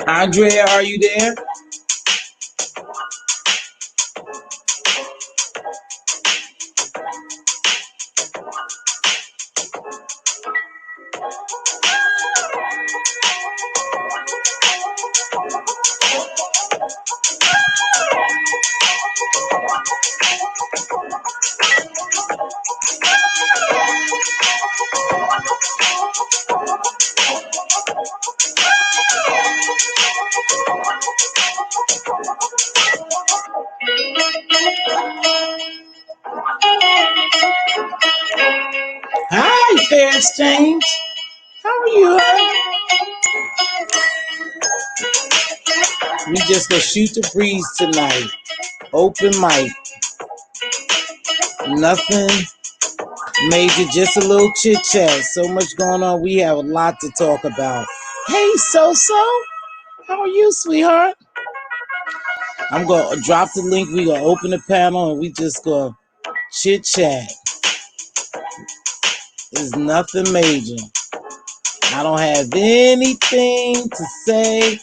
Andrea, are you there? Hi, Fair Exchange. How are you? We just gonna shoot the breeze tonight. Open mic. Nothing major, just a little chit chat. So much going on. We have a lot to talk about. Hey, So-So. How are you, sweetheart? I'm gonna drop the link. We gonna open the panel and we just gonna chit chat. There's nothing major. I don't have anything to say.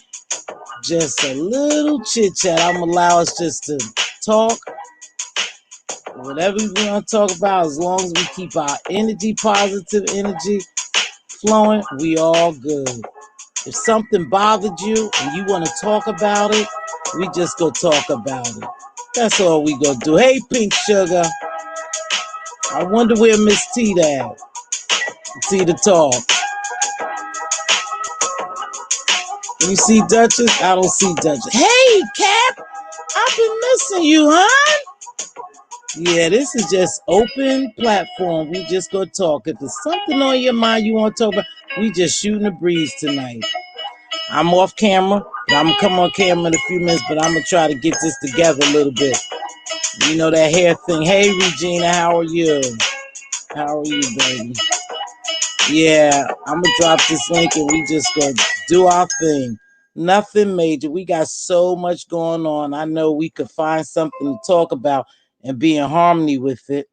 Just a little chit chat. I'm gonna allow us just to talk. Whatever we want to talk about, as long as we keep our energy, positive energy flowing, we all good. If something bothered you and you want to talk about it, we just go talk about it. That's all we gonna do. Hey, Pink Sugar. I wonder where Miss T at. T to talk. You see Duchess? I don't see Duchess. Hey, Cap. I've been missing you, huh? Yeah, this is just open platform. We just go talk. If there's something on your mind you want to talk about, we just shooting the breeze tonight. I'm off camera. I'm gonna come on camera in a few minutes, but I'm gonna try to get this together a little bit. You know that hair thing. Hey, Regina, how are you? How are you, baby? Yeah, I'm gonna drop this link and we just gonna do our thing. Nothing major. We got so much going on. I know we could find something to talk about and be in harmony with it.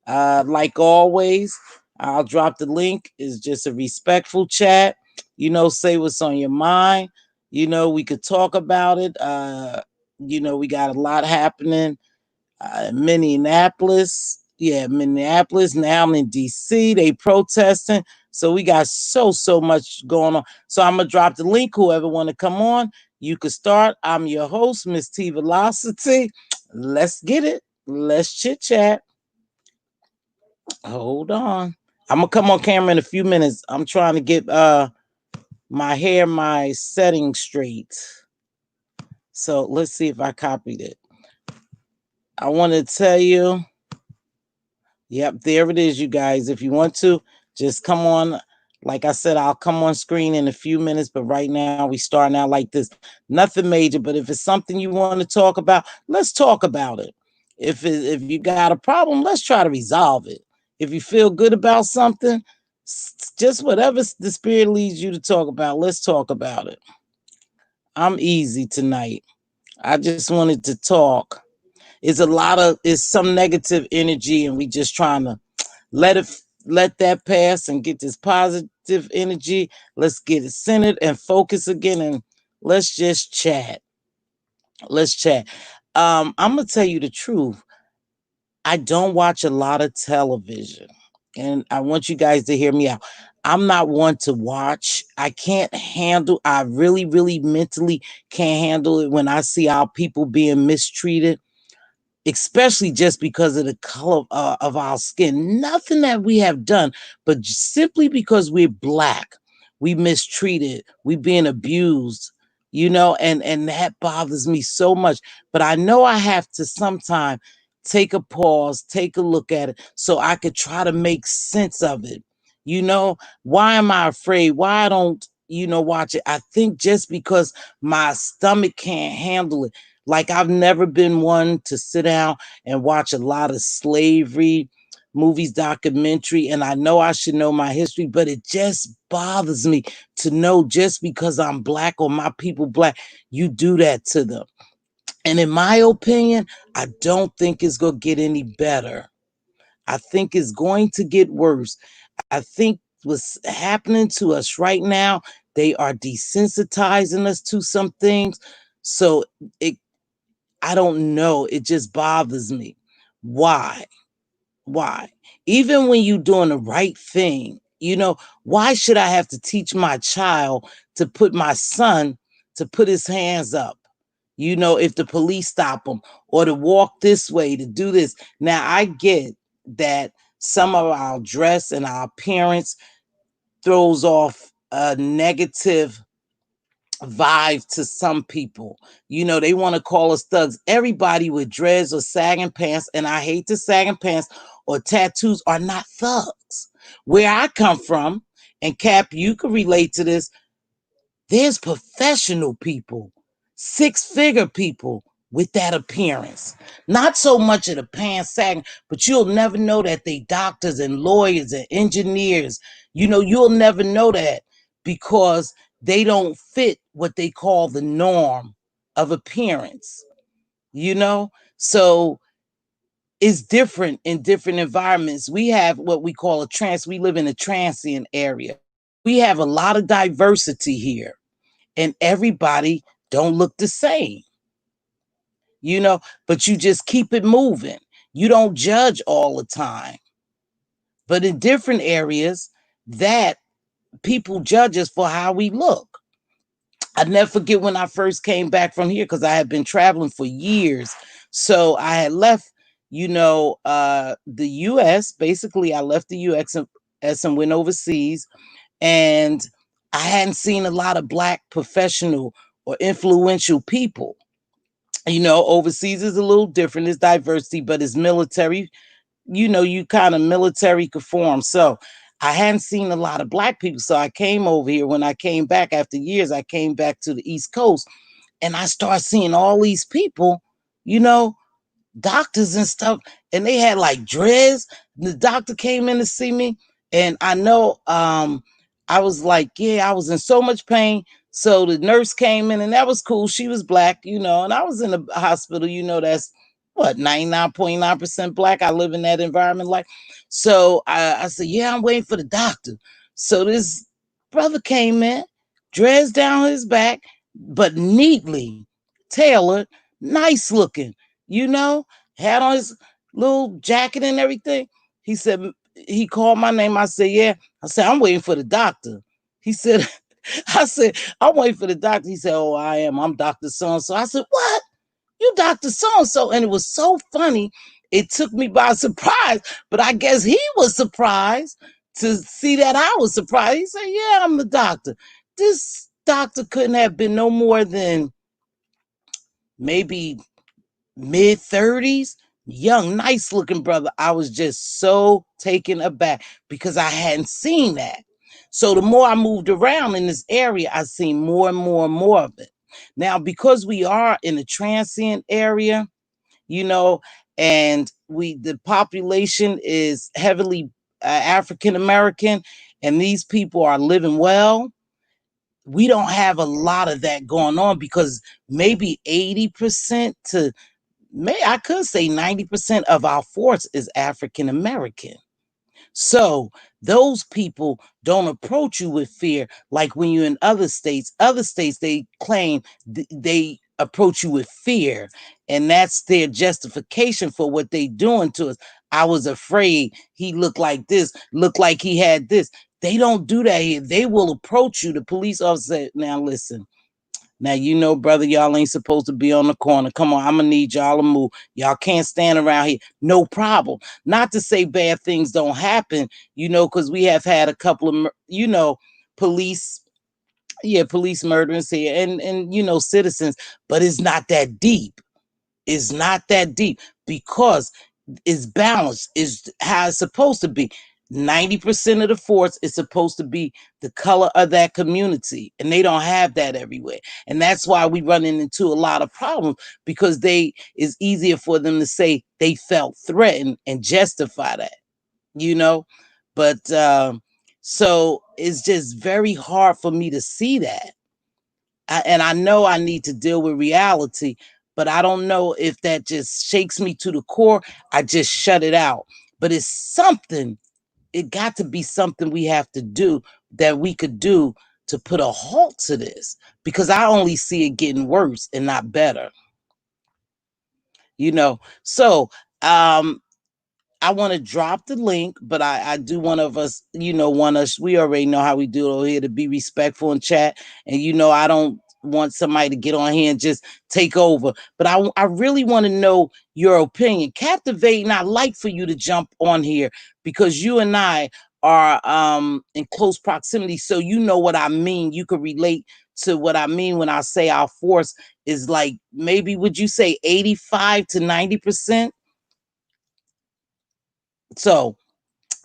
Like always, I'll drop the link. It's just a respectful chat. You know, say what's on your mind. You know, we could talk about it. You know, we got a lot happening. Minneapolis. Yeah, Minneapolis. Now I'm in DC. They protesting. So we got so much going on. So I'm going to drop the link. Whoever want to come on, you can start. I'm your host, Mz.Teavalocity. Let's get it. Let's chit chat. Hold on. I'm going to come on camera in a few minutes. I'm trying to get my hair, my setting straight. So let's see if I copied it. I want to tell you. Yep, there it is, you guys. If you want to, just come on. Like I said, I'll come on screen in a few minutes, but right now we starting out like this. Nothing major, but if it's something you want to talk about, let's talk about it. If you got a problem, let's try to resolve it. If you feel good about something, just whatever the spirit leads you to talk about, let's talk about it. I'm easy tonight. I just wanted to talk. It's some negative energy, and we just trying to let that pass and get this positive energy. Let's get it centered and focus again, and let's just chat. Let's chat. I'm gonna tell you the truth. I don't watch a lot of television, and I want you guys to hear me out. I'm not one to watch. I can't handle. I really mentally can't handle it when I see our people being mistreated, especially just because of the color of our skin. Nothing that we have done, but simply because we're black, we mistreated, we being abused, you know, and that bothers me so much. But I know I have to sometime take a pause, take a look at it so I could try to make sense of it. You know, why am I afraid? Why I don't, watch it? I think just because my stomach can't handle it. Like, I've never been one to sit down and watch a lot of slavery movies, documentary, and I know I should know my history, but it just bothers me to know just because I'm black or my people black, you do that to them. And in my opinion, I don't think it's going to get any better. I think it's going to get worse. I think what's happening to us right now, They are desensitizing us to some things. So I don't know. It just bothers me. Why? Why? Even when you're doing the right thing, why should I have to teach my child to put my son to put his hands up? If the police stop him, or to walk this way, to do this. Now, I get that some of our dress and our appearance throws off a negative vibe to some people. They want to call us thugs. Everybody with dreads or sagging pants, and I hate the sagging pants or tattoos, are not thugs. Where I come from, and Cap, you can relate to this, there's professional people, six-figure people with that appearance. Not so much of the pants sagging, but you'll never know that they doctors and lawyers and engineers. You'll never know that because they don't fit what they call the norm of appearance. So it's different in different environments. We have what we call we live in a transient area. We have a lot of diversity here, and everybody don't look the same, but you just keep it moving. You don't judge all the time. But in different areas, that people judge us for how we look. I never forget when I first came back from here, because I had been traveling for years. So I had left, the US. Basically, I left the US and went overseas. And I hadn't seen a lot of Black professional or influential people. Overseas is a little different. It's diversity, but it's military. You kind of military conform. So I hadn't seen a lot of Black people. So I came over here. When I came back after years, I came back to the East Coast, and I started seeing all these people, doctors and stuff, and they had like dreads. The doctor came in to see me, and I know I was like, yeah, I was in so much pain. So the nurse came in, and that was cool. She was Black, and I was in the hospital, that's what, 99.9% Black. I live in that environment. Like, so I said, yeah, I'm waiting for the doctor. So this brother came in, dreads down his back, but neatly tailored, nice looking, you know, had on his little jacket and everything. He said, he called my name. I said, yeah. I said, I'm waiting for the doctor. He said, I said, I'm waiting for the doctor. He said, oh, I'm Dr. So-and-so. I said, what? You Dr. So-and-so. And it was so funny. It took me by surprise, but I guess he was surprised to see that I was surprised. He said, yeah, I'm the doctor. This doctor couldn't have been no more than maybe mid-30s, young, nice looking brother. I was just so taken aback because I hadn't seen that. So the more I moved around in this area, I seen more and more and more of it. Now, because we are in a transient area, and the population is heavily African American, and these people are living well, we don't have a lot of that going on, because maybe 80% to I could say 90% of our force is African American. So those people don't approach you with fear like when you're in other states. Other states, they claim they approach you with fear, and that's their justification for what they doing to us. I was afraid he looked like this, looked like he had this. They don't do that here. They will approach you. The police officer, now listen, now, brother, y'all ain't supposed to be on the corner. Come on, I'm going to need y'all to move. Y'all can't stand around here. No problem. Not to say bad things don't happen, because we have had a couple of, police, police murderers here and citizens, but it's not that deep. It's not that deep because it's balanced, is how it's supposed to be. 90% of the force is supposed to be the color of that community, and they don't have that everywhere. And that's why we running into a lot of problems, because it's easier for them to say they felt threatened and justify that. But so it's just very hard for me to see that. And I know I need to deal with reality, but I don't know if that just shakes me to the core. I just shut it out. But it's something, it got to be something we have to do, that we could do to put a halt to this, because I only see it getting worse and not better. So I want to drop the link, but I do want us, we already know how we do it over here, to be respectful in chat. And, I don't want somebody to get on here and just take over. But I really want to know your opinion. Captivating, I'd like for you to jump on here, because you and I are in close proximity. So you know what I mean. You could relate to what I mean when I say our force is like, maybe would you say 85 to 90%? So,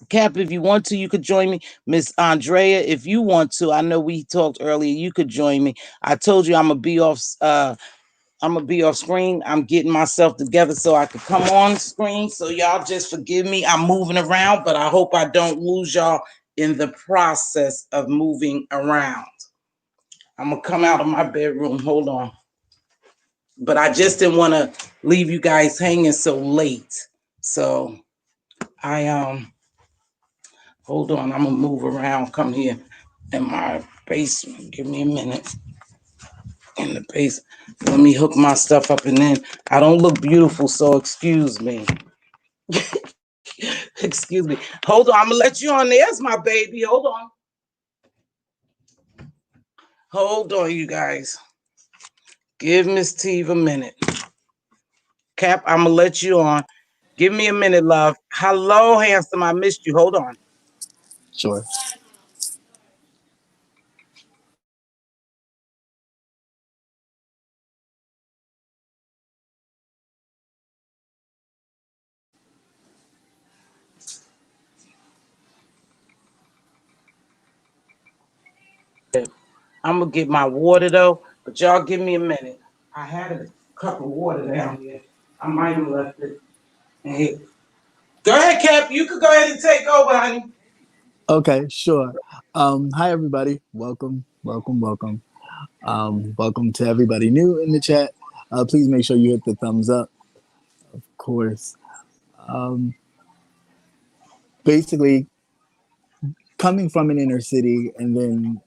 Cap, if you want to, you could join me. Miss Andrea, if you want to, I know we talked earlier, you could join me. I told you I'm gonna be off screen. I'm getting myself together so I could come on screen. So y'all just forgive me. I'm moving around, but I hope I don't lose y'all in the process of moving around. I'm gonna come out of my bedroom. Hold on. But I just didn't want to leave you guys hanging so late. So I hold on, I'm gonna move around. Come here in my basement. Give me a minute. In the basement. Let me hook my stuff up, and then I don't look beautiful, so excuse me. Excuse me. Hold on, I'm gonna let you on. There's my baby. Hold on. Hold on, you guys. Give Miss Teve a minute. Cap, I'm gonna let you on. Give me a minute, love. Hello, handsome. I missed you. Hold on. Sure. I'm gonna get my water though, but y'all give me a minute. I had a cup of water down here. I might have left it in here. Go ahead, Cap. You could go ahead and take over, honey. Okay, sure. Hi, everybody. Welcome, welcome, welcome. Welcome to everybody new in the chat. Please make sure you hit the thumbs up, of course. Um, Basically, coming from an inner city and then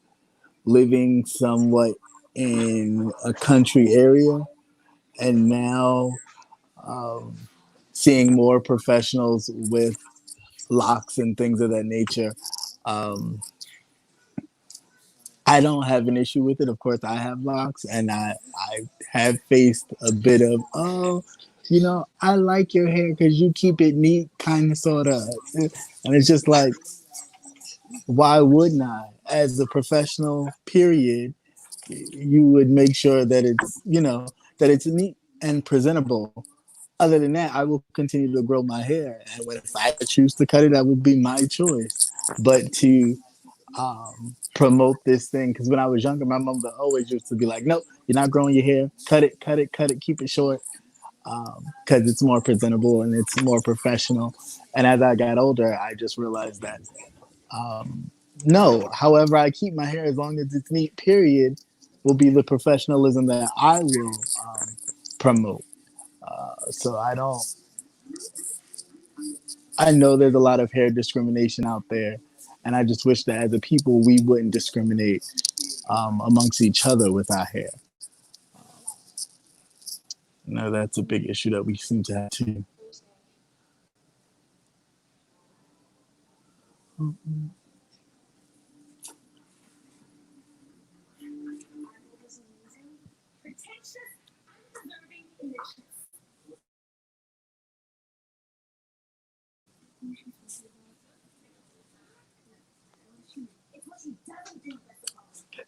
living somewhat in a country area, and now um, seeing more professionals with locks and things of that nature. Um, I don't have an issue with it. Of course, I have locks, and I have faced a bit of, oh, I like your hair because you keep it neat, kind of, sort of, and it's just like, why wouldn't I? As a professional, period, you would make sure that it's neat and presentable. Other than that, I will continue to grow my hair, and if I choose to cut it, that will be my choice. But to promote this thing, because when I was younger, my mom always used to be like, "Nope, you're not growing your hair. Cut it, cut it, cut it. Keep it short, because it's more presentable and it's more professional." And as I got older, I just realized that no, however I keep my hair, as long as it's neat, period, will be the professionalism that I will promote. So I don't. I know there's a lot of hair discrimination out there, and I just wish that as a people we wouldn't discriminate amongst each other with our hair. No, that's a big issue that we seem to have too.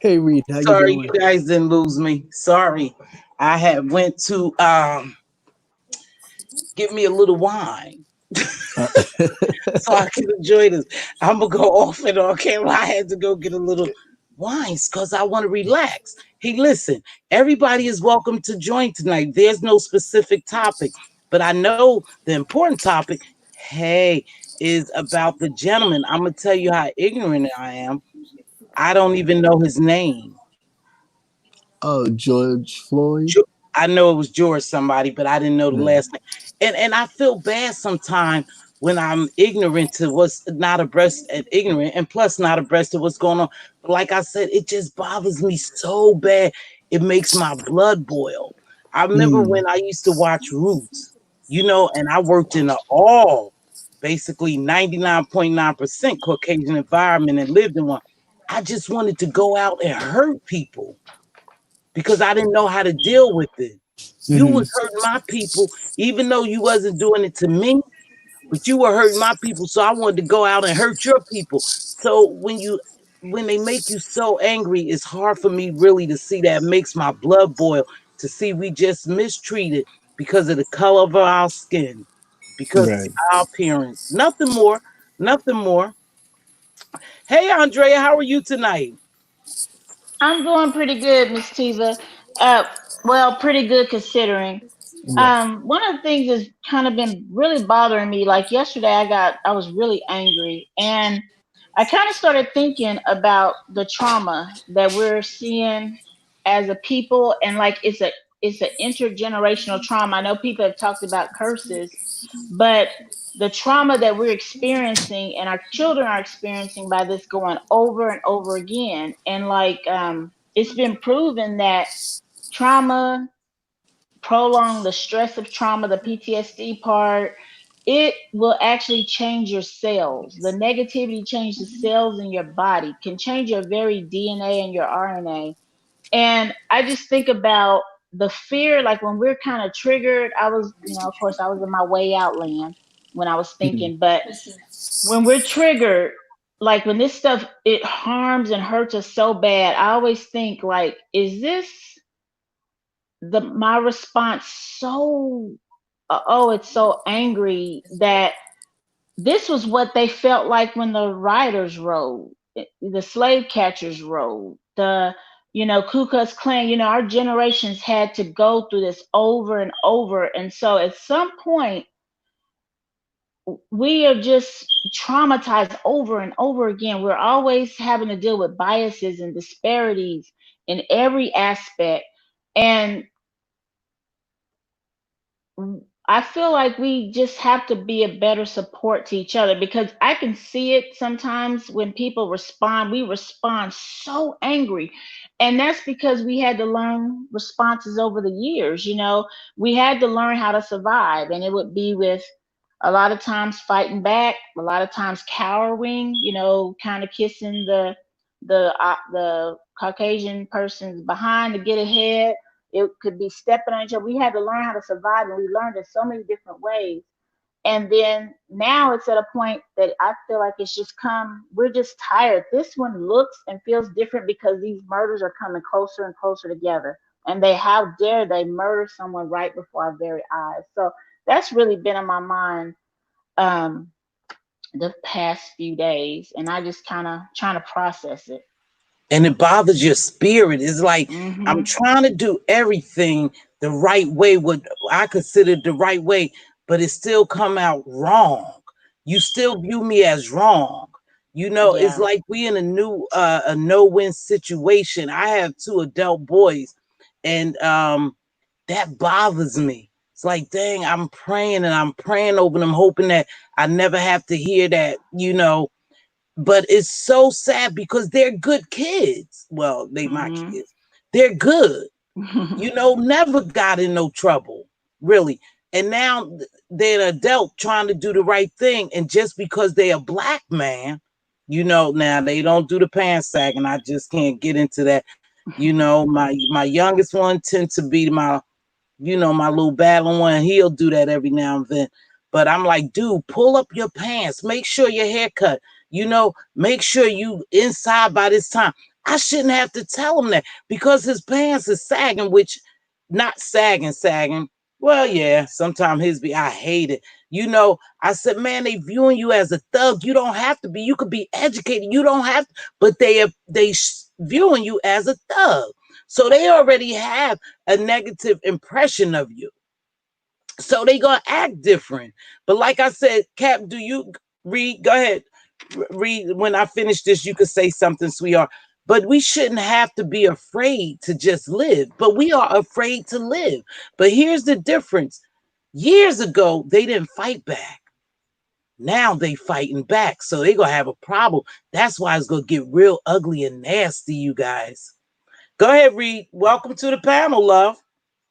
Hey Reed, how you Sorry, doing? you guys didn't lose me. Sorry. I had went to give me a little wine Uh, so I can enjoy this. I'm gonna go off and on camera. I had to go get a little wine because I want to relax. Hey, listen, everybody is welcome to join tonight. There's no specific topic, but I know the important topic, hey, is about the gentleman. I'm gonna tell you how ignorant I am. I don't even know his name. oh, George Floyd. I know it was George somebody, but I didn't know the Yeah. last name. And I feel bad sometimes when I'm ignorant to what's not abreast and ignorant, and plus not abreast of what's going on. But like I said, it just bothers me so bad. It makes my blood boil. I remember Mm. when I used to watch Roots, and I worked in an all basically 99.9% Caucasian environment and lived in one. I just wanted to go out and hurt people because I didn't know how to deal with it. You Hmm. was hurting my people, even though you wasn't doing it to me, but you were hurting my people. So I wanted to go out and hurt your people. So when they make you so angry, it's hard for me really to see that. It makes my blood boil to see we just mistreated because of the color of our skin, because Right. of our appearance. Nothing more. Nothing more. Hey Andrea, how are you tonight? I'm doing pretty good, Miss Tiva. Uh, well, pretty good considering. Right. One of the things that's kind of been really bothering me. Like yesterday, I was really angry, and I kind of started thinking about the trauma that we're seeing as a people, and like it's an intergenerational trauma. I know people have talked about curses, but the trauma that we're experiencing and our children are experiencing by this going over and over again, and it's been proven that trauma, prolong the stress of trauma, the PTSD part, it will actually change your cells. The negativity changes the cells in your body, can change your very DNA and your RNA. And I just think about the fear, like when we're kind of triggered. I was, of course, I was in my way out land when I was Mm. thinking, but when we're triggered, like when this stuff, it harms and hurts us so bad, I always think, like, is this the my response so oh, it's so angry that this was what they felt like when the riders rode, the slave catchers rode, the Ku Klux Klan. Our generations had to go through this over and over, and so at some point we are just traumatized over and over again. We're always having to deal with biases and disparities in every aspect, and I feel like we just have to be a better support to each other, because I can see it sometimes when people respond, we respond so angry. And that's because we had to learn responses over the years. We had to learn how to survive, and it would be with a lot of times fighting back, a lot of times cowering, kind of kissing the Caucasian person's behind to get ahead. It could be stepping on each other. We had to learn how to survive, and we learned in so many different ways. And then now it's at a point that I feel like we're just tired. This one looks and feels different because these murders are coming closer and closer together. And how dare they murder someone right before our very eyes? So that's really been on my mind um, the past few days. And I just kind of trying to process it. And it bothers your spirit. It's like I'm Hmm. trying to do everything the right way, what I consider the right way, but it still come out wrong. You still view me as wrong. It's Yeah. like we in a no-win situation. I have two adult boys, and that bothers me. It's like, dang, I'm praying and I'm praying over them, hoping that I never have to hear that. But it's so sad because they're good kids. Well, they my Hmm. kids. They're good. Never got in no trouble, really. And now they're an adult trying to do the right thing. And just because they're a black man, now they don't do the pants sagging. I just can't get into that. My youngest one tends to be my little battling one. He'll do that every now and then. But I'm like, dude, pull up your pants. Make sure your haircut. Make sure you inside by this time. I shouldn't have to tell him that because his pants is sagging, which not sagging. Well, yeah, sometimes his be. I hate it. I said, man, they viewing you as a thug. You don't have to be. You could be educated. You don't have to, but they viewing you as a thug. So they already have a negative impression of you. So they gonna act different. But like I said, Cap, do you read? Go ahead. Read. When I finish this, you could say something, sweetheart. But we shouldn't have to be afraid to just live. But we are afraid to live. But here's the difference. Years ago, they didn't fight back. Now they fighting back, so they gonna have a problem. That's why it's gonna get real ugly and nasty, you guys. Go ahead, Reed. Welcome to the panel, love.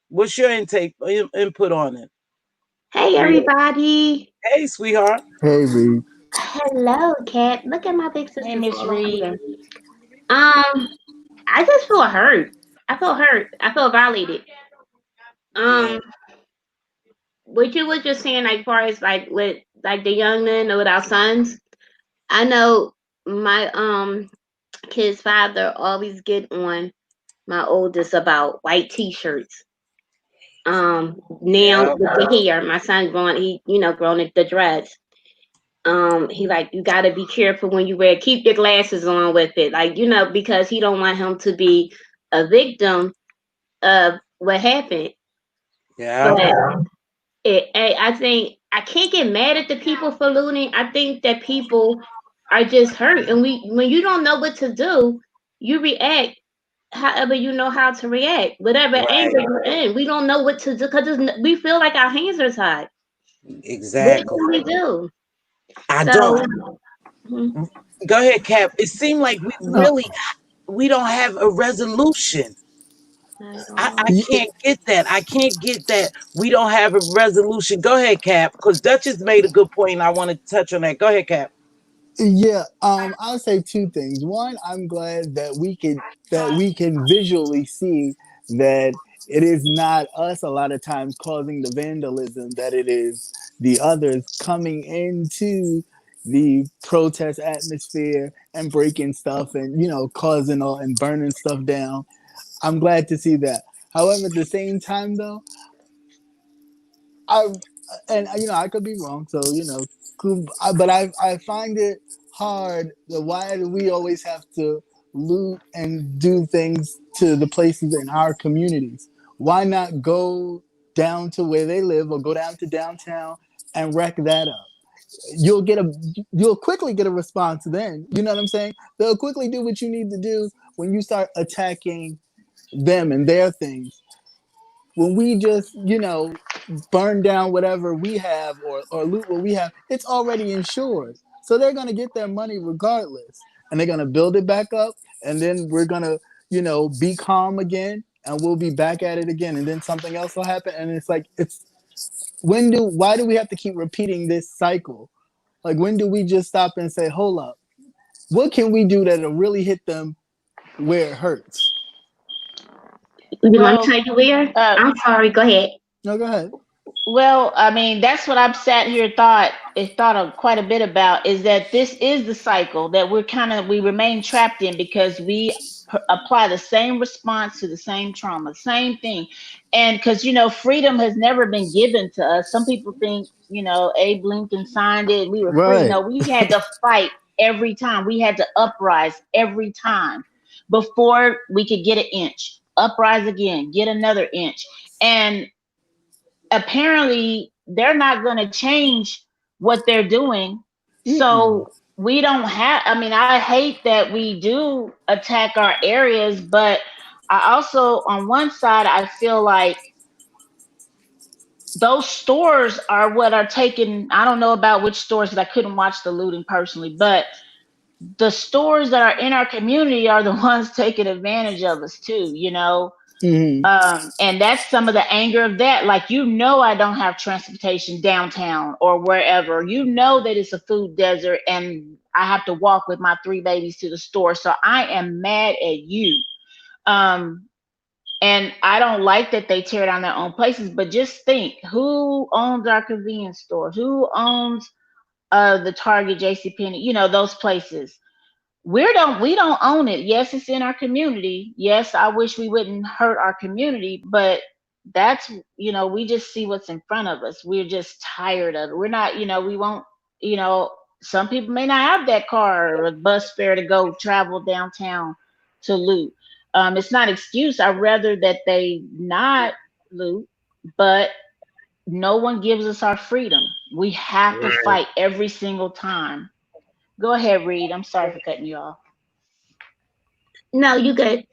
What's your input on it? Hey everybody. Hey, sweetheart. Hey, Reed. Hello, Cat. Look at my big Hey, sister's Miss all on Reed. here. I just feel hurt. I feel hurt. I feel violated. Yeah. Um, what you was just saying, like far as like with like the young men or with our sons. I know my kid's father always get on my oldest about white t-shirts. Now Yeah. with the hair, my son growing, he growing the dreads. He like, you got to be careful when you wear, keep your glasses on with it, like, because he don't want him to be a victim of what happened. Yeah. But I think I can't get mad at the people for looting. I think that people are just hurt, and when you don't know what to do, you react however you know how to react, whatever anger Right. you're in. We don't know what to do because we feel like our hands are tied. What Exactly. can we do? I So, don't. mhm. Go ahead, Cap. It seemed like No, we don't have a resolution. I I don't. yeah, can't get that. I can't get that. We don't have a resolution. Go ahead, Cap. Because Duchess made a good point. I want to touch on that. Go ahead, Cap. yeah. I'll say two things. One, I'm glad that we can visually see that it is not us a lot of times causing the vandalism, that it is the others coming into the protest atmosphere and breaking stuff and causing all and burning stuff down. I'm glad to see that. However, at the same time though, I and I could be wrong, so but I find it hard that why do we always have to loot and do things to the places in our communities? Why not go down to where they live or go down to downtown and wreck that up? You'll get a you'll quickly get a response then. You know what I'm saying? They'll quickly do what you need to do when you start attacking them and their things. When we just burn down whatever we have or loot what we have, it's already insured. So they're going to get their money regardless. And they're going to build it back up. And then we're going to, be calm again. And we'll be back at it again. And then something else will happen. And it's like, why do we have to keep repeating this cycle? Like, when do we just stop and say, hold up, what can we do that'll really hit them where it hurts? You want to Well, tell you where? uh, I'm sorry. Go ahead. No, go ahead. Well, I mean, that's what I've sat here thought of quite a bit about is that this is the cycle that we remain trapped in because we apply the same response to the same trauma, same thing. And because, freedom has never been given to us. Some people think, Abe Lincoln signed it, we were free. Right. No, we had to fight every time. We had to uprise every time before we could get an inch. Uprise again, get another inch. And apparently they're not going to change what they're doing. Mm-mm. So we don't have, I mean, I hate that we do attack our areas, but I also, on one side, I feel like those stores are what are taking, I don't know about which stores because I couldn't watch the looting personally, but the stores that are in our community are the ones taking advantage of us too. Mm-hmm. And that's some of the anger of that. Like, I don't have transportation downtown or wherever. That it's a food desert and I have to walk with my three babies to the store. So I am mad at you. Um, and I don't like that they tear down their own places, but just think who owns our convenience stores? Who owns the Target, JCPenney, those places? We don't own it. Yes, it's in our community. Yes, I wish we wouldn't hurt our community, but that's we just see what's in front of us. We're just tired of it. We're not, we won't, you know, some people may not have that car or a bus fare to go travel downtown to loot. It's not excuse. I'd rather that they not loot, but no one gives us our freedom. We have to fight every single time. Go ahead, Reed. I'm sorry for cutting you off. No, you good.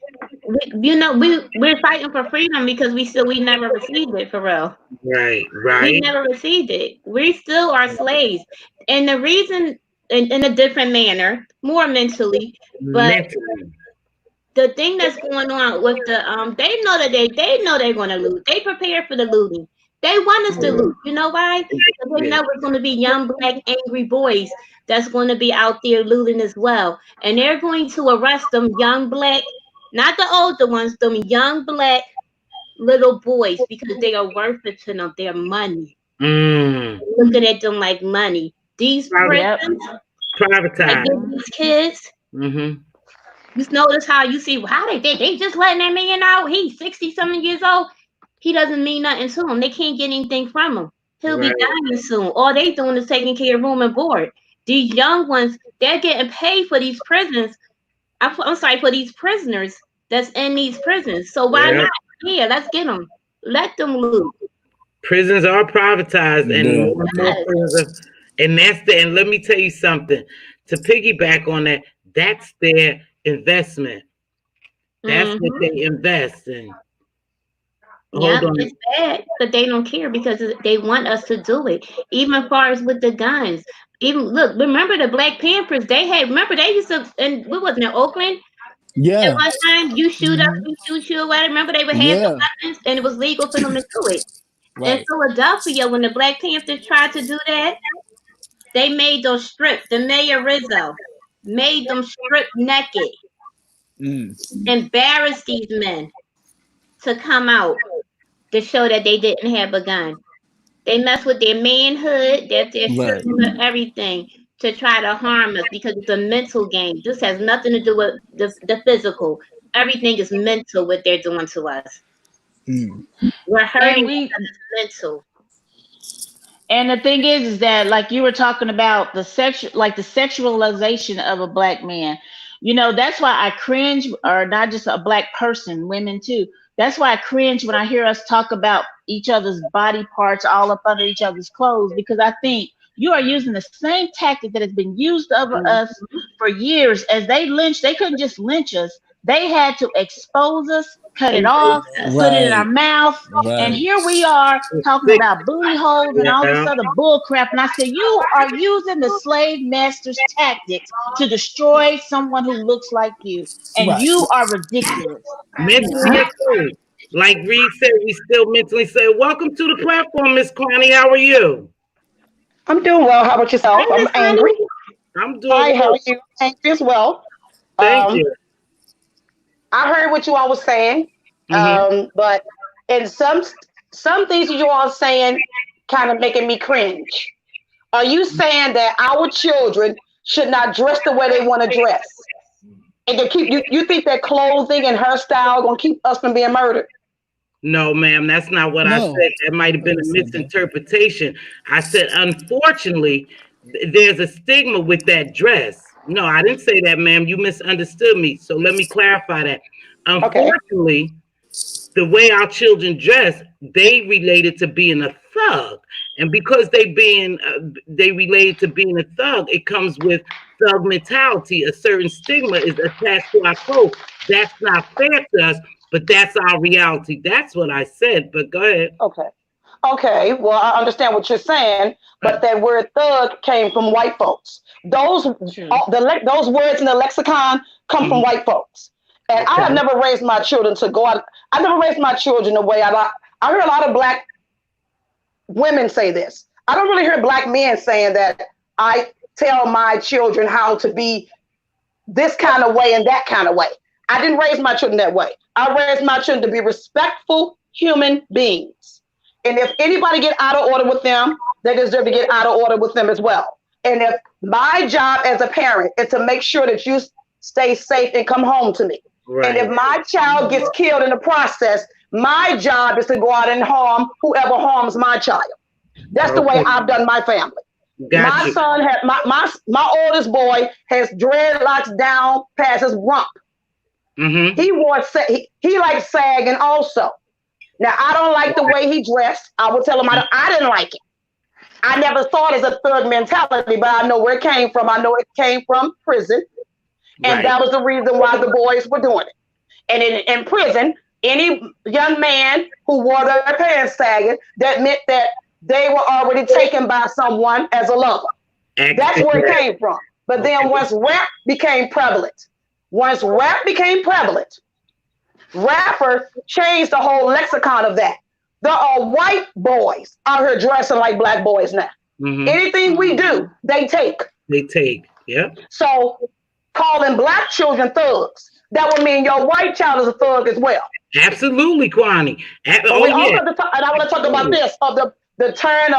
we're fighting for freedom because we never received it for real. Right, We right. never received it. We still are slaves, and the reason, in a different manner, more mentally, but Mentally. the thing that's going on with the they know that they know they're going to lose. They prepare for the looting. They want us to loot. You know why? Because they Yeah. know it's going to be young black angry boys that's going to be out there looting as well, and they're going to arrest them young black, not the older ones, them young black little boys, because they are worth it to them. They're money. Mm. Looking at them like money. These Yep. prisons that Privatized. give these kids. Mm-hmm. You notice how you see how they just letting that man out. He's 60 something years old. He doesn't mean nothing to him. They can't get anything from him. He'll be Right. dying soon. All they doing is taking care of room and board. These young ones, they're getting paid for these prisons. I'm sorry, for these prisoners that's in these prisons. So why Yeah. not? Yeah, let's get them. Let them loot. Prisons are privatized, and Yeah. more and more prisons are, and and let me tell you something. To piggyback on that, that's their investment. That's what Mm-hmm. they invest in. Hold Yeah, on. it's bad, but they don't care because they want us to do it. Even as far as with the guns. Even look, remember the Black Panthers? Remember they used to, and we wasn't in Oakland at Yeah. one time. You shoot up, Hmm. we shoot you away. Remember they would have the Yeah. weapons, and it was legal for them to do it. In Right. Philadelphia, when the Black Panthers tried to do that, they made those strip. The mayor Rizzo made them strip naked, Mm. embarrassed these men to come out to show that they didn't have a gun. They mess with their manhood, their Right. sisterhood, everything to try to harm us because it's a mental game. This has nothing to do with the physical. Everything is mental what they're doing to us. Mm. We're And hurting we because it's mental. And the thing is that, like you were talking about the sexualization of a black man. That's why I cringe, or not just a black person, women too. That's why I cringe when I hear us talk about each other's body parts all up under each other's clothes, because I think you are using the same tactic that has been used over Mhm. us for years. As they couldn't just lynch us. They had to expose us, cut it off, Yes. put it in our Right. mouth, and Right. here we are talking Sick. about booty holes and all Yeah. this other bull crap. And I said, you are using the slave master's tactics to destroy someone who looks like you. And Right. you are ridiculous. Mentally asleep. Like Reed said, we still mentally say, welcome to the platform, Miss Connie. How are you? I'm doing well. How about Hi, yourself? I'm Miss angry. Honey. I'm doing Hi, how well. are you? Angry as well. Thank Um, you. I heard what you all was saying, Mm-hmm. but in some things you all saying kind of making me cringe. Are you saying that our children should not dress the way they want to dress, and you think that clothing and hairstyle gonna keep us from being murdered? No, ma'am, that's not what I No. said. That might have I been never a said that. misinterpretation. I said, unfortunately, there's a stigma with that dress. No, I didn't say that, ma'am. You misunderstood me. So let me clarify that. Okay. Unfortunately, the way our children dress, they related to being a thug, and because they related to being a thug, it comes with thug mentality. A certain stigma is attached to our clothes. That's not fair to us, but that's our reality. That's what I said. But go ahead. Okay. Okay, well, I understand what you're saying, but that word thug came from white folks. True. Those words in the lexicon come from Mhm. white folks. And I have Okay. never raised my children to go out. I never raised my children the way I like. I hear a lot of black women say this. I don't really hear black men saying that I tell my children how to be this kind of way and that kind of way. I didn't raise my children that way. I raised my children to be respectful human beings. And if anybody get out of order with them, they deserve to get out of order with them as well. And if my job as a parent is to make sure that you stay safe and come home to me. And if Right. my child gets killed in the process, my job is to go out and harm whoever harms my child. That's the way Okay. I've done my family. Got My you. son had my oldest boy has dreadlocks down past his rump. Mm-hmm. He likes sagging also. Now I don't like the way he dressed. I will tell him I didn't like it. I never thought it as a thug mentality, but I know where it came from. I know it came from prison, and Right. that was the reason why the boys were doing it. And in prison, any young man who wore their pants sagging, that meant that they were already taken by someone as a lover. That's where it came from. But then once rap became prevalent, rappers changed the whole lexicon of that. There are white boys out here dressing like black boys now. Anything we do, they take. Yeah. So calling black children thugs, that would mean your white child is a thug as well. Absolutely, Kwani. And I want to talk about this of the turn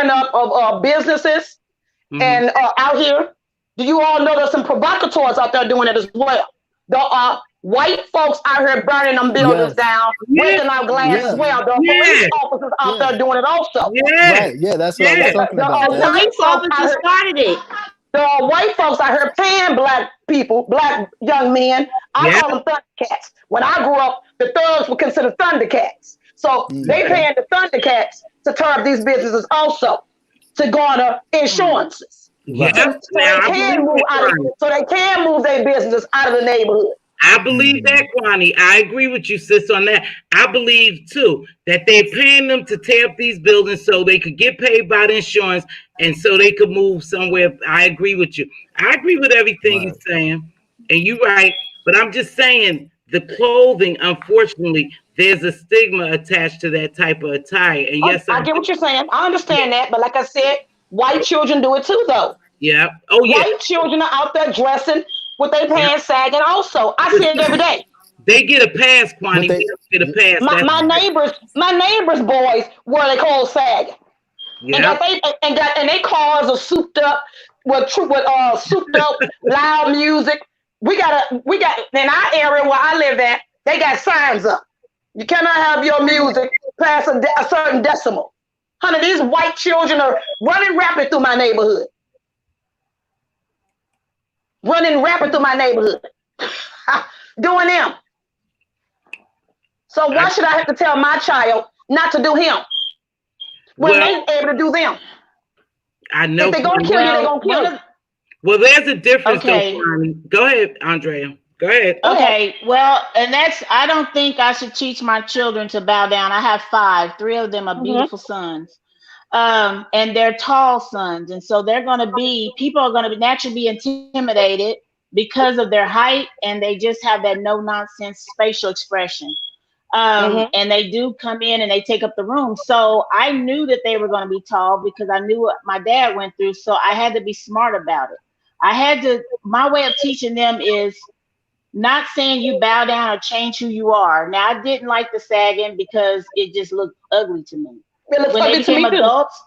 up of businesses and out here. Do you all know there's some provocateurs out there doing it as well? There are white folks out here burning them buildings down, breaking out glass as well. There are police officers out there doing it also. Right, that's what I was talking about. The white officers started it. There are white folks out here paying black people, black young men. I call them Thundercats. When I grew up, the thugs were considered Thundercats. So they paying the Thundercats to tear up these businesses also, to garner insurances. Yeah. So they can move their business out of the neighborhood. I believe that, Kwani. I agree with you, sis, on that. I believe, too, that they're paying them to tear up these buildings so they could get paid by the insurance and so they could move somewhere. I agree with you. I agree with everything you're saying, and you're right. But I'm just saying the clothing, unfortunately, there's a stigma attached to that type of attire. And yes, I get what you're saying. I understand that. But like I said, white children do it too, though. Yeah. Oh, yeah. White children are out there dressing with their pants sagging also. I see it every day. They get a pass, Kwani. They get a pass. My neighbors' boys wear their clothes sagging. Yeah. And they cars are souped up with souped up loud music. We got in our area where I live at, they got signs up. You cannot have your music past a certain decimal. Honey, these white children are running rapid through my neighborhood. Doing them. So why should I have to tell my child not to do him when they're able to do them? I know. If they're going to kill you, they're going to kill you. Well, there's a difference, though, Kwani. Go ahead, Andrea. Go ahead. Okay, well, and I don't think I should teach my children to bow down. I have 5. 3 of them are beautiful sons. And they're tall sons. And so people are going to naturally be intimidated because of their height, and they just have that no nonsense facial expression. And they do come in and they take up the room. So I knew that they were going to be tall because I knew what my dad went through. So I had to be smart about it. My way of teaching them is not saying you bow down or change who you are. Now, I didn't like the sagging because it just looked ugly to me. When they became adults,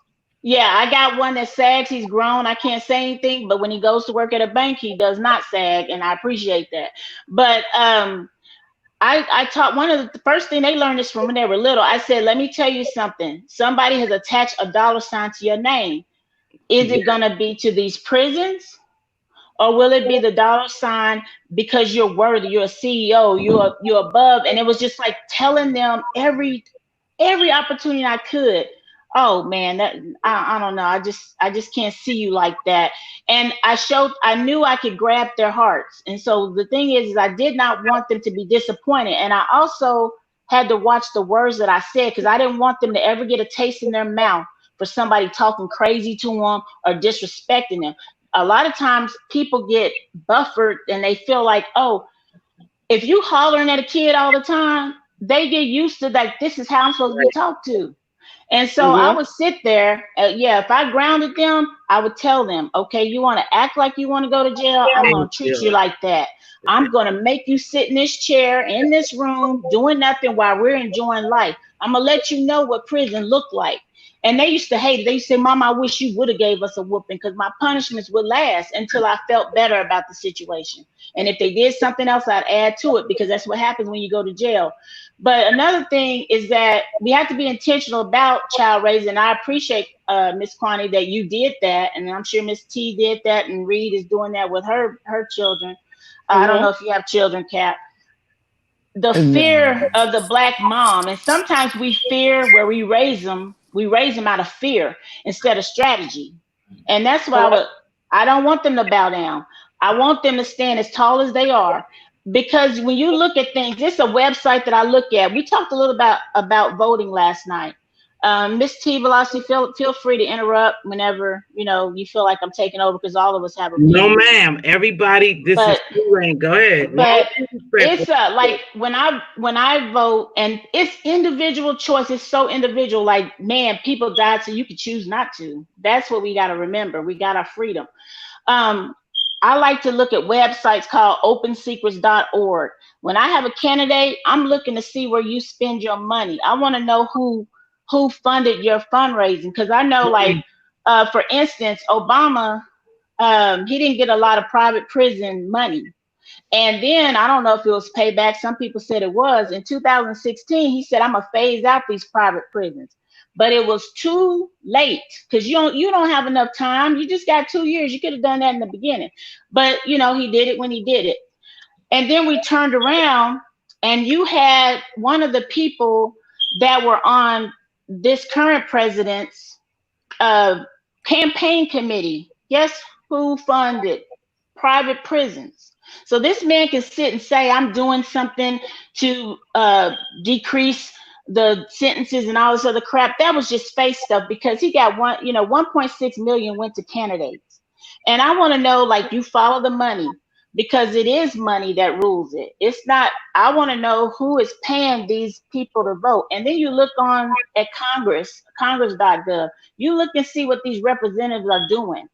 I got one that sags. He's grown. I can't say anything, but when he goes to work at a bank, he does not sag, and I appreciate that. But I taught one of the first thing they learned this from when they were little. I said, let me tell you something. Somebody has attached a $sign to your name. Is it going to be to these prisons? Or will it be the $sign because you're worthy, you're a CEO, you're above? And it was just like telling them every opportunity I could. Oh man, that I don't know. I just can't see you like that. And I knew I could grab their hearts. And so the thing is I did not want them to be disappointed. And I also had to watch the words that I said because I didn't want them to ever get a taste in their mouth for somebody talking crazy to them or disrespecting them. A lot of times people get buffered and they feel like, oh, if you hollering at a kid all the time, they get used to like, this is how I'm supposed to be talked to. And so I would sit there. If I grounded them, I would tell them, okay, you want to act like you want to go to jail? I'm going to treat you like that. I'm going to make you sit in this chair, in this room, doing nothing while we're enjoying life. I'm going to let you know what prison looked like. And they used to hate it. They used to say, Mom, I wish you would have gave us a whooping because my punishments would last until I felt better about the situation. And if they did something else, I'd add to it because that's what happens when you go to jail. But another thing is that we have to be intentional about child raising. I appreciate, Miss Kwani, that you did that. And I'm sure Miss T did that. And Reed is doing that with her children. I don't know if you have children, Cap. The fear of the Black mom. And sometimes we fear where we raise them. We raise them out of fear instead of strategy. And that's why I don't want them to bow down. I want them to stand as tall as they are. because when you look at things, it's a website that I look at. We talked a little about voting last night. Mz.Teavalocity, feel free to interrupt whenever you feel like I'm taking over, because all of us have opinions. No, ma'am. Everybody, this is Elaine. Go ahead. But it's like when I vote, and it's individual choice. It's so individual. Like, man, people died so you could choose not to. That's what we got to remember. We got our freedom. I like to look at websites called opensecrets.org. When I have a candidate, I'm looking to see where you spend your money. I want to know who funded your fundraising, because I know, like, for instance, Obama, he didn't get a lot of private prison money. And then I don't know if it was payback. Some people said it was. In 2016, he said, I'm gonna phase out these private prisons. But it was too late, because you don't have enough time. You just got 2 years. You could have done that in the beginning. But he did it when he did it. And then we turned around, and you had one of the people that were on this current president's campaign committee. Guess who funded private prisons? So this man can sit and say, I'm doing something to decrease the sentences and all this other crap. That was just fake stuff, because he got 1.6 million went to candidates. And I want to know, like, you follow the money, because it is money that rules it. It's not, I want to know who is paying these people to vote. And then you look on at congress.gov. You look and see what these representatives are doing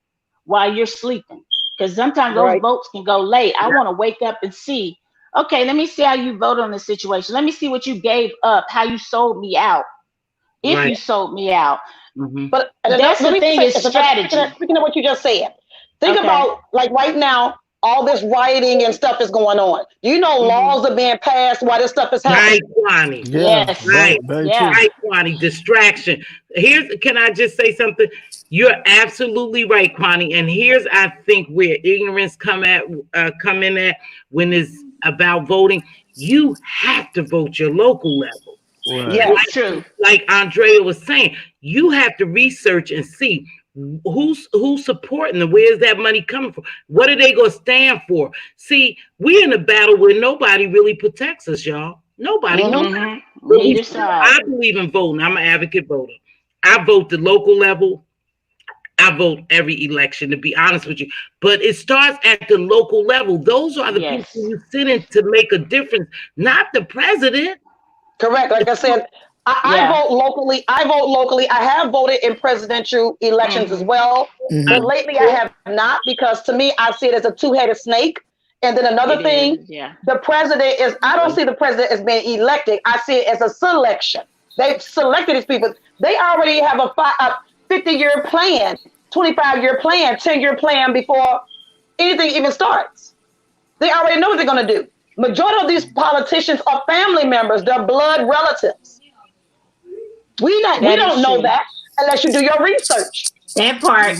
while you're sleeping. Because sometimes those votes can go late. I want to wake up and see, okay, let me see how you vote on this situation. Let me see what you gave up, how you sold me out, if you sold me out. But that's the thing, is strategy. Speaking of what you just said, think about, like, right now, all this rioting and stuff is going on. Do you know laws are being passed while this stuff is happening? Right, Kwani. Yes. Right. Yeah. Right, Kwani. Distraction. Can I just say something? You're absolutely right, Kwani. And here's, I think, where ignorance come in at when it's about voting. You have to vote your local level. Right. Yeah, it's true. Like Andrea was saying, you have to research and see who's supporting them. Where's that money coming from? What are they going to stand for? See, we're in a battle where nobody really protects us, y'all. Nobody. Neither side. I believe in voting. I'm an advocate voter. I vote the local level. I vote every election, to be honest with you. But it starts at the local level. Those are the people you sit in to make a difference, not the president. Correct. Like I said, I vote locally. I have voted in presidential elections as well. But lately I have not, because to me, I see it as a two-headed snake. And then another thing, the president is, I don't see the president as being elected. I see it as a selection. They've selected these people. They already have a 50-year plan, 25-year plan, 10-year plan before anything even starts. They already know what they're going to do. Majority of these politicians are family members. They're blood relatives. We don't know that unless you do your research. That part.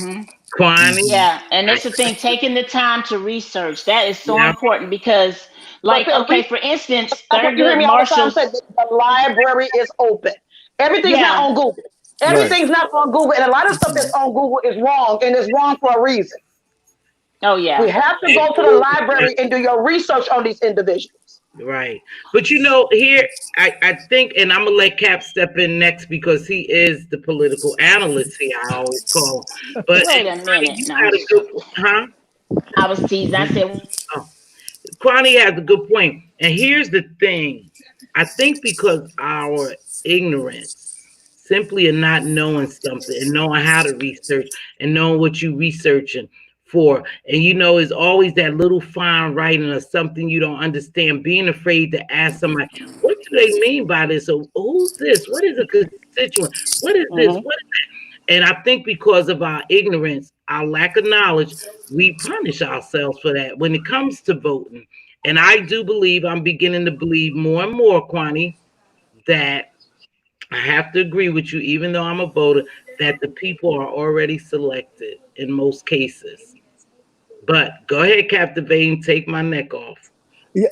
Kwani. Yeah, and that's the thing, taking the time to research. That is so important, because, like, okay, for instance, Thurgood Marshall said the library is open. Everything's not on Google. Everything's not on Google, and a lot of stuff that's on Google is wrong, and it's wrong for a reason. Oh, yeah. We have to go to the library and do your research on these individuals. Right. But here, I think, and I'm going to let Cap step in next, because he is the political analyst here, I always call him. But wait a minute. I was teasing. I said, Kwani has a good point. And here's the thing. I think because our ignorance, simply in not knowing something and knowing how to research and knowing what you're researching for, and it's always that little fine writing or something you don't understand, being afraid to ask somebody, what do they mean by this? Or who's this? What is a constituent? What is this? What is that? And I think because of our ignorance, our lack of knowledge, we punish ourselves for that when it comes to voting. And I do believe, I'm beginning to believe more and more, Kwani, that I have to agree with you, even though I'm a voter, that the people are already selected in most cases. But go ahead, Captivating, take my neck off. Yeah,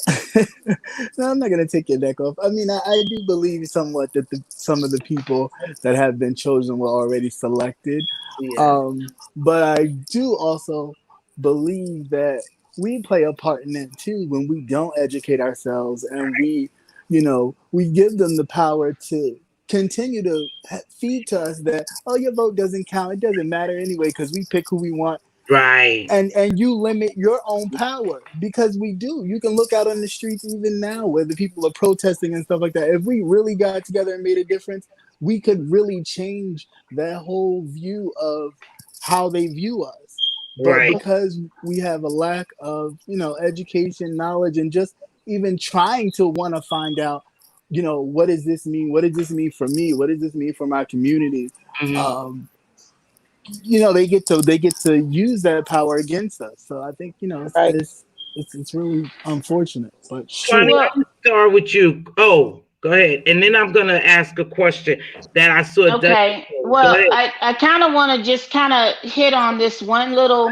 no, I'm not gonna take your neck off. I mean, I do believe somewhat that some of the people that have been chosen were already selected. But I do also believe that we play a part in it too when we don't educate ourselves and we, we give them the power to continue to feed to us that, oh, your vote doesn't count. It doesn't matter anyway because we pick who we want. Right. And you limit your own power because we do. You can look out on the streets even now where the people are protesting and stuff like that. If we really got together and made a difference, we could really change that whole view of how they view us. But Right. because we have a lack of, education, knowledge, and just even trying to want to find out, what does this mean? What does this mean for me? What does this mean for my community? Mhm. They get to use that power against us. So I think it's really unfortunate, but Connie, true. I'm gonna start with you. Oh, go ahead, and then I'm gonna ask a question that I saw. Okay. Go Well, ahead. I kind of want to just kind of hit on this one little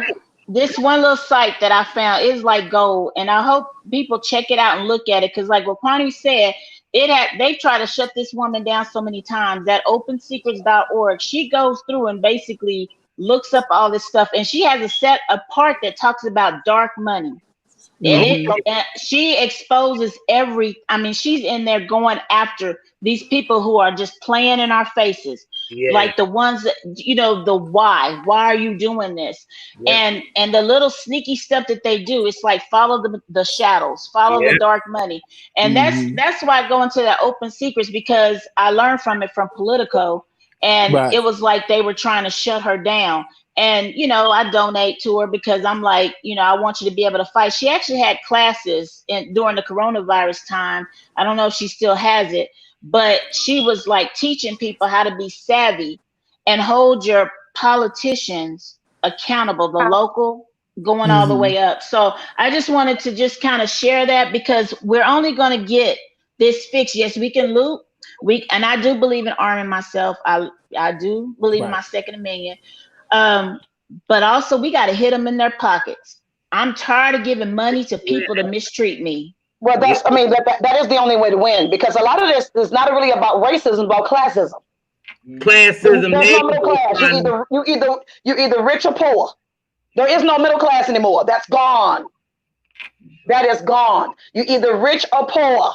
site that I found is like gold, and I hope people check it out and look at it because, like what Kwani said, they've tried to shut this woman down so many times. That OpenSecrets.org, she goes through and basically looks up all this stuff, and she has a part that talks about dark money. And she exposes she's in there going after these people who are just playing in our faces. Yeah. Like the ones that, the why are you doing this? Yeah. And the little sneaky stuff that they do, it's like follow the shadows, follow the dark money. And that's why I go into that Open Secrets, because I learned from it from Politico, and Right. it was like they were trying to shut her down. And, I donate to her because I'm like, I want you to be able to fight. She actually had classes during the coronavirus time. I don't know if she still has it, but she was like teaching people how to be savvy and hold your politicians accountable, the local going all the way up. So I just wanted to just kind of share that because we're only going to get this fixed. Yes, we can loot. And I do believe in arming myself. I do believe in my Second Amendment. But also we got to hit them in their pockets. I'm tired of giving money to people to mistreat me. Well, that is the only way to win, because a lot of this is not really about racism, about classism. Classism. There's no middle class. You either rich or poor. There is no middle class anymore. That's gone. That is gone. You either rich or poor.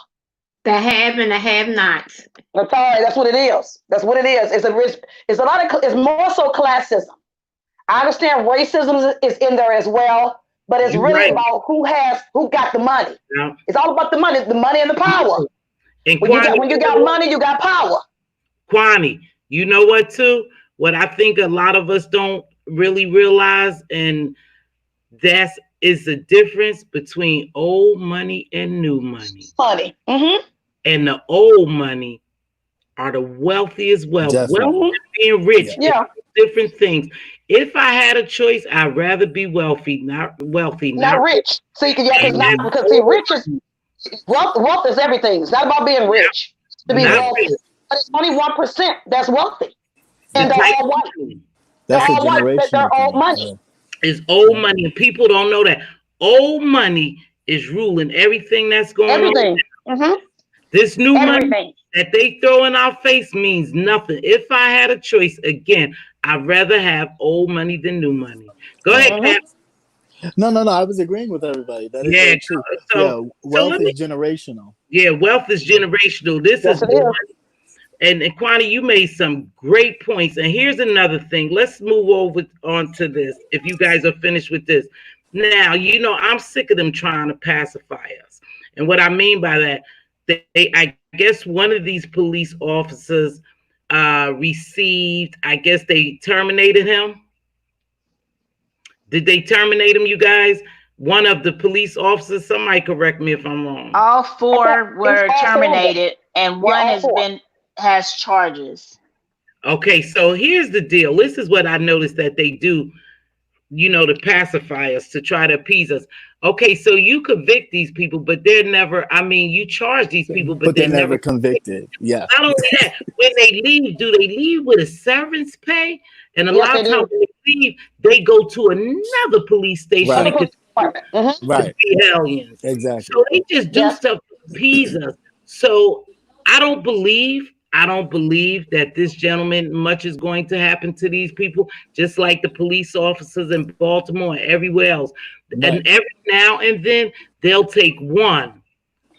The have and the have-nots. That's all right. That's what it is. That's what it is. It's more so classism. I understand racism is in there as well, but it's really about who got the money. Yeah. It's all about the money and the power. And when you got money, you got power. Kwani, you know what too? What I think a lot of us don't really realize, and that is the difference between old money and new money. Money. And the old money are the wealthiest wealth. Wealth is being rich. Yeah. Different things. If I had a choice, I'd rather be wealthy, not wealthy. Not rich. See, because rich is wealth is everything. It's not about being rich to be wealthy. But it's only 1% that's wealthy. And they're all white. That's a generation. They're old money. It's old money, and people don't know that. Old money is ruling everything that's going on. This new money that they throw in our face means nothing. If I had a choice, again, I'd rather have old money than new money. Go ahead, Pat. No. I was agreeing with everybody. That is very true. Wealth is generational. Yeah, wealth is generational. This is and Kwani, you made some great points. And here's another thing. Let's move on to this. If you guys are finished with this. Now, I'm sick of them trying to pacify us. And what I mean by that, I guess one of these police officers I guess they terminated him. Did they terminate him, you guys? One of the police officers, somebody correct me if I'm wrong. All four were terminated, and one has charges. Okay, so here's the deal. This is what I noticed that they do, to pacify us, to try to appease us. Okay, so you convict these people, but they're never, you charge these people, but they're never convicted. Yeah. Not only that, when they leave, do they leave with a severance pay? And a lot of times when they leave, they go to another police station right. Be hellions. Exactly. So they just do stuff to appease us. So I don't believe I don't believe that this gentleman much is going to happen to these people, just like the police officers in Baltimore and everywhere else. Right. And every now and then they'll take one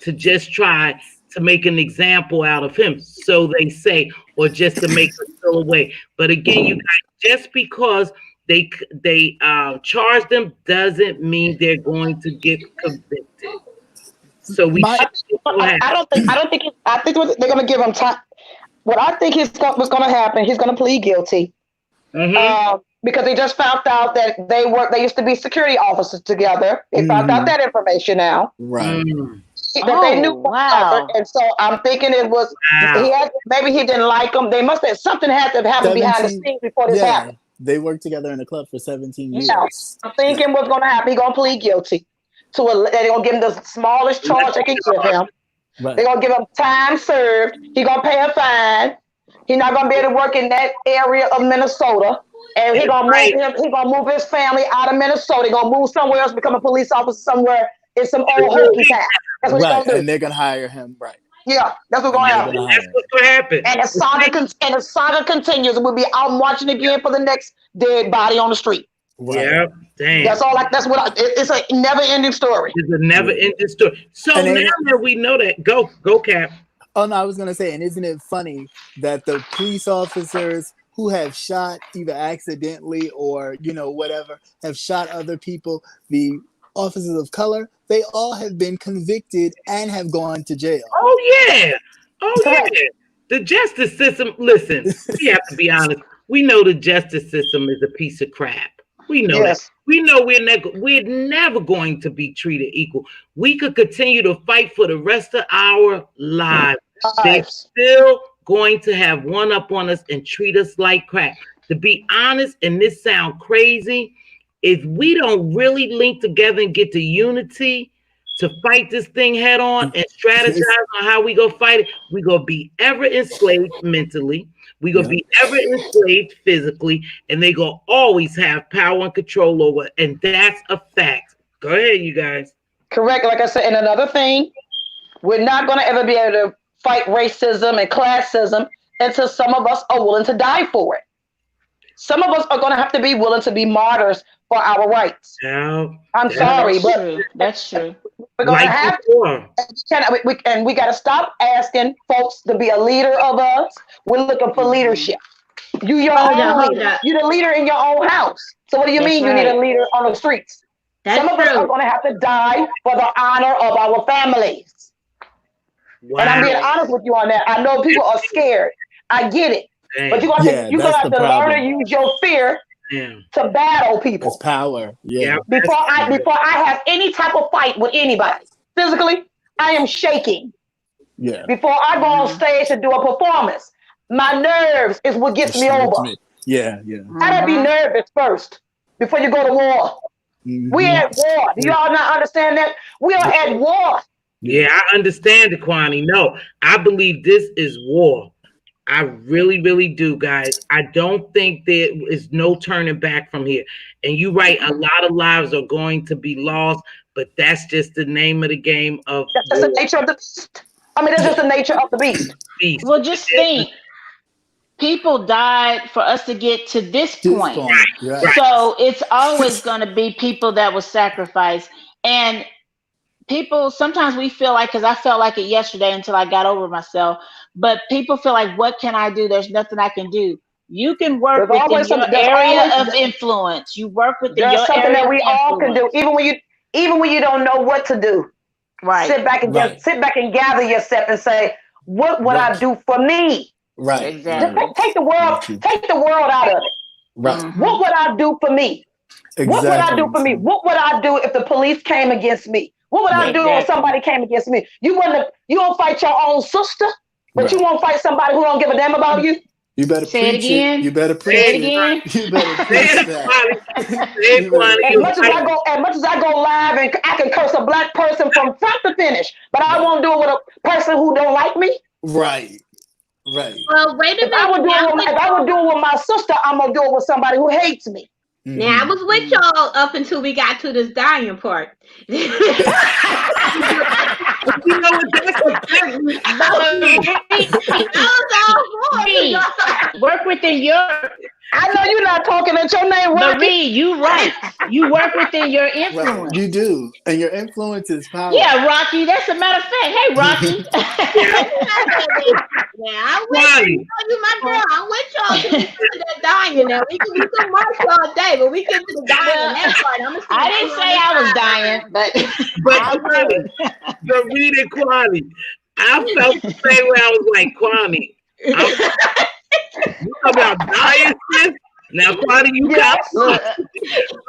to just try to make an example out of him, so they say, or just to make him go away. But again, you guys, just because they charge them doesn't mean they're going to get convicted. So we I think they're going to give him time. What I think was going to happen, he's going to plead guilty. Because they just found out that they used to be security officers together. They found out that information now. Right. That they knew other, and so I'm thinking it was maybe he didn't like them. They must have something had to happen behind the scenes before this happened. They worked together in a club for 17 years. Yeah, I'm thinking what's going to happen. He's going to plead guilty they're going to give him the smallest charge they can give him. Right. They're going to give him time served. He's going to pay a fine. He's not going to be able to work in that area of Minnesota. And he's going to move his family out of Minnesota. He's going to move somewhere else, become a police officer somewhere in some old hokey town. That's what he's going to do. And they're going to hire him. Right. Yeah, that's what's going to happen. That's what's going to happen. And the saga continues. We'll be out watching again for the next dead body on the street. Right. Yeah, damn. It's a never-ending story. It's a never-ending story. So now that we know that, go Cap. Oh no, I was gonna say, and isn't it funny that the police officers who have shot either accidentally or whatever have shot other people, the officers of color, they all have been convicted and have gone to jail. Oh yeah. The justice system. Listen, we have to be honest. We know the justice system is a piece of crap. We know that. We know we're never going to be treated equal. We could continue to fight for the rest of our lives. They're still going to have one up on us and treat us like crap. To be honest, and this sounds crazy, if we don't really link together and get to unity to fight this thing head on and strategize on how we go fight it, we gonna be ever enslaved mentally. We gonna be ever enslaved physically, and they gonna always have power and control over it. And that's a fact. Go ahead, you guys. Correct. Like I said, and another thing, we're not gonna ever be able to fight racism and classism until some of us are willing to die for it. Some of us are gonna have to be willing to be martyrs for our rights. I'm sorry, but that's true. We're gonna have to, and we gotta stop asking folks to be a leader of us. We're looking for leadership. You're the leader in your own house. So what do you mean you need a leader on the streets? Some of us are gonna have to die for the honor of our families. Wow. And I'm being honest with you on that. I know people are scared. I get it. Dang. But you're gonna have to learn to use your fear to battle people. It's power. Yeah. Before I have any type of fight with anybody, physically, I am shaking. Yeah. Before I go on stage to do a performance, my nerves is what gets me over. Yeah. I gotta be nervous first before you go to war. We at war. Do y'all not understand that? We are at war. Yeah, I understand it, Kwani. No, I believe this is war. I really, really do, guys. I don't think there is no turning back from here. And you're right, a lot of lives are going to be lost, but that's just the name of the game of that's the nature of the beast. I mean, that's just the nature of the beast. Well, just think. People died for us to get to this point. Right. So it's always going to be people that will sacrifice. And people, sometimes we feel like, because I felt like it yesterday until I got over myself, but people feel like, what can I do? There's nothing I can do. You can work within your area of influence. You work within your area of influence. There's something that we all can do, even when you don't know what to do. Right. Sit back and gather yourself and say, what would I do for me? Right. Exactly. Just take the world out of it. Right. What would I do for me? Exactly. What would I do for me? What would I do if the police came against me? What would I do if somebody came against me? You don't fight your own sister, but you won't fight somebody who don't give a damn about you. You better say preach it again. You better preach it again. You better preach that. As much as I go live and I can curse a black person from front to finish, but I won't do it with a person who don't like me. Right. Well, wait a minute. If I would do it with my sister, I'm gonna do it with somebody who hates me. Now I was with y'all up until we got to this dying part. You know what? That's a fact. Work within your. I know you're not talking at your name, Rocky. Marie, you right. You work within your influence. Right, you do, and your influence is power. Yeah, Rocky. That's a matter of fact. Hey, Rocky. Yeah, I'm with you, my girl. I'm with y'all to that dying now. We can march all day, but we get to the dying that part. I didn't say I was dying, but read it, Kwani. I felt the same way. I was like, Kwani, you talk about dying, sis? Now, Kwani, you got.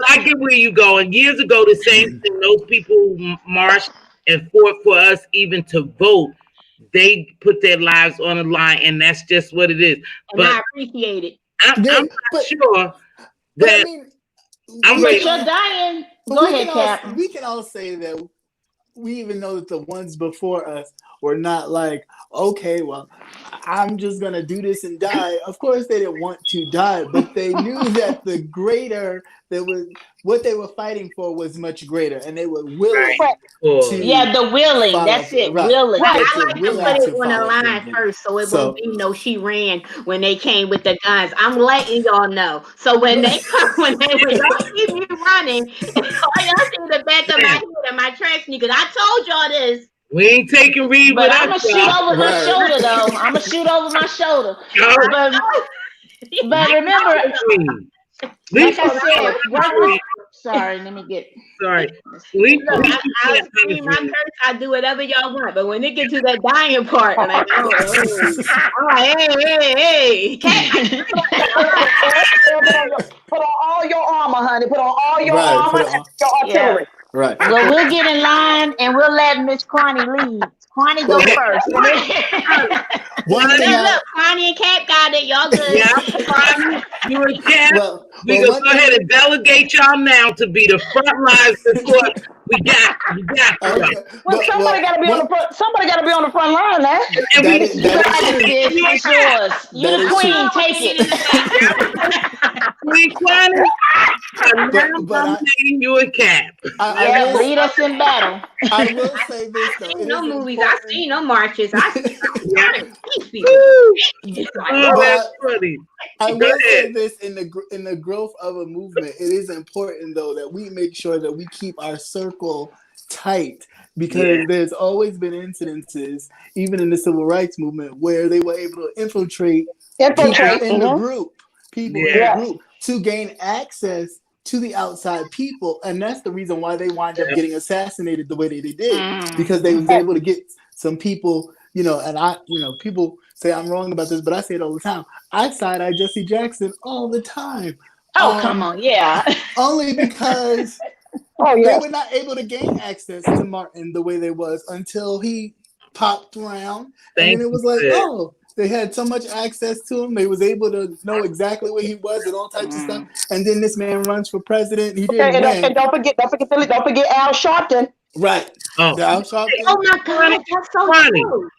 I get where you going. Years ago, the same thing. Those people who marched and fought for us, even to vote, they put their lives on the line, and that's just what it is. And I appreciate it. I'm not sure that. I mean, I'm ready. You're dying. Go ahead, Cap. We can all say that we even know that the ones before us were not like, okay, well, I'm just gonna do this and die. Of course, they didn't want to die, but they knew that the greater what they were fighting for was much greater, and they were willing. The willing. That's it. Right. Willing. Right. I like to put it on the line first, so it won't be no she ran when they came with the guns. I'm letting y'all know. So when they come, when y'all see me running, all y'all see the back of my head and my track sneakers. I told y'all this. We ain't taking Reed but with I'm gonna shoot over my shoulder though. I'm gonna shoot over my shoulder. But remember, like I said, sorry, let me get. Sorry. I scream, I curse, I do whatever y'all want. But when it gets to that dying part, I'm like, hey. Put on all your armor, honey. Put on all your armor and your artillery. Right. Well, we'll get in line and we'll let Miss Kwani lead. Kwani go first. Look, Kwani and Cap got it. Y'all good. Yeah, Kwani, you and Cap. We gonna go ahead and delegate y'all now to be the front lines support. We got. Well, somebody got to be on the front. Somebody got to be on the front line, man. It's yours. You're the queen. Take it. Queen Kwani. I'm taking you and Cap. Lead us in battle. I will say this though. No movies. I seen no marches. That's funny. I will say this in the growth of a movement. It is important though that we make sure that we keep our circle tight, because there's always been incidences, even in the civil rights movement, where they were able to infiltrate people in the group, to gain access to the outside people, and that's the reason why they wind up getting assassinated the way they did, because they was able to get some people. And people say I'm wrong about this, but I say it all the time. I side-eye Jesse Jackson all the time. Come on, only because they were not able to gain access to Martin the way they was until he popped around, and then it was like, they had so much access to him, they was able to know exactly where he was and all types of stuff. And then this man runs for president. He didn't win. And don't forget Al Sharpton. Right. Al Sharpton. Oh my God, that's so true.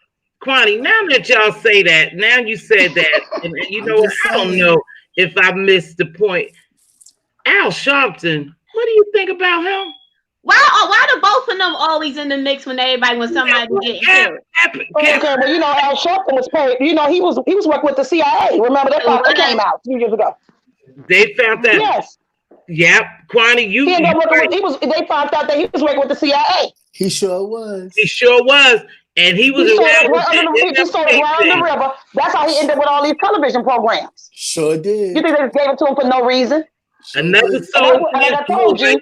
Kwani, now that y'all say that, now you said that, and you know what? I don't know if I missed the point. Al Sharpton, what do you think about him? Why do both of them always in the mix when somebody get killed? Okay, well, Al Sharpton was paid. He was working with the CIA. Remember that came out 2 years ago. They found that. Yes. Yep, Kwani, they found out that he was working with the CIA. He sure was. And he was around the river. That's how he ended up with all these television programs. Sure did. You think they just gave it to him for no reason? Another soul. Like I told you,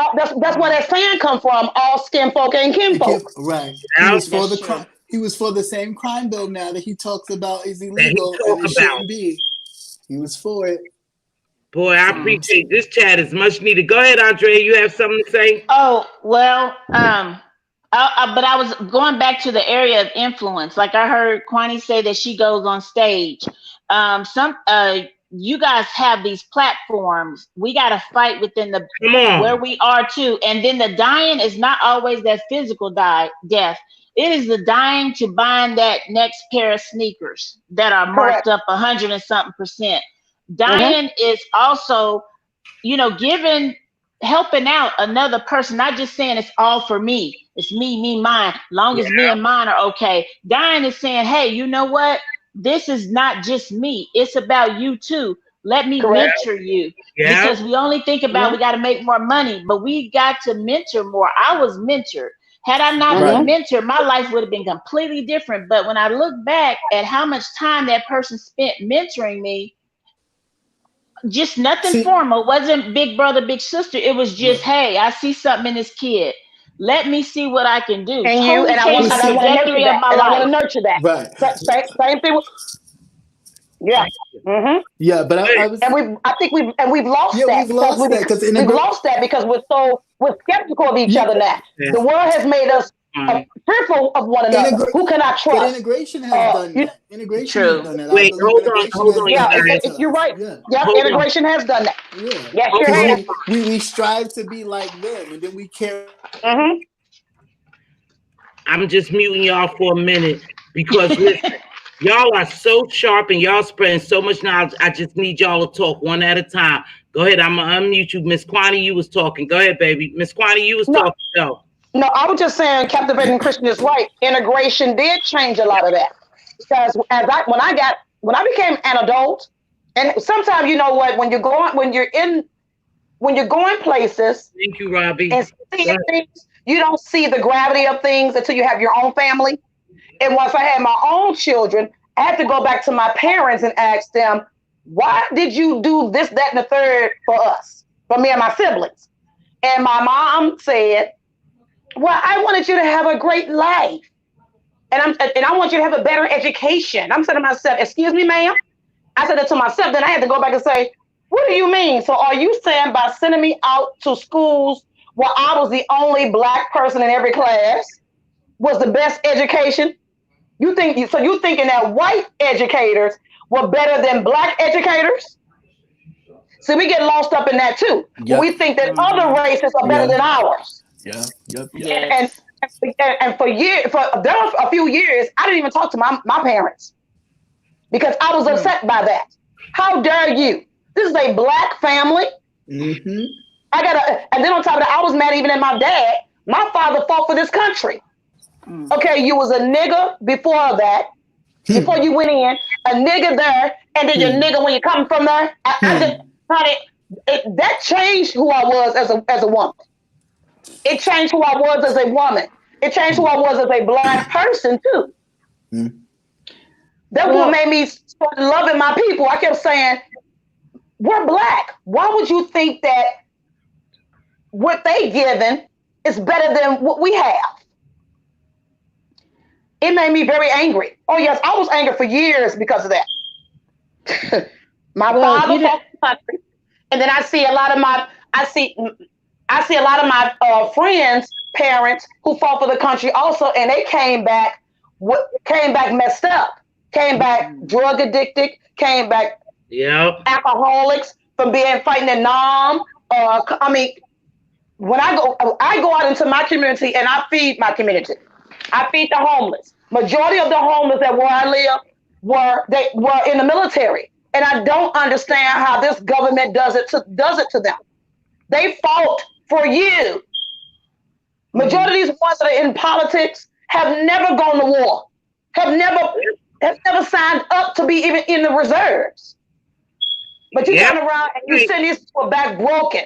that's where that saying come from. All skin folk ain't kinfolk. Right. He was for the crime. He was for the same crime bill now that he talks about is illegal and it shouldn't be. He was for it. Boy, I appreciate this chat is much needed. Go ahead, Andre. You have something to say? Oh well, but I was going back to the area of influence. Like I heard Kwani say that she goes on stage. You guys have these platforms. We got to fight within where we are too. And then the dying is not always that physical death. It is the dying to buying that next pair of sneakers that are marked up 100 and something %. Dying is also, giving helping out another person, not just saying it's all for me. It's me, mine. Long as me and mine are okay. Dying is saying, hey, you know what? This is not just me. It's about you too. Let me mentor you. Because we only think about we got to make more money, but we got to mentor more. I was mentored. Had I not been mentored, my life would have been completely different. But when I look back at how much time that person spent mentoring me, just nothing formal, wasn't big brother, big sister. It was just, hey, I see something in this kid. Let me see what I can do. And Totally changed the trajectory of my life. I want to nurture that. Right. Same thing with, yeah, but I was, and we've lost that. We've lost that because we've lost that because we're skeptical of each other now. The world has made us fearful of one another. Who can I trust? But integration has done that. Integration has done that. Wait, hold on. Yeah, you're right. Yeah, integration has done that. Yeah. Yes, sure has. We strive to be like them, and then we care. I'm just muting y'all for a minute because listen, y'all are so sharp and y'all spreading so much knowledge. I just need y'all to talk one at a time. Go ahead. I'm gonna unmute you. Miss Kwani, you was talking. Go ahead, baby. Miss Kwani, you was talking. No, I was just saying Captivating Christian is right. Integration did change a lot of that. Because when I became an adult, and sometimes you know what, when you're going places, thank you, Robbie, and seeing things, you don't see the gravity of things until you have your own family. And once I had my own children, I had to go back to my parents and ask them, why did you do this, that, and the third for us, for me and my siblings? And my mom said, well, I wanted you to have a great life. And I want you to have a better education. I'm saying to myself, excuse me, ma'am? I said that to myself. Then I had to go back and say, what do you mean? So are you saying by sending me out to schools where I was the only Black person in every class was the best education? You thinking that white educators were better than Black educators? See, we get lost up in that too. We think that other races are better than ours. And there were a few years I didn't even talk to my parents because I was upset by that. How dare you? This is a Black family. And then on top of that, I was mad even at my dad. My father fought for this country. Okay, you was a nigger before that, before you went in, a nigger there, and then your nigger when you come from there. That changed who I was as a woman. It changed who I was as a woman. It changed who I was as a Black person too. That's what made me start loving my people. I kept saying, we're Black. Why would you think that what they given is better than what we have? It made me very angry. Oh yes, I was angry for years because of that. My father fought the country, and then I see a lot of my friends' parents who fought for the country also, and they came back messed up, came back drug addicted, came back alcoholics from fighting in Nam. When I go out into my community and I feed my community. I feed the homeless. Majority of the homeless that where I live were in the military, and I don't understand how this government does it to them. They fought for you. Majority of these ones that are in politics have never gone to war, have never signed up to be even in the reserves. But you turn around and you send these people back broken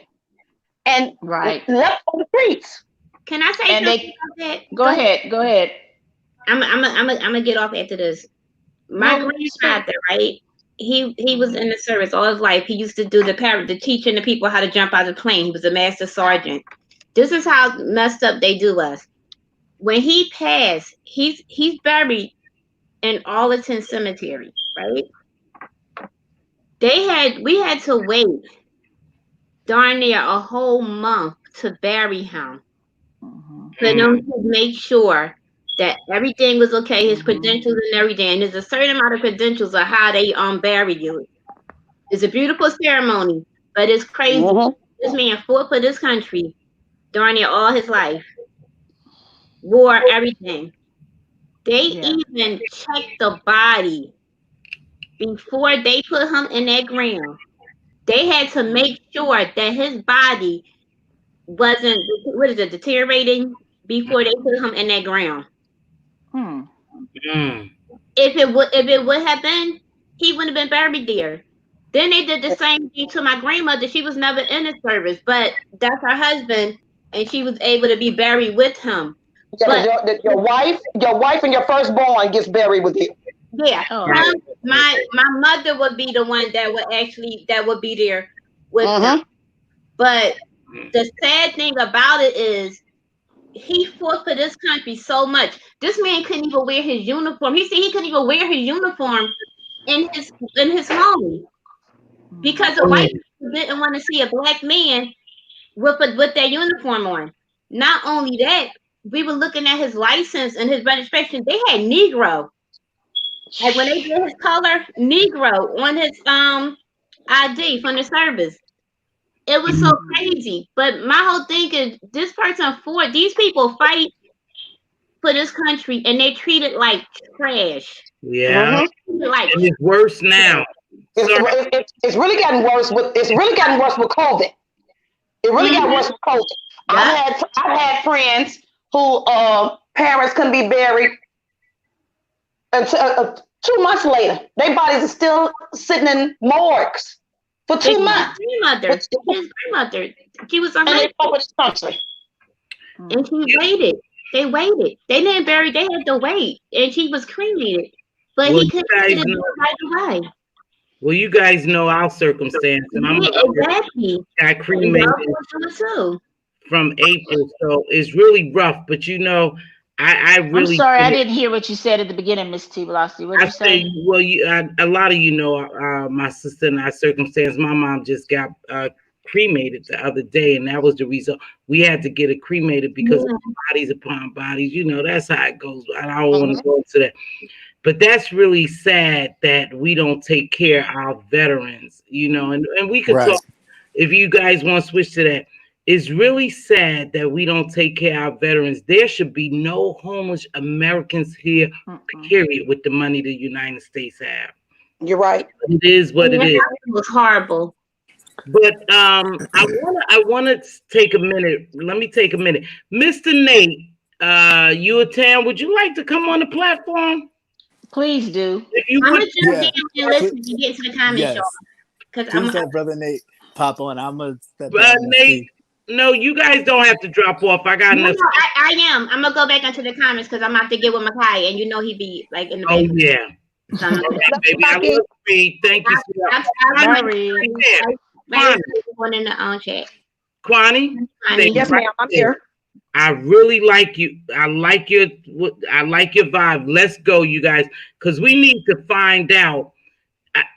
and left on the streets. Can I say something about that? Go ahead. I'm gonna get off after this. My grandfather, right? He was in the service all his life. He used to do the teaching the people how to jump out of the plane. He was a master sergeant. This is how messed up they do us. When he passed, he's buried in Arlington Cemetery, right? We had to wait darn near a whole month to bury him. For them to make sure that everything was okay, his credentials and everything. And there's a certain amount of credentials of how they bury you. It's a beautiful ceremony, but it's crazy. This man fought for this country darn near all his life. War, everything. They even checked the body before they put him in that ground. They had to make sure that his body wasn't, what is it, deteriorating before they put him in that ground. Hmm. Mm. If it would have been, he wouldn't have been buried there. Then they did the same thing to my grandmother. She was never in the service, but that's her husband, and she was able to be buried with him. Yeah, But because your wife and your firstborn gets buried with you. yeah, Oh. Right. my mother would be the one that would be there with them. But the sad thing about it is he fought for this country so much. This man couldn't even wear his uniform. He said he couldn't even wear his uniform in his home because the white people didn't want to see a black man with their uniform on. Not only that, we were looking at his license and his registration. They had Negro. Like when they did his color, Negro on his ID from the service. It was so crazy. But my whole thing is this person fought. These people fight for this country and they treat it like trash. Yeah. Like And it's worse now. It's really gotten worse with COVID. It really got worse with COVID. I've had friends who parents couldn't be buried until 2 months later. Their bodies are still sitting in morgues for 2 months. His grandmother, she was and they fought for this country. And she waited. They waited. They didn't bury. They had to wait, and she was cremated. But he couldn't get it right away. Well, you guys know our circumstance, and I'm exactly. got cremated from April, so it's really rough. But you know, I really. I'm sorry, I didn't hear what you said at the beginning, Mz.Teavalocity. What did you say? Well, a lot of you know, my sister and our circumstance. My mom just got cremated the other day, and that was the reason we had to get it cremated because of bodies upon bodies. You know, that's how it goes. I don't want to go into that. But that's really sad that we don't take care of our veterans, you know, and we could talk, if you guys want to switch to that. It's really sad that we don't take care of our veterans. There should be no homeless Americans here, period, with the money the United States have. You're right. It is what it is. It was horrible. But I want to take a minute. Let me take a minute. Mr. Nate, you a town, would you like to come on the platform? Please do. I'm gonna jump in and listen and get to the comments, y'all. Because I'm let Brother Nate pop on. I'm gonna step Nate. No, you guys don't have to drop off. I got enough. No, I am. I'm gonna go back into the comments because I'm about to get with Makai, and you know he be like in the. Oh yeah. So baby, I love you. Thank you. One in the chat. Kwani. Yes, ma'am. I'm here. I really like you. I like your vibe. Let's go, you guys, because we need to find out.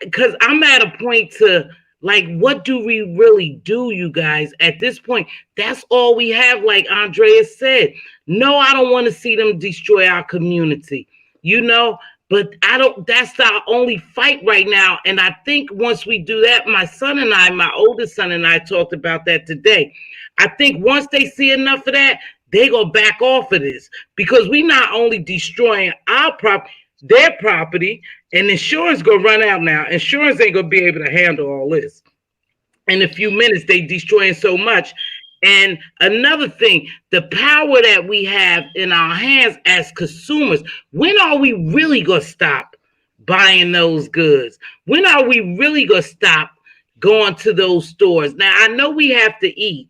Because I'm at a point to like, what do we really do, you guys? At this point, that's all we have. Like Andrea said, no, I don't want to see them destroy our community. You know, but I don't. That's our only fight right now. And I think once we do that, my son and I, my oldest son and I, talked about that today. I think once they see enough of that, they go back off of this because we not only destroying our their property, and insurance gonna run out now. Insurance ain't gonna be able to handle all this. In a few minutes, they destroying so much. And another thing, the power that we have in our hands as consumers, when are we really gonna stop buying those goods? When are we really gonna stop going to those stores? Now, I know we have to eat.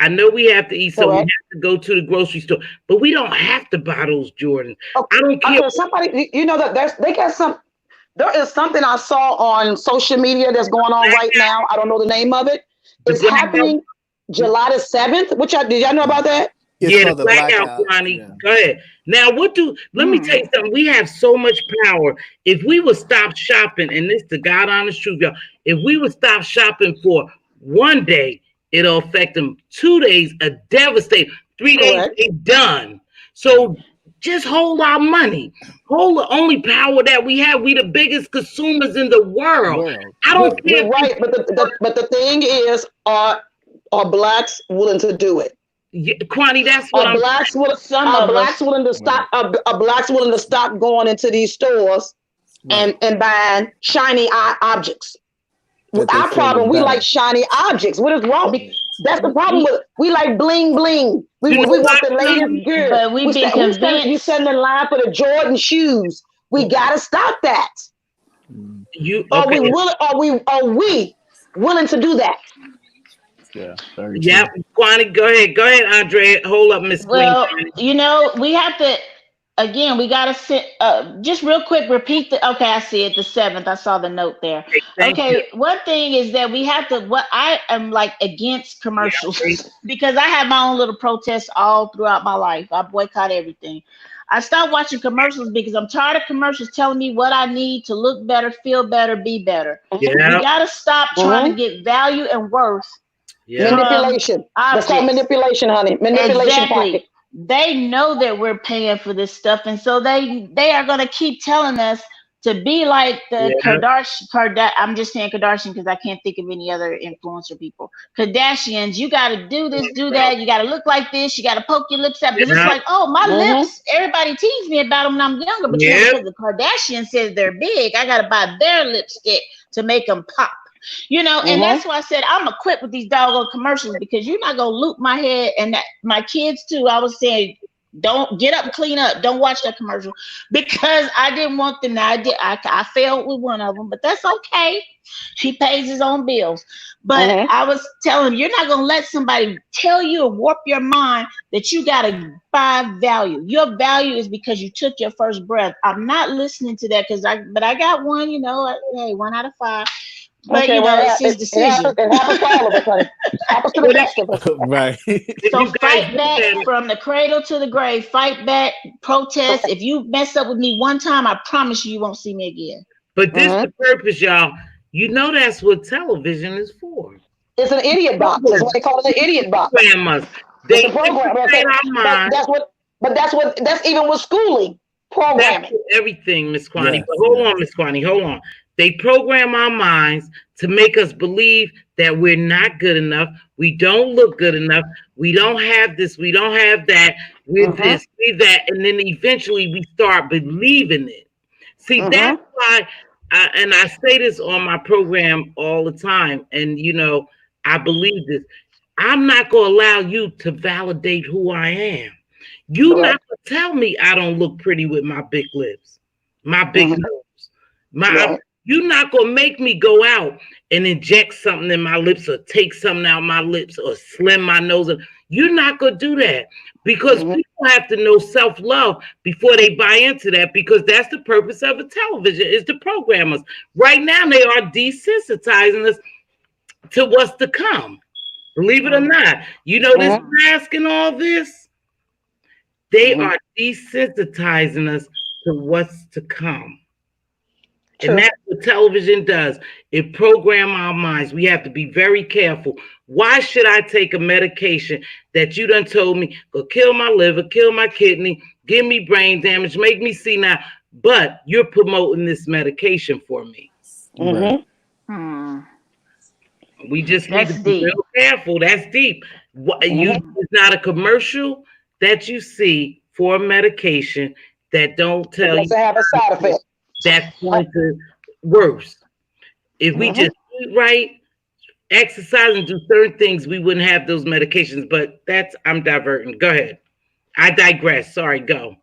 So we have to go to the grocery store, but we don't have to buy those Jordans. Okay. I don't care. Somebody, you know that there is something I saw on social media that's going on right now. I don't know the name of it. It's happening July the 7th. Did y'all know about that? Yeah, the blackout, Ronnie. Yeah. Go ahead. Now, let me tell you something. We have so much power. If we would stop shopping, and this the God honest truth, y'all, if we would stop shopping for one day, it'll affect them 2 days, a devastating 3 days, they done. So just hold our money. Hold the only power that we have. We the biggest consumers in the world. I don't care. You're right, but the thing is, are blacks willing to do it? Yeah, Kwani, that's what Are blacks willing to stop going into these stores and buying shiny objects? Our problem, we like shiny objects. What is wrong? That's the problem with we like bling bling. We want the latest gear. But we've been convinced. You stand in line for the Jordan shoes. We gotta stop that. Are we willing to do that? Yeah. Yeah, Kwani, go ahead, Andre. Hold up, Miss Queen. Well, you know, we have to. Again, we gotta sit. Just real quick, repeat the. Okay, I see it. The 7th. I saw the note there. Okay, one thing is that we have to. What I am like against commercials because I have my own little protests all throughout my life. I boycott everything. I stopped watching commercials because I'm tired of commercials telling me what I need to look better, feel better, be better. Yeah. We gotta stop trying to get value and worth. Yeah. Manipulation. That's called manipulation, honey. Manipulation. Exactly. They know that we're paying for this stuff, and so they are going to keep telling us to be like the Kardashian. I'm just saying Kardashian because I can't think of any other influencer people. Kardashians, you got to do this, do that. You got to look like this. You got to poke your lips out because it's like, oh, my lips. Everybody teased me about them when I'm younger, but because the Kardashian says they're big, I got to buy their lipstick to make them pop. You know, and that's why I said I'm gonna quit with these doggone commercials because you're not gonna loop my head and my kids too. I was saying, don't get up and clean up. Don't watch that commercial because I didn't want them. I failed with one of them, but that's okay. He pays his own bills. But I was telling him, you're not gonna let somebody tell you or warp your mind that you gotta buy value. Your value is because you took your first breath. I'm not listening to that but I got one. You know, hey, 1 out of 5. But you know, it's his decision. It happens to all of us, honey. It happens to the best of us. Right. So fight back from the cradle to the grave. Fight back, protest. If you mess up with me one time, I promise you won't see me again. But this is the purpose, y'all. You know that's what television is for. It's an idiot box. That's what they call it, an idiot box. They program. That's even with schooling programming. Everything, Miss Kwani. But hold on, Miss Kwani. Hold on. They program our minds to make us believe that we're not good enough. We don't look good enough. We don't have this. We don't have that. We're this, we're that. And then eventually we start believing it. See, that's why, and I say this on my program all the time. And, you know, I believe this. I'm not going to allow you to validate who I am. You're not going to tell me I don't look pretty with my big lips, my big nose. You're not going to make me go out and inject something in my lips or take something out of my lips or slim my nose. You're not going to do that because people have to know self-love before they buy into that because that's the purpose of a television is to program us. Right now, they are desensitizing us to what's to come. Believe it or not. You know this mask and all this? They are desensitizing us to what's to come. True. And that's what television does. It programs our minds. We have to be very careful. Why should I take a medication that you done told me will kill my liver, kill my kidney, give me brain damage, make me see now, but you're promoting this medication for me. We just need to be real careful. That's deep. It's not a commercial that you see for a medication that don't tell you. It have a side effect. That's going to worse. If we just eat right, exercise, and do certain things, we wouldn't have those medications. But I'm diverting. Go ahead. I digress. Sorry, go.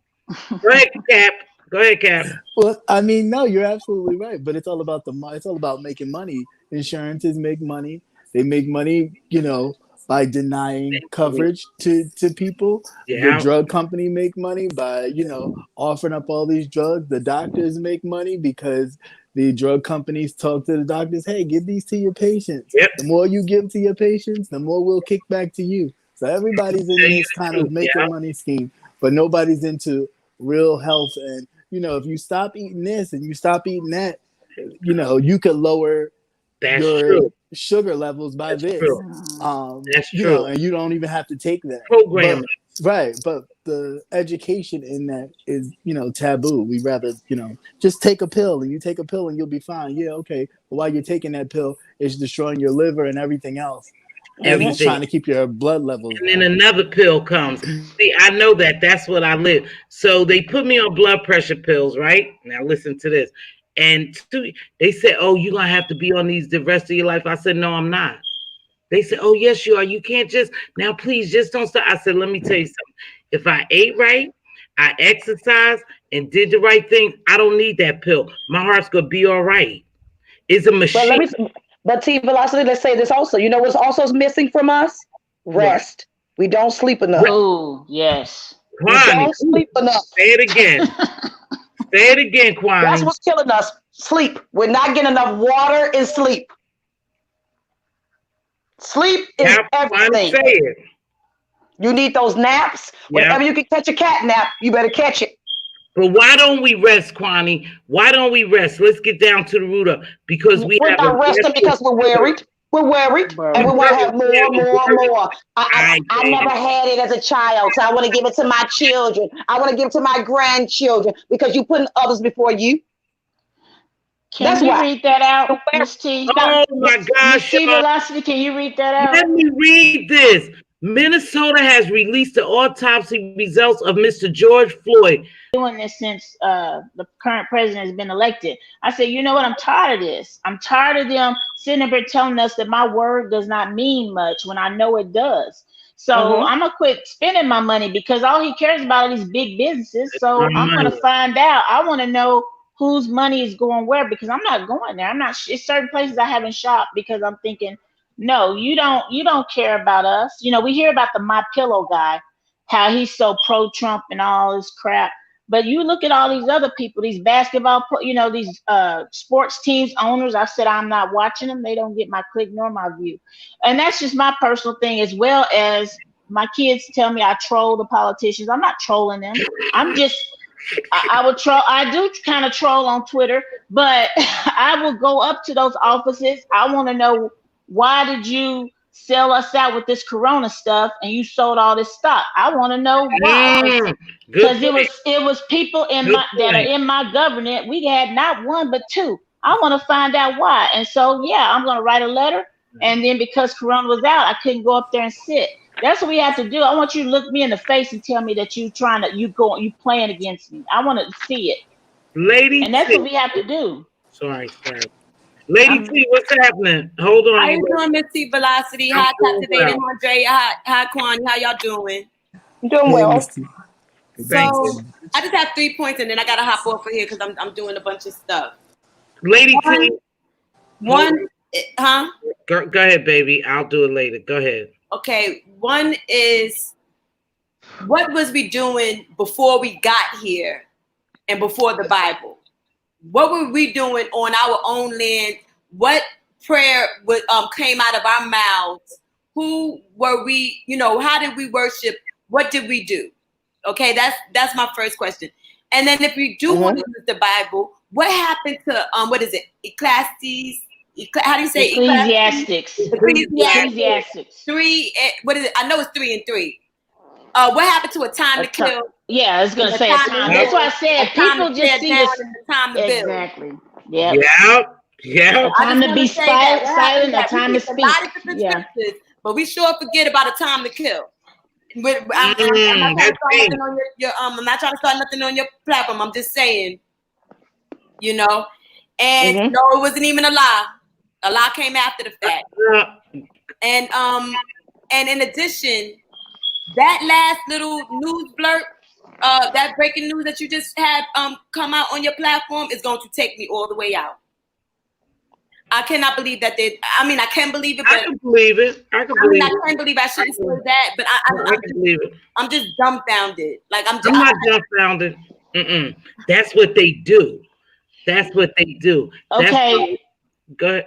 Go ahead, Cap. Go ahead, Cap. Well, I mean, no, you're absolutely right. But it's all about it's all about making money. Insurances make money. They make money, you know, by denying coverage to people. The drug company make money by, you know, offering up all these drugs. The doctors make money because the drug companies talk to the doctors, hey, give these to your patients. The more you give to your patients, the more we'll kick back to you. So everybody's in this kind of making money scheme, but nobody's into real health. And, you know, if you stop eating this and you stop eating that, you know, you could lower your sugar levels by this. That's you true. know, and you don't even have to take that program. But the education in that is, you know, taboo. We rather, you know, just take a pill and you take a pill and you'll be fine. Yeah, okay. But while you're taking that pill, it's destroying your liver and everything else. And it's trying to keep your blood levels. And then another pill comes. See, I know that. That's what I live. So they put me on blood pressure pills, right? Now listen to this. And they said, "Oh, you're gonna have to be on these the rest of your life." I said, "No, I'm not." They said, "Oh, yes, you are. You can't just now. Please, just don't stop." I said, "Let me tell you something. If I ate right, I exercised, and did the right thing, I don't need that pill. My heart's gonna be all right. It's a But machine." but T Velocity, let's say this also. You know what's also missing from us? What? Rest. We don't sleep enough. Oh, yes. We Kwani, don't sleep enough. say it again. Say it again, That's Kwani. what's killing us. Sleep. We're not getting enough water and sleep. Sleep is Yep, Kwani, everything. say it. You need those naps. Yeah. Whenever you can catch a cat nap, you better catch it. But why don't we rest, Kwani? Why don't we rest? Let's get down to the root of because we We're have a not resting because we're worried. We're worried, and we want to have more. I never had it as a child, so I want to give it to my children. I want to give it to my grandchildren because you're putting others before you. Can you read that out, Miss T? Oh my gosh, Miss Velocity, can you read that out? let me read this. Minnesota has released the autopsy results of Mr. George Floyd. Doing this since the current president has been elected. I said, you know what? I'm tired of this. I'm tired of them sitting up here telling us that my word does not mean much when I know it does. So I'm gonna quit spending my money because all he cares about are these big businesses. So I'm gonna find out. I want to know whose money is going where because I'm not going there. I'm not. It's certain places I haven't shopped because I'm thinking, no, you don't care about us. You know, we hear about the My Pillow guy, how he's so pro Trump and all this crap. But you look at all these other people, these basketball, these sports teams owners. I said I'm not watching them. They don't get my click nor my view, and that's just my personal thing. As well as my kids tell me I troll the politicians. I'm not trolling them. I'm just I would troll. I do kind of troll on Twitter, but I will go up to those offices. I want to know why did you sell us out with this Corona stuff and you sold all this stock? I want to know why. Because it was people in that are in my government. We had not one but two. I want to find out why. And so yeah, I'm going to write a letter. And then because Corona was out, I couldn't go up there and sit. That's what we have to do. I want you to look me in the face and tell me that you playing against me. I want to see it. Lady and that's T. what we have to do. Sorry. Lady T, what's happening? Hold on. How you doing, Mz.Teavalocity? Hi, Captivating Andre. Hi, Kwani. How y'all doing? Doing well. So I just have 3 points, and then I gotta hop off of here because I'm doing a bunch of stuff. Lady T. Huh? Go ahead, baby. I'll do it later. Go ahead. Okay. One is, what was we doing before we got here and before the Bible? What were we doing on our own land? What prayer came out of our mouths? Who were we? You know, how did we worship? What did we do? Okay, that's my first question. And then if we do want to use the Bible, what happened to what is it? Ecclesiastes? How do you say Ecclesiastics? Ecclesiastics. 3. What is it? I know it's 3 and 3. What happened to a time to kill? Yeah, I was gonna say a time. That's why I said people just see this. Time to build. Exactly. Yeah. Yeah. A time to be silent. A time to speak. Yeah. But we sure forget about a time to kill. I'm not trying to start nothing on your platform. I'm just saying, you know. And no, it wasn't even a lie. A lie came after the fact. And in addition, that last little news blurt, that breaking news that you just had come out on your platform is going to take me all the way out. I cannot believe that I can believe it, but I can believe it. I can't believe I shouldn't say that, but I can believe it. I'm just dumbfounded. Like I'm not dumbfounded. That's what they do. That's what they do. Okay. Go ahead.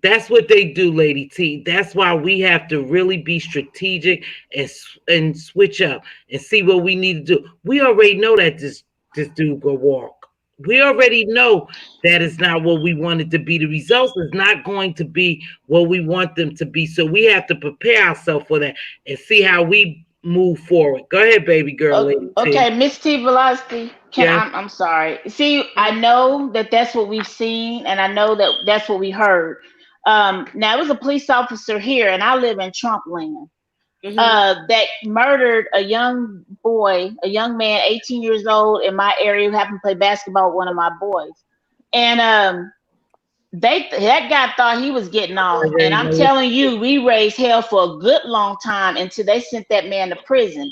That's what they do, Lady T. That's why we have to really be strategic and switch up and see what we need to do. We already know that this dude go walk. We already know that it's not what we want it to be. The results is not going to be what we want them to be. So we have to prepare ourselves for that and see how we move forward. Go ahead, baby girl. Okay, Mz.Teavalocity. I'm sorry. See, I know that that's what we've seen, and I know that that's what we heard. Now, it was a police officer here, and I live in Trump land, that murdered a young boy, a young man, 18 years old, in my area who happened to play basketball with one of my boys. And that guy thought he was getting off. And I'm telling you, we raised hell for a good long time until they sent that man to prison.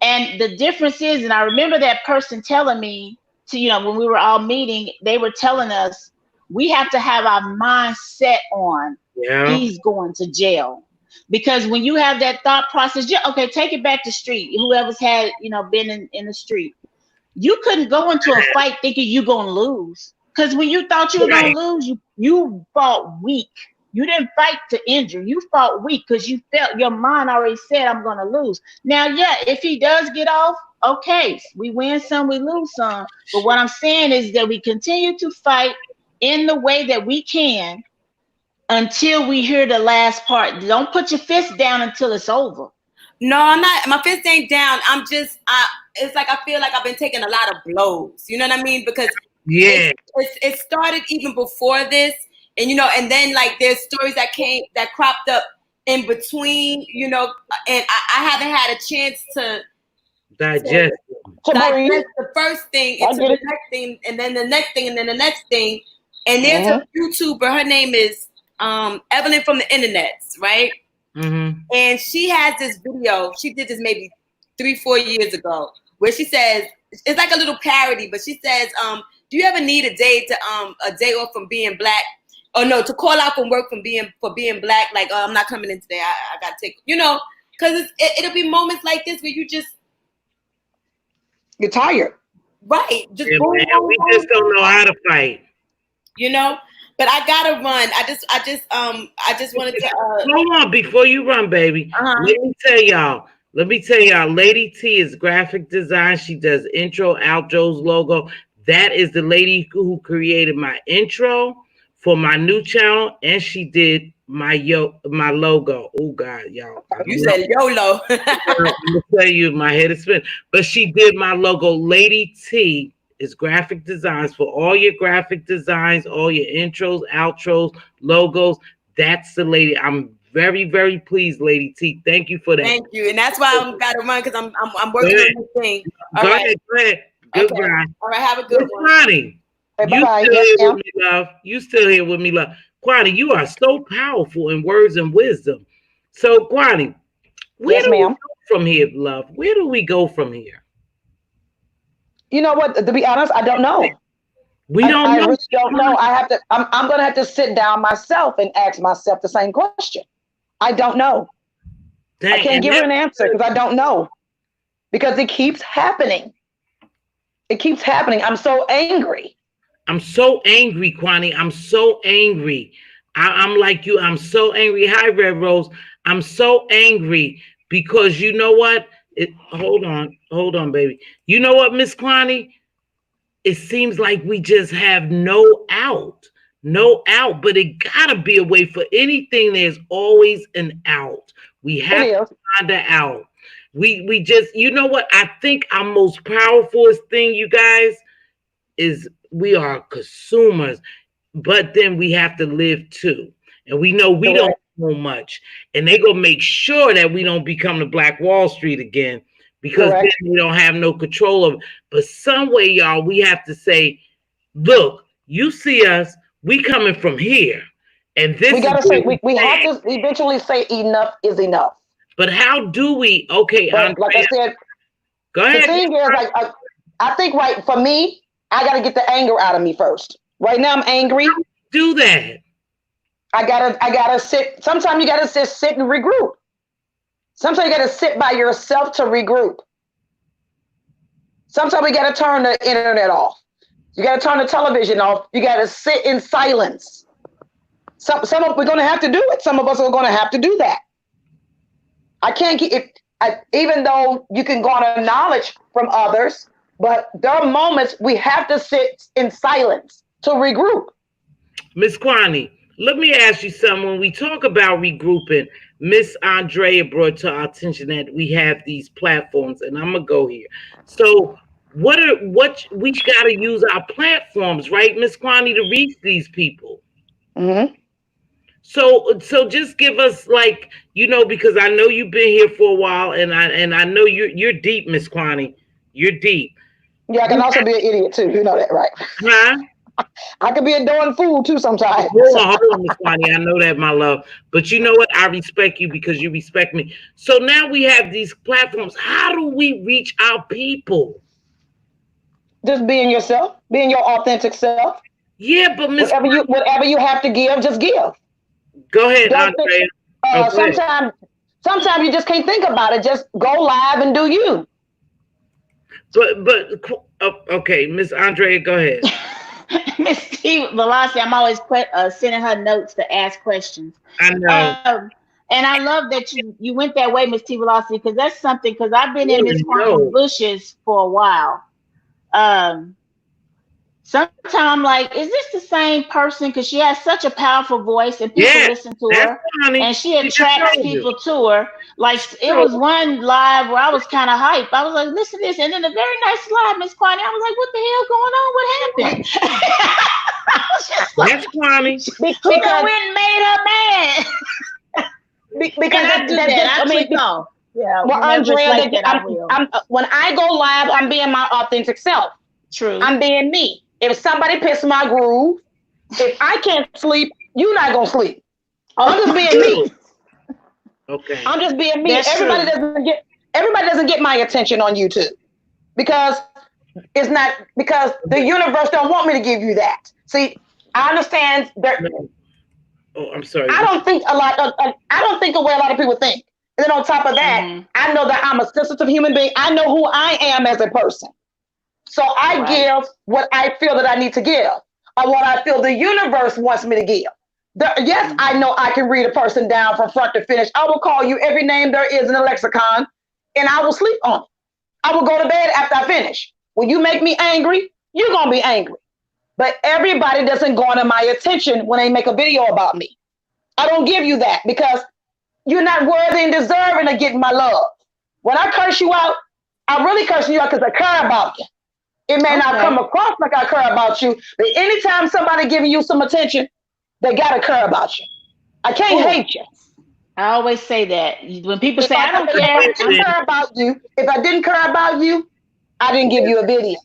And the difference is, and I remember that person telling me to, when we were all meeting, they were telling us we have to have our mind set on he's going to jail. Because when you have that thought process, okay, take it back to street. Whoever's had, been in the street, you couldn't go into a fight thinking you're going to lose. Because when you thought you were going to lose, you fought weak. You didn't fight to injure. You fought weak because you felt your mind already said, I'm going to lose. Now, yeah, if he does get off, okay, we win some, we lose some. But what I'm saying is that we continue to fight in the way that we can until we hear the last part. Don't put your fist down until it's over. No, I'm not. My fist ain't down. I'm just, it's like I feel like I've been taking a lot of blows. You know what I mean? Because it started even before this, and and then like there's stories that cropped up in between, and I haven't had a chance to digest the first thing into the next thing, and then the next thing, and then the next thing. And there's a YouTuber. Her name is Evelyn from the Internets, right? Mm-hmm. And she has this video. She did this maybe 3-4 years ago, where she says it's like a little parody, but she says, "Do you ever need a day off from being black, or no, to call out from work for being black? Like, I'm not coming in today. I gotta take, because it'll be moments like this where you just you're tired, right? Just we just don't know how to fight, But I gotta run. I just wanted to. Hold on, before you run, baby. Let me tell y'all. Lady T is graphic design. She does intro, outros, logo. That is the lady who created my intro for my new channel, and she did my logo. Oh God, y'all! You said YOLO. I'm gonna tell you, my head is spinning. But she did my logo. Lady T is graphic designs for all your graphic designs, all your intros, outros, logos. That's the lady. I'm very, very pleased, Lady T. Thank you for that. Thank you, and that's why I'm gotta run because I'm working on this thing. Go ahead. Goodbye. Okay. All right, have a good one. Kwani, bye-bye. Still here with me, love. You still here with me, love. Kwani, you are so powerful in words and wisdom. So, Kwani, where do we go from here, love? Where do we go from here? You know what? To be honest, I don't know. We don't know. I really don't know. I'm going to have to sit down myself and ask myself the same question. I don't know. Dang, I can't give her an answer because I don't know. Because it keeps happening. It keeps happening. I'm so angry. I'm so angry, Kwani. I'm so angry. I'm like you. I'm so angry. Hi, Red Rose. I'm so angry because you know what? Hold on, baby. You know what, Miss Kwani? It seems like we just have no out, but it gotta be a way for anything. There's always an out. We have to find an out. We just, you know what? I think our most powerful thing, you guys, is we are consumers, but then we have to live too. And we know we don't know much. And they're gonna make sure that we don't become the Black Wall Street again, because then we don't have no control of it. But some way, y'all, we have to say, look, you see us, we coming from here. And this we gotta say we have to eventually say enough is enough. But how do we? Okay, but like I said, go ahead. The thing is, like, I think for me, I gotta get the anger out of me first. Right now, I'm angry. Do that. I gotta sit. Sometimes you gotta sit and regroup. Sometimes you gotta sit by yourself to regroup. Sometimes we gotta turn the internet off. You gotta turn the television off. You gotta sit in silence. Some of we're gonna have to do it. Some of us are gonna have to do that. I can't get even though you can garner knowledge from others, but there are moments we have to sit in silence to regroup. Miss Kwani, let me ask you something. When we talk about regrouping, Miss Andrea brought to our attention that we have these platforms, and I'm gonna go here. So what we gotta use our platforms, right, Miss Kwani, to reach these people? Mm-hmm. So just give us, like, because I know you've been here for a while, and I know you're deep, Miss Kwani. You're deep. Yeah, I can also be an idiot too. You know that, right? Huh? I could be a darn fool too sometimes. Hold on, Miss Kwani. I know that, my love. But you know what? I respect you because you respect me. So now we have these platforms. How do we reach our people? Just being yourself, being your authentic self. Yeah, but Miss whatever you have to give, just give. Go ahead, Andrea. Sometimes you just can't think about it. Just go live and do you. But okay, Miss Andrea, go ahead. Mz.Teavalocity, I'm always sending her notes to ask questions. I know. And I love that you went that way, Mz.Teavalocity, because that's something, because I've been in Miss Quantum bushes for a while. Sometimes I'm like, is this the same person? Because she has such a powerful voice and people listen to her. And she attracts people to her. Like, it was one live where I was kind of hyped. I was like, listen to this. And then a very nice live, Miss Kwani. I was like, what the hell going on? What happened? I was just like, that's Kwani. Because went and made her mad. Because I do that. I click off. Yeah. Well, Andrea, when I go live, I'm being my authentic self. True. I'm being me. If somebody pisses my groove, if I can't sleep, you're not gonna sleep. I'm just being me. Okay. I'm just being me. That's everybody doesn't get my attention on YouTube because the universe don't want me to give you that. See, I understand that. Oh, I'm sorry. I don't think the way a lot of people think. And then on top of that, I know that I'm a sensitive human being. I know who I am as a person. So I give what I feel that I need to give, or what I feel the universe wants me to give. Yes, I know I can read a person down from front to finish. I will call you every name there is in the lexicon, and I will sleep on it. I will go to bed after I finish. When you make me angry, you're going to be angry. But everybody doesn't garner my attention when they make a video about me. I don't give you that because you're not worthy and deserving of getting my love. When I curse you out, I'm really cursing you out because I care about you. It may not come across like I care about you, but anytime somebody giving you some attention, they gotta care about you. I can't hate you. I always say that. When people say, I don't care about you. If I didn't care about you, I didn't give you a video.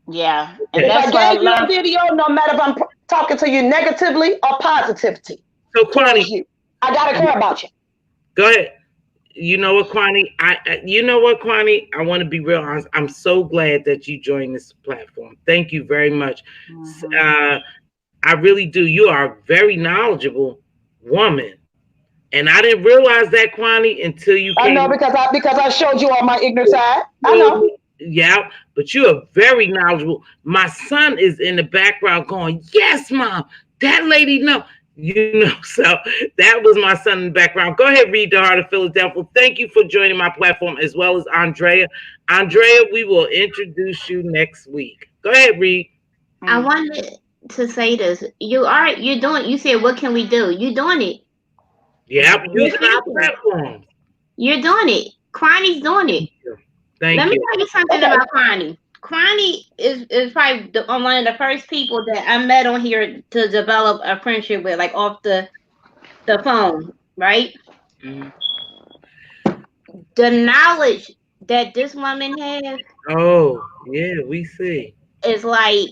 Yeah. And that's if I gave you a video, no matter if I'm talking to you negatively or positivity. So, Kwani, I gotta care about you. Go ahead. You know what, Kwani? Kwani? I want to be real honest. I'm so glad that you joined this platform. Thank you very much. I really do. You are a very knowledgeable woman, and I didn't realize that, Kwani, until you came. I know because I showed you on my ignorant side. I know. Yeah, but you are very knowledgeable. My son is in the background going, "Yes, Mom, that lady knows." So that was my son in the background. Go ahead, Reed the Heart of Philadelphia. Thank you for joining my platform, as well as Andrea. Andrea, we will introduce you next week. Go ahead, Reed. I wanted to say this. You said, what can we do? You're doing it. Yeah, using our platform. You're doing it. Kwani's doing it. Thank you. Let me tell you something about Kwani. Kwani is probably one of the first people that I met on here to develop a friendship with, like off the phone, right? The knowledge that this woman has. Oh, yeah, we see. Is like,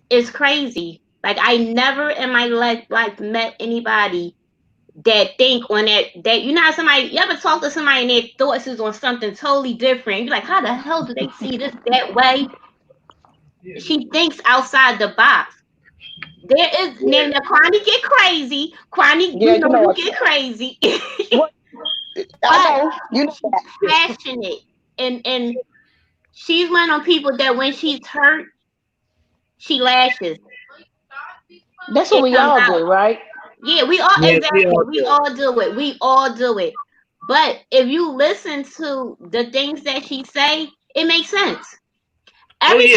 it's crazy. Like, I never in my life met anybody that think on that you know how you ever talk to somebody and their thoughts is on something totally different. You're like, how the hell do they see this that way? She thinks outside the box. There is now Kwani get crazy. Kwani, you know you get crazy. But she's passionate and she's one of people that when she's hurt, she lashes. That's what we all do, right? Yeah, we all exactly. We all do it. We all do it. But if you listen to the things that she say, it makes sense. Everything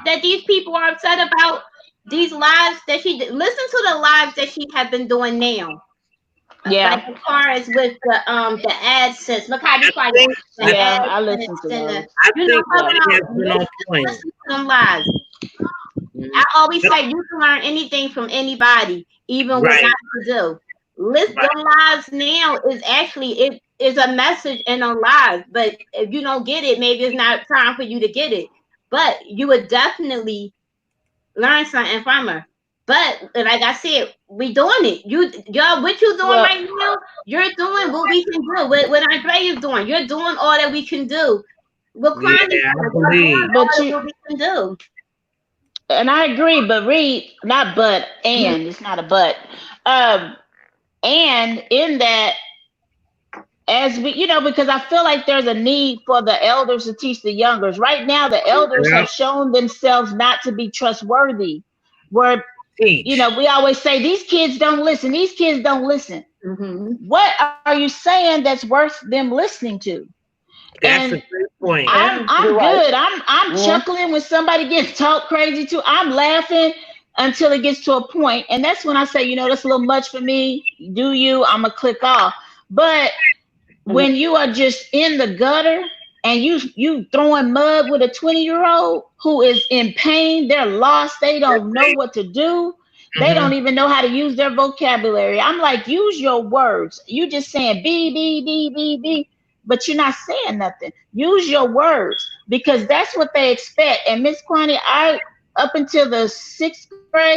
that these people are upset about, these lives that she listen to the lives that she have been doing now. Yeah. Like as far as with the AdSense. Look how this I listen to those. Listen to them lives. I always say you can learn anything from anybody, even what not to do. Listen, them lives now is actually it is a message in a live, but if you don't get it, maybe it's not time for you to get it. But you would definitely learn something from her. But like I said, we doing it. Y'all, what you doing Well, right now? You're doing what we can do. What Andre is doing. You're doing all that we can do. What Yeah, Kwame doing. I Y'all doing believe. but all that you what we can do. and I agree, but read not but and it's not a but. Um, and in that, as we, because I feel like there's a need for the elders to teach the youngers. Right now, the elders Yeah. have shown themselves not to be trustworthy. Where, Teach. we always say these kids don't listen. These kids don't listen. Mm-hmm. What are you saying that's worth them listening to? That's a And great point. I'm You're right. good. I'm chuckling when somebody gets talk crazy too. I'm laughing until it gets to a point, and that's when I say, that's a little much for me. Do you? I'm gonna click off. But when you are just in the gutter and you throwing mud with a 20-year-old who is in pain, they're lost, they don't know what to do. They Mm-hmm. don't even know how to use their vocabulary. I'm like, use your words. You just saying B, but you're not saying nothing. Use your words because that's what they expect. And Miss Quaney, I up until the 6th grade,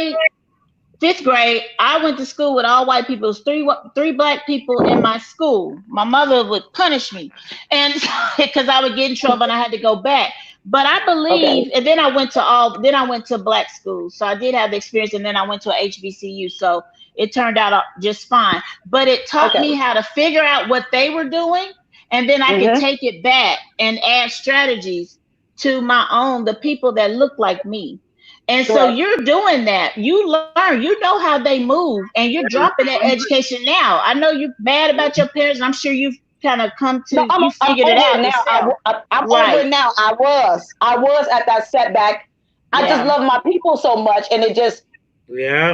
5th grade, I went to school with all white people. It was three black people in my school. My mother would punish me, and because I would get in trouble and I had to go back. But I Okay. believe, and then I went to black schools, so I did have the experience, and then I went to a HBCU, so it turned out just fine. But it taught Okay. me how to figure out what they were doing, and then I could take it back and add strategies to my own, the people that look like me. And so Correct. you're doing that. You learn, you know how they move, and you're dropping that education now. I know you're mad about your parents, and I'm sure you've kind of come No, to, you I'm figured it over it out now. yourself. I'm over Right. it now. I was at that setback. I just Yeah. love my people so much, and it just Yeah.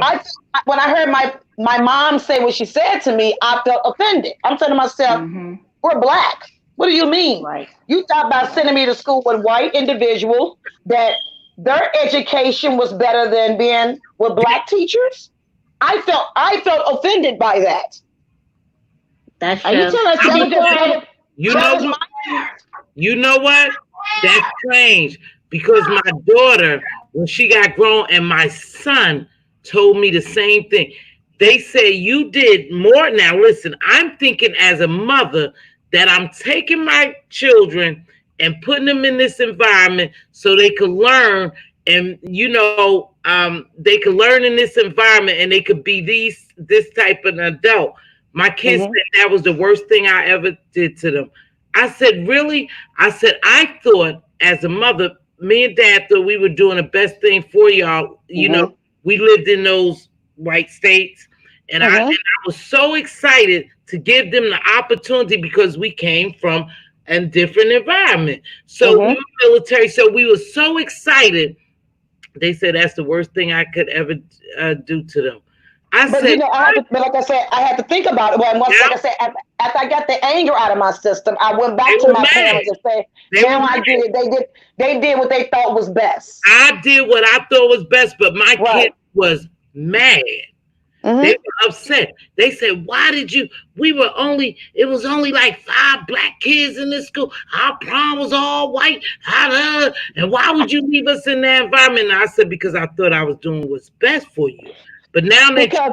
when I heard my mom say what she said to me, I felt offended. I'm saying to myself, Mm-hmm. we're black. What do you mean? Right. You thought about Right. sending me to school with white individuals that their education was better than being with black teachers? I felt offended by that. That's Are you true. telling us to That be was just that quiet? was, You that know was what? my You know what? That's strange because my daughter, when she got grown, and my son told me the same thing. They say you did more. Now, listen, I'm thinking as a mother that I'm taking my children and putting them in this environment so they could learn, and they could learn in this environment, and they could be this type of adult. My kids said that was the worst thing I ever did to them. I said, really? I said, I thought as a mother, me and dad thought we were doing the best thing for y'all. We lived in those white states. And I was so excited to give them the opportunity because we came from a different environment. So we were military. So we were so excited. They said that's the worst thing I could ever do to them. I But said, but like I said, I had to think about it. Well, once, yeah, like I said, after I got the anger out of my system, I went back they to were my mad. parents and said, They were "Now I mad. get it. They did what they thought was best." I did what I thought was best, but my Right. kid was mad. They were upset. They said, why did you? It was only like 5 black kids in this school. Our prom was all white. And why would you leave us in that environment? And I said, because I thought I was doing what's best for you. But now that Because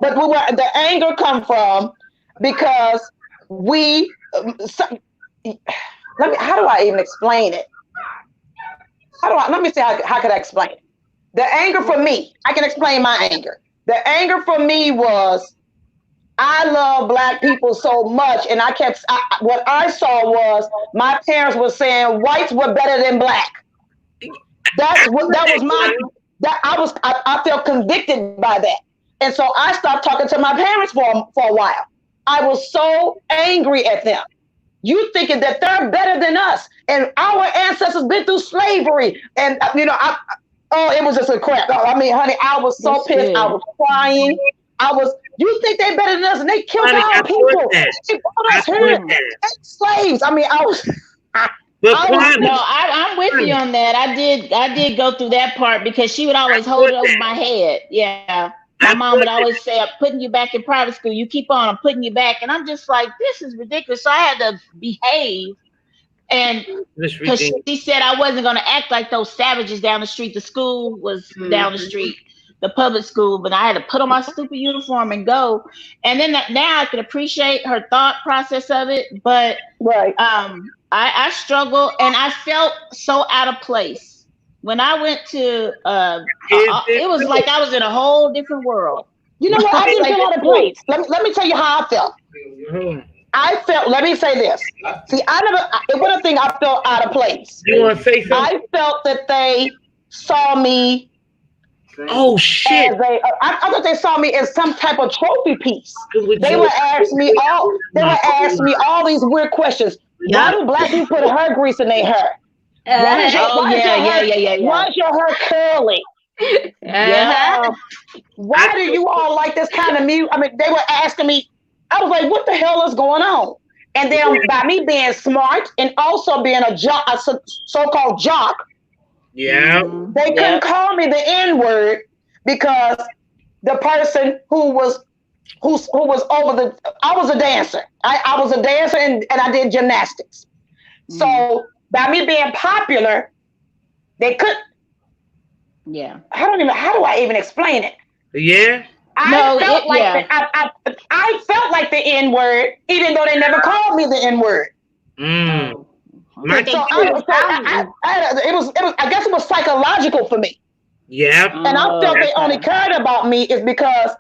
but the anger come from because we how do I even explain it? Let me see how could I explain it? The anger for me, I can explain my anger. The anger for me was I love black people so much, and what I saw was my parents were saying whites were better than black. That was my I felt convicted by that, and so I stopped talking to my parents for a while. I was so angry at them. You thinking that they're better than us, and our ancestors been through slavery, and it was just a crap. I mean, honey, I was so pissed. I was crying. You think they better than us, and they killed our people. They brought us here as slaves. I mean, I was. I'm with you on that. I did go through that part because she would always hold it over my head. Yeah. My mom would always say, I'm putting you back in private school. You keep on, I'm putting you back. And I'm just like, this is ridiculous. So I had to behave And because she said I wasn't going to act like those savages down the street. The school was down the street, the public school, but I had to put on my stupid uniform and go. And then now I can appreciate her thought process of it. But I struggle, and I felt so out of place when I went to. It was like I was in a whole different world. You know what? I didn't feel out of place. Let me tell you how I felt. I felt, let me say this. See, it wasn't a thing I felt out of place. You want to say something? I felt that they saw me. Oh, shit. I thought they saw me as some type of trophy piece. They would ask me all these weird questions. Why do black people put hair grease in their hair? Why is your hair curly? Why do you all like this kind of music? I mean, they were asking me. I was like, what the hell is going on? And then by me being smart and also being a jock, a so-called jock, they couldn't call me the N-word because the person who was over I was a dancer. I was a dancer and I did gymnastics. So by me being popular, they could. Yeah. How do I even explain it? Yeah. I felt like the N-word, even though they never called me the N-word. I guess it was psychological for me. Yeah. And I felt they only cared about me is because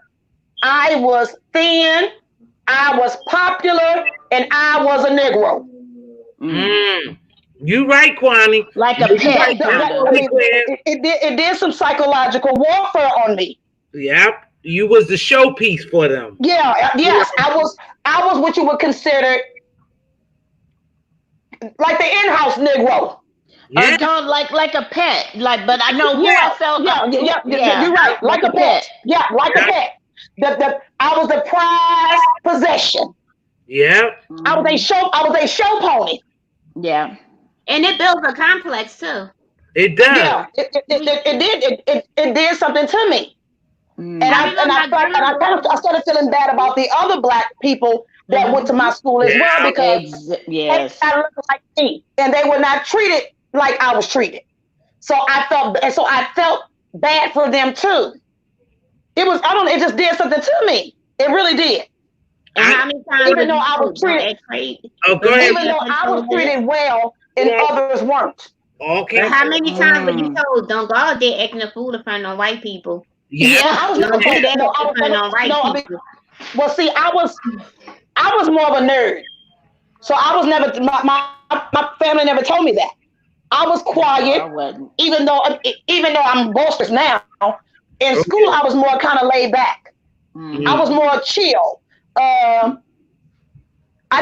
I was thin, I was popular, and I was a Negro. You right, Kwani. Like a pet. It did some psychological warfare on me. Yep. You was the showpiece for them. Yeah, yes. I was what you would consider like the in-house Negro. Yeah. Like a pet. But I know who I felt. Yeah, you're right. Like a pet. Yeah, like a pet. I was the prized possession. Yeah. I was a show pony. Yeah. And it builds a complex too. It does. Yeah, it did something to me. And I started feeling bad about the other black people that went to my school as well because they looked like me and they were not treated like I was treated. So I felt bad for them too. It just did something to me. It really did. And how many times even though I was treated well and others weren't. Okay. But how many times were you told don't go out there acting a fool in front of white people? Yeah, I was never told that. Well, see, I was more of a nerd, so I was never. My family never told me that. I was quiet, even though I'm boisterous now. In school, I was more kind of laid back. I was more chill. I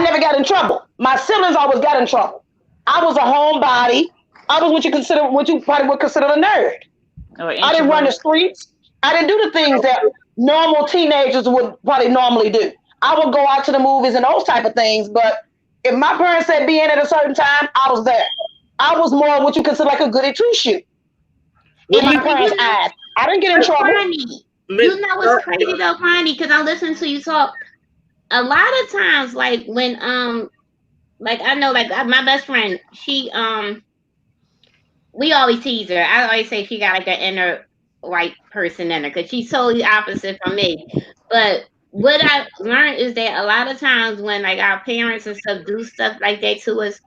never got in trouble. My siblings always got in trouble. I was a homebody. I was what you probably would consider a nerd. I didn't run the streets. I didn't do the things that normal teenagers would probably normally do. I would go out to the movies and those type of things, but if my parents said be in at a certain time, I was there. I was more what you consider like a goody two-shoe in my parents' eyes. I didn't get in trouble. You know what's crazy though, Connie? Because I listen to you talk. A lot of times, like when like I know, like my best friend, she we always tease her. I always say she got like an inner white person in her because she's totally opposite from me. But what I learned is that a lot of times when like our parents and stuff do stuff like that to us,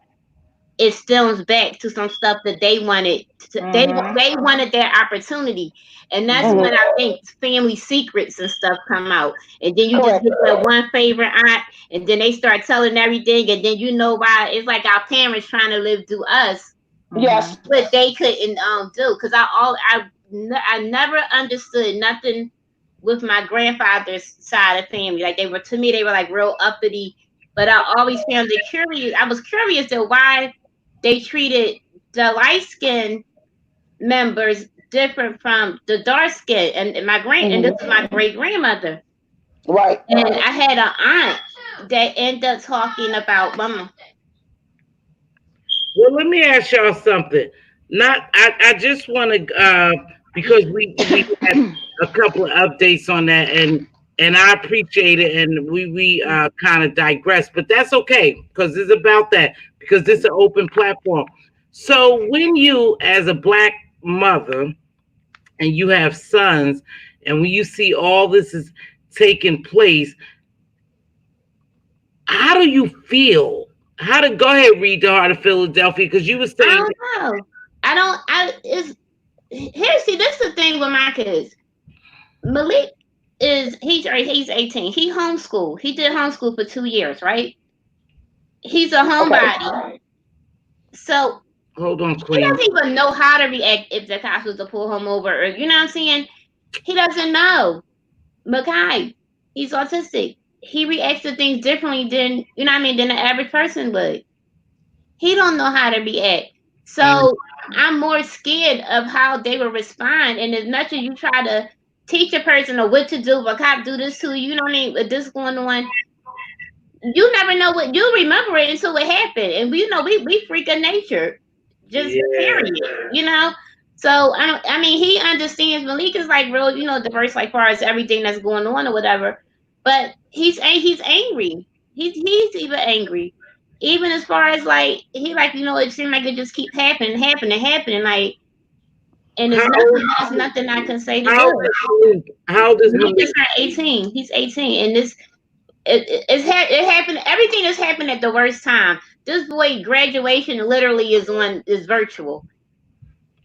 it stems back to some stuff that they wanted. They wanted their opportunity, and that's when I think family secrets and stuff come out. And then you just get that one favorite aunt, and then they start telling everything, and then you know why it's like our parents trying to live through us. Yes, but they couldn't do because I never understood nothing with my grandfather's side of family. Like they were like real uppity, but I always found it curious. I was curious to why they treated the light skinned members different from the dark skin. And and this is my great grandmother. Right. And I had an aunt that ended up talking about mama. Well, let me ask y'all something. I just want to because we had a couple of updates on that, and and I appreciate it. And we kind of digress, but that's okay because it's about that because this is an open platform. So when you, as a Black mother, and you have sons, and when you see all this is taking place, how do you feel? Go ahead, read the Heart of Philadelphia, because you were saying. I don't know. See, this is the thing with my kids. Malik he's 18. He homeschooled. He did homeschool for 2 years, right? He's a homebody. So hold on, Queen. He doesn't even know how to react if the cops was to pull him over, or you know what I'm saying? He doesn't know. Makai, he's autistic. He reacts to things differently than than the average person would. He don't know how to react. So I'm more scared of how they will respond. And as much as you try to teach a person or what to do, if a cop do this to you, you know what I mean, with this going on, you never know what you remember it until it happened. And we freak of nature. Just period. So he understands. Malik is like real, diverse, like far as everything that's going on or whatever. But he's angry. He's even angry. Even as far as like it seems like it just keep happening, like, and there's nothing I can say to do. How does Malik? He's 18. He's 18, and this it happened. Everything has happened at the worst time. This boy graduation literally is virtual.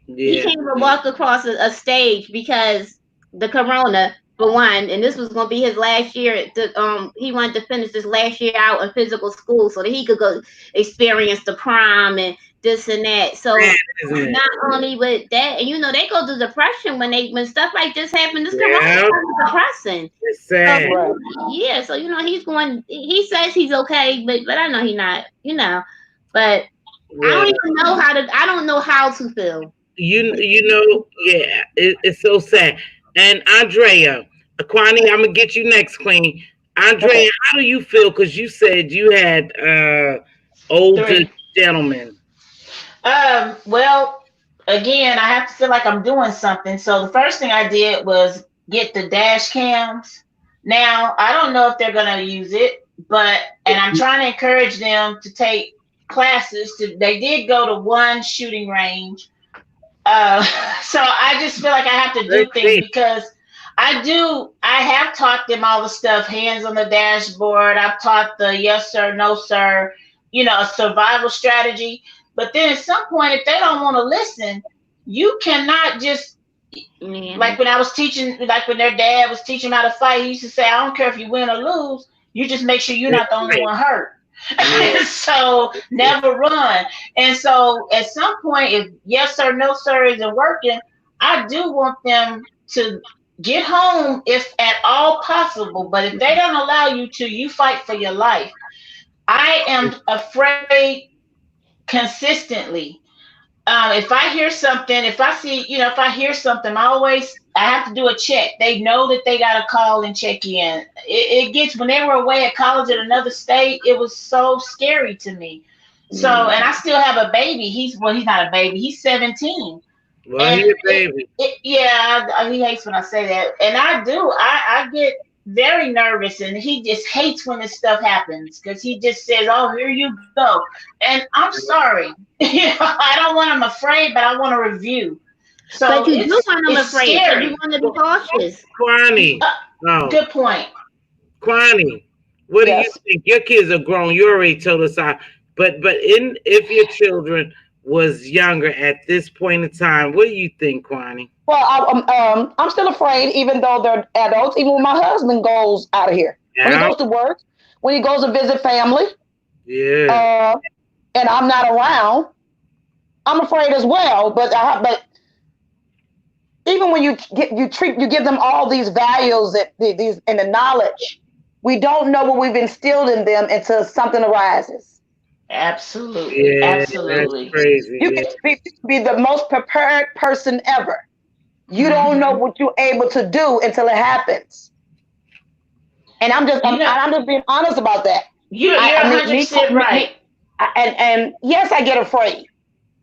Yeah. He can't even walk across a stage because the corona, for one, and this was going to be his last year. He wanted to finish this last year out in physical school so that he could go experience the prom and this and that. So not only with that, and they go through depression when stuff like this happens. This corona is depressing. It's sad. So he's going. He says he's okay, but I know he's not. But I don't even know how to. I don't know how to feel. It's so sad. And Andrea, Kwani, I'm gonna get you next, Queen. Andrea, how do you feel? Because you said you had older gentlemen. Well, again, I have to feel like I'm doing something. So the first thing I did was get the dash cams. Now I don't know if they're gonna use it, and I'm trying to encourage them to take classes. They did go to one shooting range. So I just feel like I have to do things because I have taught them all the stuff, hands on the dashboard. I've taught the yes, sir, no, sir, a survival strategy. But then at some point, if they don't want to listen, you cannot just, like when I was teaching, like when their dad was teaching how to fight, he used to say, I don't care if you win or lose, you just make sure you're not the only one hurt. So never run. And so at some point, if yes sir, no sir isn't working, I do want them to get home if at all possible. But if they don't allow you to, you fight for your life. I am afraid consistently. If I hear something, if I hear something, I have to do a check. They know that they got to call and check in. It gets, when they were away at college in another state, it was so scary to me. So, and I still have a baby. He's not a baby. He's 17. Well, he's a baby. He hates when I say that. And I get very nervous, and he just hates when this stuff happens because he just says, oh, here you go. And I'm sorry. I don't want him afraid, but I want a review. So but you do want them afraid. So you want to be cautious. Kwani. Good point. Kwani, what do you think? Your kids are grown. You already told us how. But if your children was younger at this point in time, what do you think, Kwani? Well, I'm still afraid, even though they're adults. Even when my husband goes out of here, when he goes to work, when he goes to visit family, and I'm not around, I'm afraid as well. But even when you give them all these values and the knowledge, we don't know what we've instilled in them until something arises. Absolutely, absolutely. That's crazy. You can be the most prepared person ever. You don't know what you're able to do until it happens. And I'm just being honest about that. You're 100% right. And yes, I get afraid.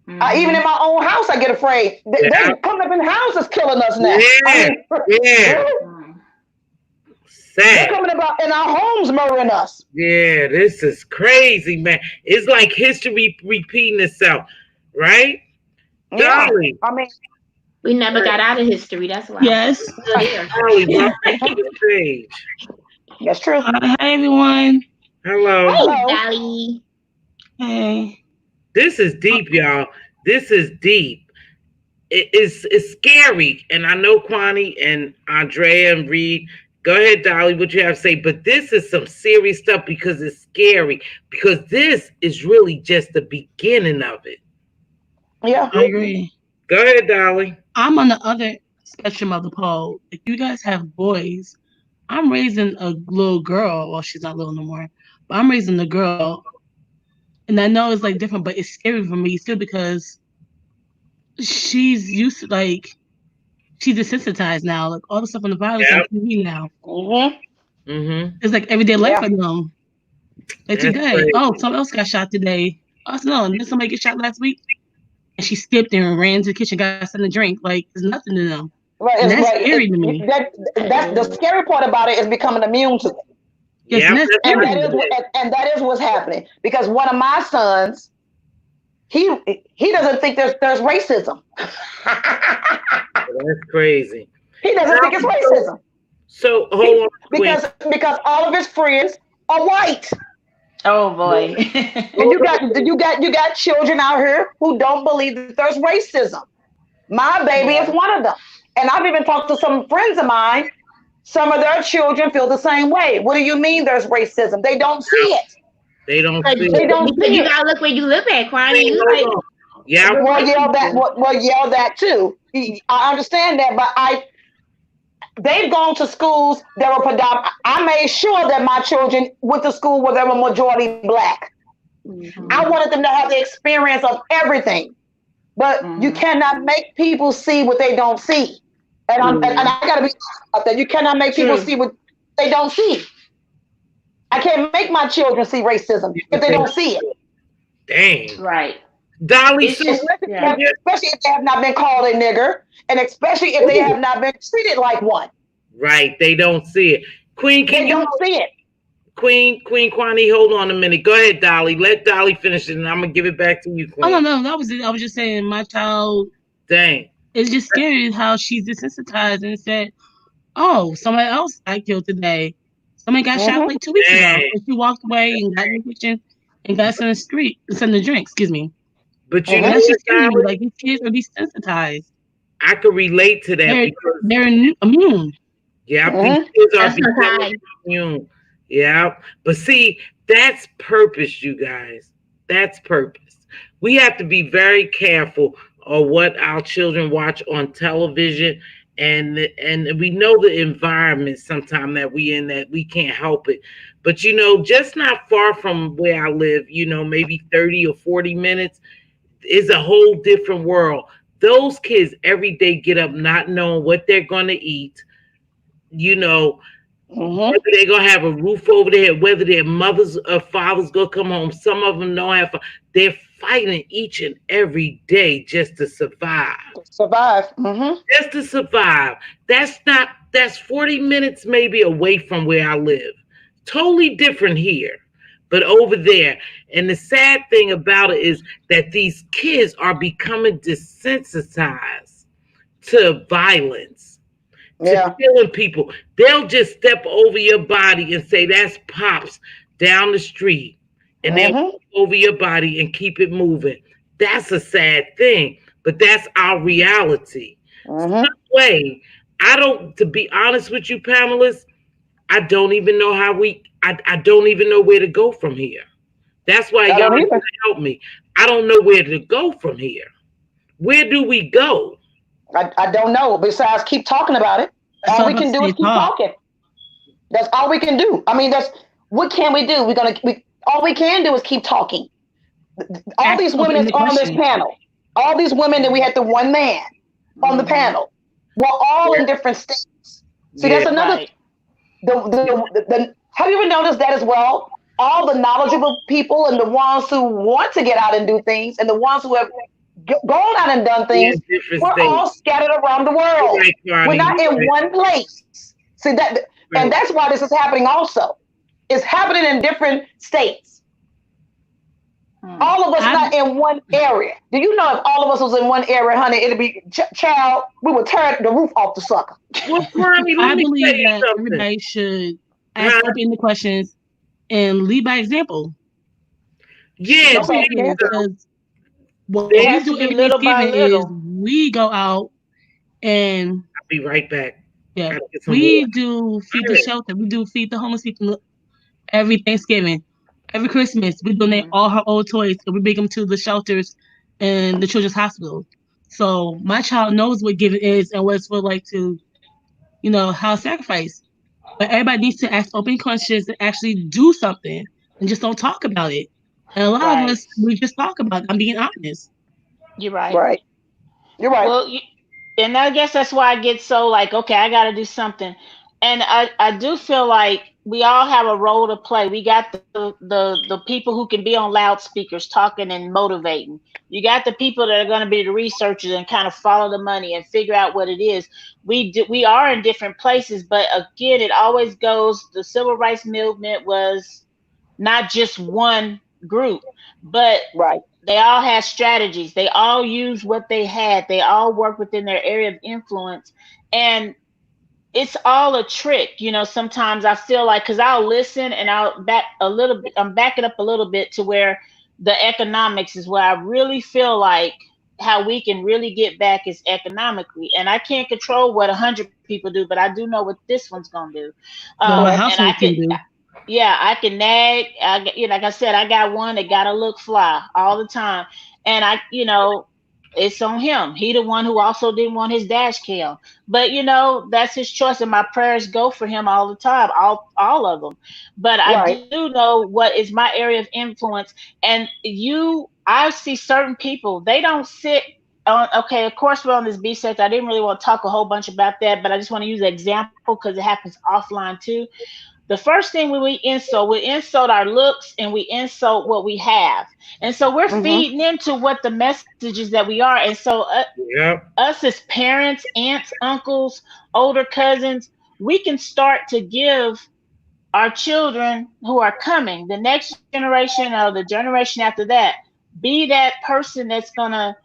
Even in my own house, I get afraid. They're coming up in houses killing us now. They're sad. coming about in our homes murdering us. Yeah, this is crazy, man. It's like history repeating itself, right? Yeah, Dolly, I mean, We never got out of history. That's why. Yes. We're still there. Dolly, welcome to the stage. that's true. Hi, everyone. Hello. Hey, Hello. Dolly. Hey. This is deep, y'all. This is deep. It's scary, and I know Kwani and Andrea and Reed. Go ahead, Dolly, what you have to say. But this is some serious stuff because it's scary. Because this is really just the beginning of it. Yeah. I agree. Go ahead, Dolly. I'm on the other spectrum of the pole. If you guys have boys, I'm raising a little girl. Well, she's not little no more, but I'm raising a girl. And I know it's like different, but it's scary for me still because she's used to she's desensitized now. Like all the stuff on the violence on TV now. It's like everyday life for them. Like That's today, crazy. oh, someone else got shot today. Oh no, didn't somebody get shot last week? And she skipped and ran to the kitchen, got something to drink. Like it's nothing to them. Right, And that's right. scary to me. That's the scary part about it is becoming immune to it. Yes, and that's And scary. that is what's happening. Because one of my sons, he doesn't think there's racism. That's crazy. He doesn't think it's racism. So hold on, because all of his friends are white. Oh boy. And you got children out here who don't believe that there's racism. My baby is one of them. And I've even talked to some friends of mine. Some of their children feel the same way. What do you mean there's racism? They don't see it. They don't see They it. don't see You it. gotta look where you live at, Kwani. You Hold like, on. Yeah, Well, yell that too. I understand that, but they've gone to schools that were predominant. I made sure that my children went to school where they were majority Black. I wanted them to have the experience of everything, but you cannot make people see what they don't see. And I got to be about that. You cannot make people see what they don't see. I can't make my children see racism if they don't see it. dang. Right. Dolly, It's just, Especially if they have not been called a nigger, and especially if they have not been treated like one. right, they don't see it. Queen, They don't see it. Queen Kwani, hold on a minute. Go ahead, Dolly. Let Dolly finish it, and I'm gonna give it back to you, Queen. Oh no, that was it. I was just saying my child. Dang. It's just scary how she's desensitized and said, "Oh, somebody else got killed today. Somebody got shot like 2 weeks ago." And she walked away and got in the kitchen and got some to drink. Excuse me. But you know that's just what, scary. Dolly? Like these kids are desensitized. I could relate to that because They're immune. yeah, these kids are That's becoming right. immune. Yeah, but see, that's purpose, you guys. That's purpose. We have to be very careful of what our children watch on television, and we know the environment sometimes that we in that we can't help it. But you know, just not far from where I live, you know, maybe 30 or 40 minutes is a whole different world. Those kids every day get up not knowing what they're going to eat, you know, whether they're going to have a roof over their head, whether their mothers or fathers going to come home. Some of them don't have, they're fighting each and every day just to survive. Just to survive. That's 40 minutes maybe away from where I live. Totally different here. But over there, and the sad thing about it is that these kids are becoming desensitized to violence, to killing people. They'll just step over your body and say, that's Pops down the street. And they'll move over your body and keep it moving. That's a sad thing, but that's our reality. Some way, to be honest with you, Pamela's, I don't even know I don't even know where to go from here. That's why y'all need to help me. I don't know where to go from here. Where do we go? I don't know. Besides, keep talking about it. All we can do is keep talking. That's all we can do. I mean, what can we do? All we can do is keep talking. All these women that's on this panel, all these women that we had the one man on the panel, we're all in different states. See, that's another. Have you ever noticed that as well? All the knowledgeable people and the ones who want to get out and do things, and the ones who have gone out and done things, we're all scattered around the world. We're not in one place. See that, and that's why this is happening. Also, it's happening in different states. All of us not in one area. Do you know if all of us was in one area, honey, it'd be child. We would tear the roof off the sucker. Well, Kwame, I believe that everybody should ask open questions and lead by example. Yeah, because what we do every Thanksgiving is we go out and I'll be right back. Yeah, we do feed the shelter. We do feed the homeless people every Thanksgiving. Every Christmas, we donate all her old toys and we bring them to the shelters and the children's hospital. So my child knows what giving is and what it's for, like to, how sacrifice. But everybody needs to ask open questions and actually do something and just don't talk about it. And a lot of us, we just talk about it. I'm being honest. You're right. Right. You're right. Well, and I guess that's why I get so like, okay, I got to do something. And I do feel like we all have a role to play. We got the people who can be on loudspeakers talking and motivating. You got the people that are going to be the researchers and kind of follow the money and figure out what it is. We are in different places, but again, it always goes. The civil rights movement was not just one group, but they all had strategies. They all used what they had. They all worked within their area of influence, and it's all a trick. Sometimes I feel like, because I'll listen and I'll back a little bit, I'm backing up a little bit to where the economics is where I really feel like how we can really get back is economically. And I can't control what 100 people do, but I do know what this one's going to do. And I can do. Yeah, I can nag. Like I said, I got one that got to look fly all the time. And it's on him. He the one who also didn't want his dash cam. But that's his choice, and my prayers go for him all the time, all of them. But I do know what is my area of influence. And I see certain people, they don't sit on, okay, of course we're on this B set. I didn't really want to talk a whole bunch about that, but I just want to use an example because it happens offline too. The first thing when we insult our looks and we insult what we have. And so we're feeding into what the messages that we are. And so us as parents, aunts, uncles, older cousins, we can start to give our children who are coming, the next generation or the generation after that, be that person that's going to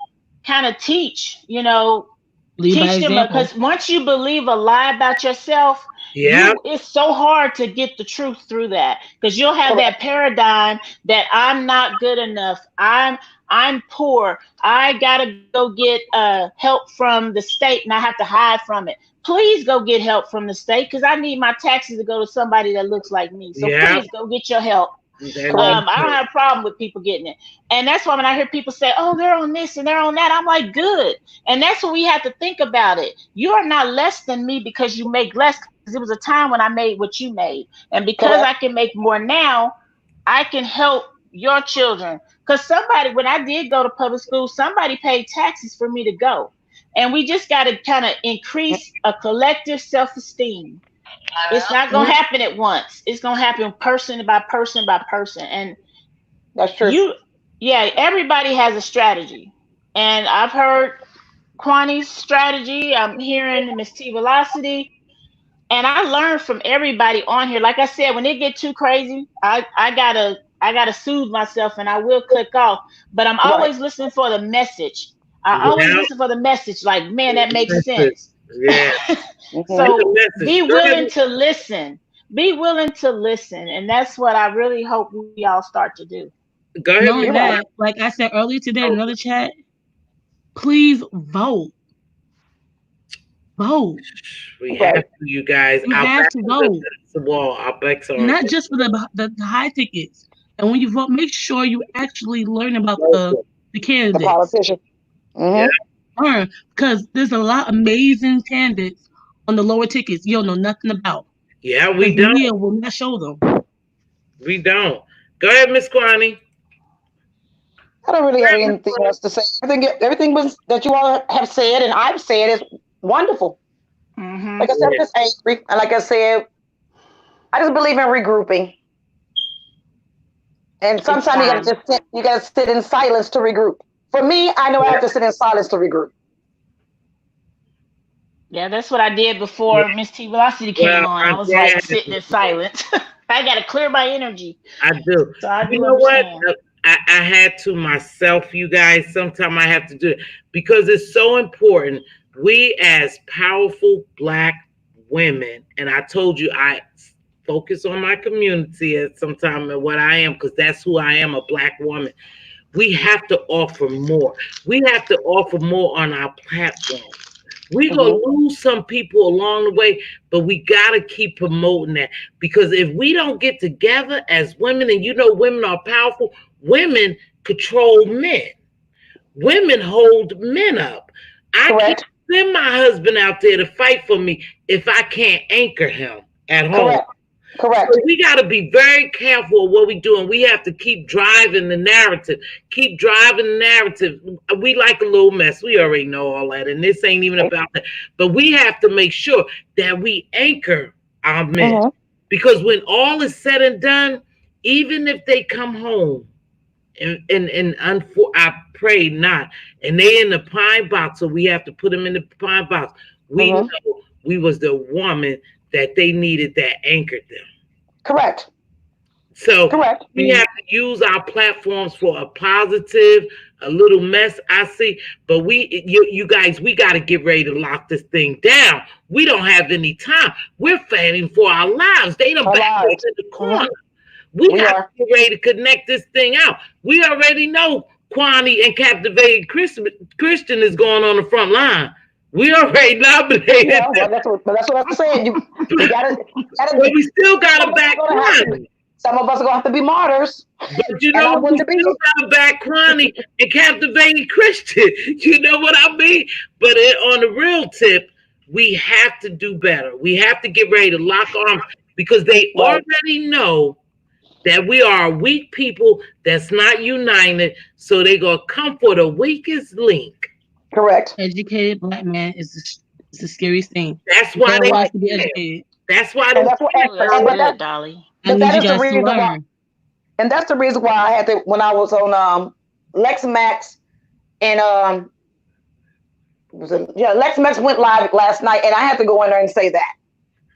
kind of teach, teach them, because once you believe a lie about yourself, it's so hard to get the truth through that, because you'll have that paradigm that I'm not good enough, I'm poor, I gotta go get help from the state and I have to hide from it. Please go get help from the state, because I need my taxes to go to somebody that looks like me. So please go get your help. I don't have a problem with people getting it. And that's why when I hear people say, oh, they're on this and they're on that, I'm like, good. And that's what we have to think about it. You are not less than me because you make less, because it was a time when I made what you made. And because I can make more now, I can help your children. Because when I did go to public school, somebody paid taxes for me to go. And we just got to kind of increase a collective self-esteem. It's not going to happen at once. It's going to happen person by person by person. And that's true. Everybody has a strategy. And I've heard Kwani's strategy. I'm hearing Mz.Teavalocity. And I learned from everybody on here. Like I said, when it get too crazy, I gotta soothe myself and I will click off. But I'm always listening for the message. I always listen for the message. Like, man, that makes sense. Yeah. So be willing to listen. Be willing to listen. And that's what I really hope we all start to do. Go ahead. Knowing that, like I said earlier today in another chat, please vote. Vote. We have to, you guys. You have to vote. The wall. Our backs are not just for the high tickets. And when you vote, make sure you actually learn about the candidates. The politician. Because there's a lot of amazing candidates on the lower tickets you don't know nothing about. Yeah, we don't. We will not show them. We don't. Go ahead, Miss Kwani. I don't really have anything else to say. Everything was that you all have said and I've said is wonderful. Like I said, I'm just angry. And like I said, I just believe in regrouping. And sometimes you gotta sit in silence to regroup. For me, I know I have to sit in silence to regroup. Yeah, that's what I did before Mz.Teavalocity came on. I was like sitting in silence. I got to clear my energy. I do. So I You do know what? understand. I had to myself, you guys. Sometimes I have to do it because it's so important. We as powerful Black women, and I told you I focus on my community at some time and what I am, because that's who I am, a Black woman. We have to offer more. We have to offer more on our platform. We're going to lose some people along the way, but we got to keep promoting that, because if we don't get together as women, and you know women are powerful, women control men. Women hold men up. I can't send my husband out there to fight for me if I can't anchor him at home. Correct. So we got to be very careful of what we do, and we have to keep driving the narrative. Keep driving the narrative. We like a little mess. We already know all that, and this ain't even about that. But we have to make sure that we anchor our men, because when all is said and done, even if they come home, and I pray not, and they in the pine box, so we have to put them in the pine box. We know we was the woman that they needed that anchored them. Correct. So we have to use our platforms for a positive, a little mess, I see. But you guys, we got to get ready to lock this thing down. We don't have any time. We're fighting for our lives. They done back us in the corner. We have to get ready to connect this thing out. We already know Kwani and Captivated Christian is going on the front line. We already nominated. Yeah, well, that's what I'm saying. You gotta but we still gotta back Kwani. Some of us are gonna have to be martyrs. But you know, we still gotta back Kwani and Captivated Christian. You know what I mean? But on the real tip, we have to do better. We have to get ready to lock arms, because they already know that we are weak people that's not united. So they gonna come for the weakest link. Correct. Educated Black man is the scariest thing. That's why they have to be educated. That's why Dolly. And that is the reason why. And that's the reason why I had to, when I was on Lex Max and Lex Max went live last night, and I had to go in there and say that,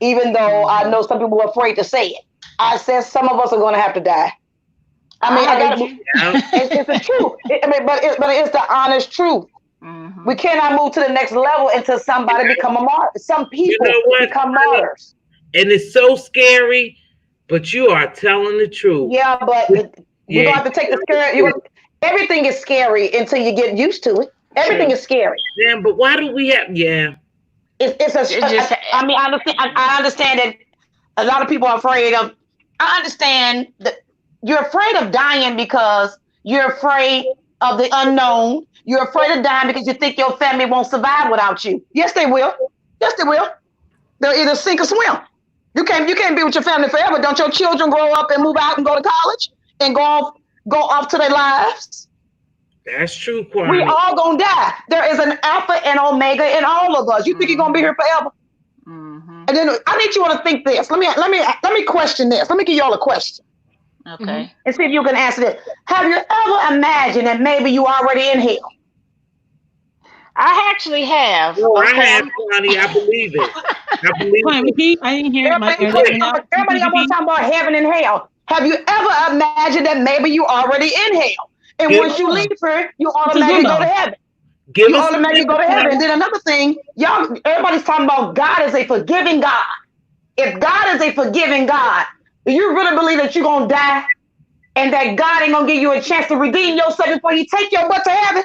even though I know some people were afraid to say it. I said some of us are going to have to die. I mean, it's the truth. But it's the honest truth. We cannot move to the next level until somebody become a martyr. Some people become martyrs. And it's so scary, but you are telling the truth. Yeah, but you're going to have to take the scary. Everything is scary until you get used to it. Everything is scary. Yeah, but why do we have? Yeah, I mean, I understand that a lot of people are afraid of. I understand that you're afraid of dying because you're afraid of the unknown. You're afraid of dying because you think your family won't survive without you. Yes, they will. Yes, they will. They'll either sink or swim. You can't be with your family forever. Don't your children grow up and move out and go to college and go off to their lives? That's true, Kwani. We all gonna die. There is an alpha and omega in all of us. You think you're gonna be here forever? And then I need you all to think this. Let me question this. Let me give y'all a question. Okay. And see if you can answer this. Have you ever imagined that maybe you already in hell? I actually have. Oh, I have, Kwani. I believe it. I believe it. I didn't hear everybody want to talk about heaven and hell. Have you ever imagined that maybe you already in hell? And once you leave here, you automatically go to heaven. You automatically go to heaven. And then another thing, everybody's talking about God is a forgiving God. If God is a forgiving God, do you really believe that you're going to die and that God ain't going to give you a chance to redeem yourself before you take your butt to heaven?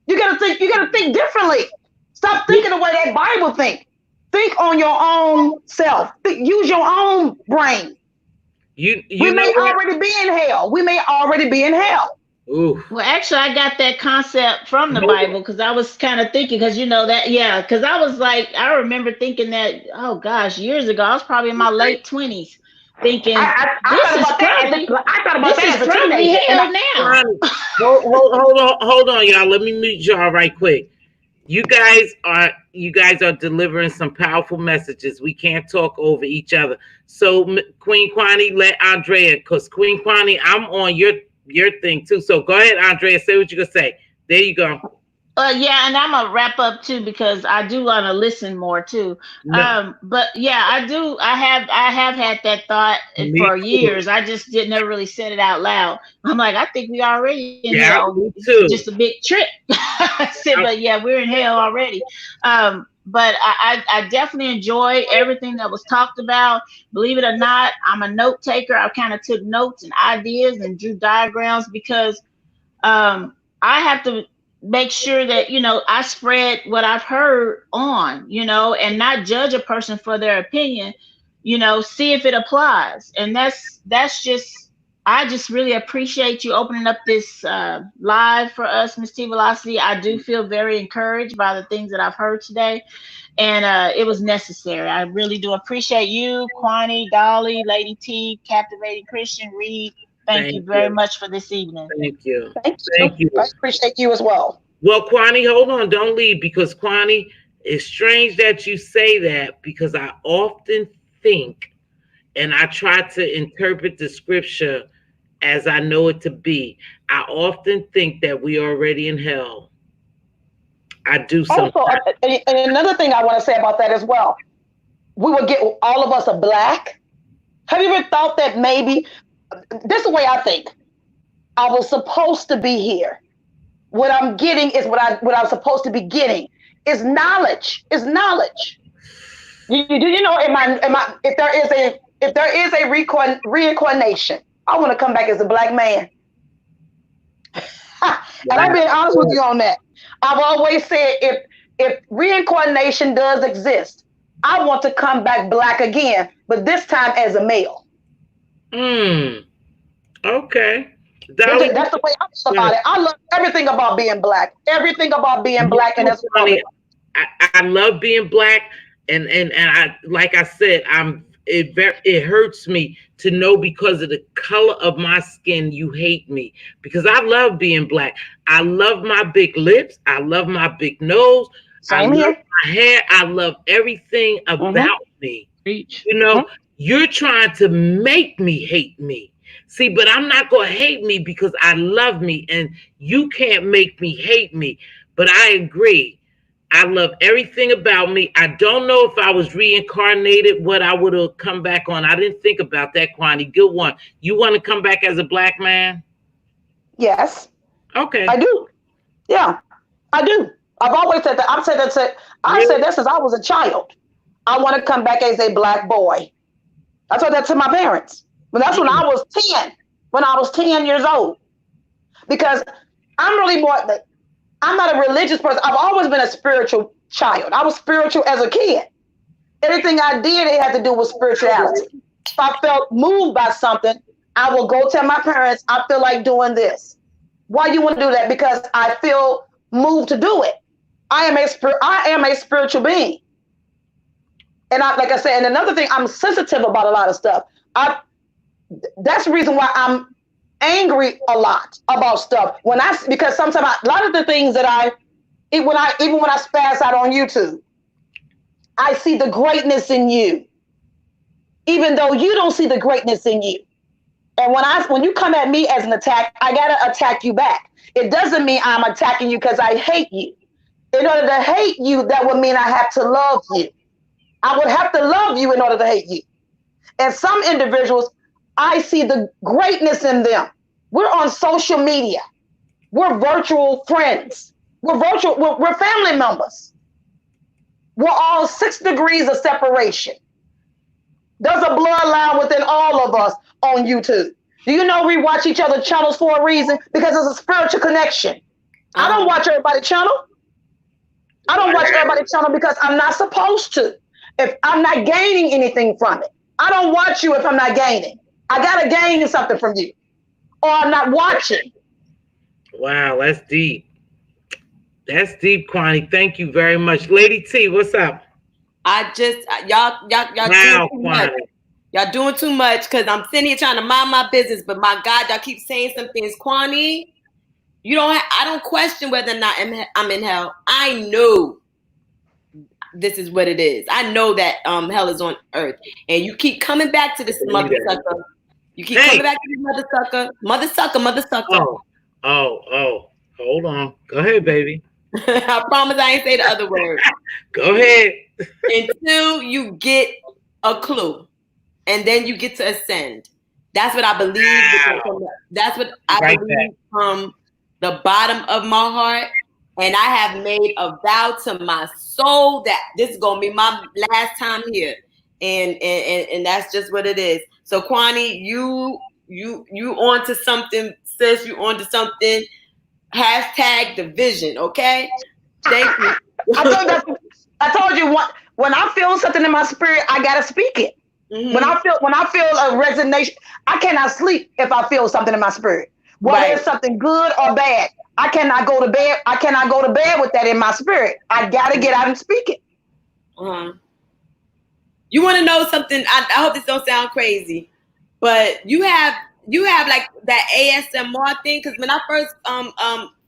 You got to think differently. Stop thinking the way that Bible think. Think on your own self. Use your own brain. We may already be in hell. We may already be in hell. Ooh. Well, actually, I got that concept from the Bible, because I was kind of thinking, because you know that, because I was like, I remember thinking that, oh gosh, years ago, I was probably in my late 20s, thinking, I thought about that as a teenager. Hell now. Hold on, y'all. Let me meet y'all right quick. You guys are delivering some powerful messages. We can't talk over each other. So Queen Kwani, let Andrea, because Queen Kwani, I'm on your thing too. So go ahead, Andrea, say what you're gonna say. There you go. Yeah, and I'm gonna wrap up too because I do want to listen more too. No, But yeah, I do. I have had that thought me for too. years. I just did never really said it out loud. I'm like, I think we already in Yeah, hell. me It's too. just a big trip. I said, I- but yeah, we're in hell already. But I definitely enjoy everything that was talked about. Believe it or not, I'm a note taker. I kind of took notes and ideas and drew diagrams because I have to make sure that I spread what I've heard on, and not judge a person for their opinion. See if it applies, and that's just. I just really appreciate you opening up this live for us, Mz.Teavalocity. I do feel very encouraged by the things that I've heard today, and it was necessary. I really do appreciate you, Kwani, Dolly, Lady T, Captivating Christian, Reed. Thank you Thank very you. much for this evening. Thank you. Thank you. Thank you. I appreciate you as well. Well, Kwani, hold on. Don't leave, because Kwani, it's strange that you say that, because I often think, and I try to interpret the scripture as I know it to be. I often think that we are already in hell. I do sometimes. Also, and another thing I want to say about that as well, we would get all of us are black. Have you ever thought that maybe this is the way I think? I was supposed to be here. What I'm getting is what I'm supposed to be getting. Is knowledge. Is knowledge. You know? If there is a reincarnation, I want to come back as a black man. And I'm being honest with you on that. I've always said if reincarnation does exist, I want to come back black again, but this time as a male. Okay. That's the way I feel about it. I love everything about being black. Everything about being black, and that's funny. I love being black, and I, like I said, it hurts me to know because of the color of my skin you hate me, because I love being black. I love my big lips. I love my big nose. Same I here. love my hair. I love everything about me. You're trying to make me hate me. See, but I'm not going to hate me because I love me, and you can't make me hate me. But I agree. I love everything about me. I don't know if I was reincarnated, what I would have come back on. I didn't think about that, Kwani. Good one. You want to come back as a black man? Yes. Okay. I do. Yeah, I do. I've always said that. I've said that. I said that since I was a child. I want to come back as a black boy. I told that to my parents. But that's when I was 10. When I was 10 years old. Because I'm really more. I'm not a religious person. I've always been a spiritual child. I was spiritual as a kid. Everything I did, it had to do with spirituality. If I felt moved by something, I will go tell my parents, I feel like doing this. Why you want to do that? Because I feel moved to do it. I am a spiritual being. And like I said, and another thing, I'm sensitive about a lot of stuff. That's the reason why I'm angry a lot about stuff. Because sometimes a lot of the things that even when I spaz out on YouTube, I see the greatness in you, even though you don't see the greatness in you. And when you come at me as an attack, I gotta attack you back. It doesn't mean I'm attacking you because I hate you. In order to hate you, that would mean I have to love you. I would have to love you in order to hate you. And some individuals, I see the greatness in them. We're on social media. We're virtual friends. We're family members. We're all 6 degrees of separation. There's a bloodline within all of us on YouTube. Do you know we watch each other's channels for a reason? Because it's a spiritual connection. I don't watch everybody's channel. I don't watch everybody's channel because I'm not supposed to. If I'm not gaining anything from it. I don't watch you if I'm not gaining. I gotta gain something from you, or I'm not watching. Wow, that's deep. That's deep, Kwani. Thank you very much, Lady T. What's up? Y'all Wow, doing too much. Kwani. Y'all doing too much because I'm sitting here trying to mind my business, but my God, y'all keep saying some things. Kwani, I don't question whether or not I'm in hell. I know this is what it is. I know that hell is on earth, and you keep coming back to this mother sucker. You keep coming back to this mother sucker. Oh, hold on. Go ahead, baby. I promise I ain't say the other word. Go ahead. Until you get a clue, and then you get to ascend. That's what I believe. Wow. That's what I believe from the bottom of my heart. And I have made a vow to my soul that this is gonna be my last time here. And that's just what it is. So Kwani, you on to something, sis, you on to something. Hashtag the vision, okay? Thank you. I told you when I feel something in my spirit, I gotta speak it. Mm-hmm. When I feel a resignation, I cannot sleep if I feel something in my spirit. Whether it's something good or bad, I cannot go to bed. I cannot go to bed with that in my spirit. I gotta get out and speak it. You want to know something? I hope this don't sound crazy, but you have like that ASMR thing. Because when I first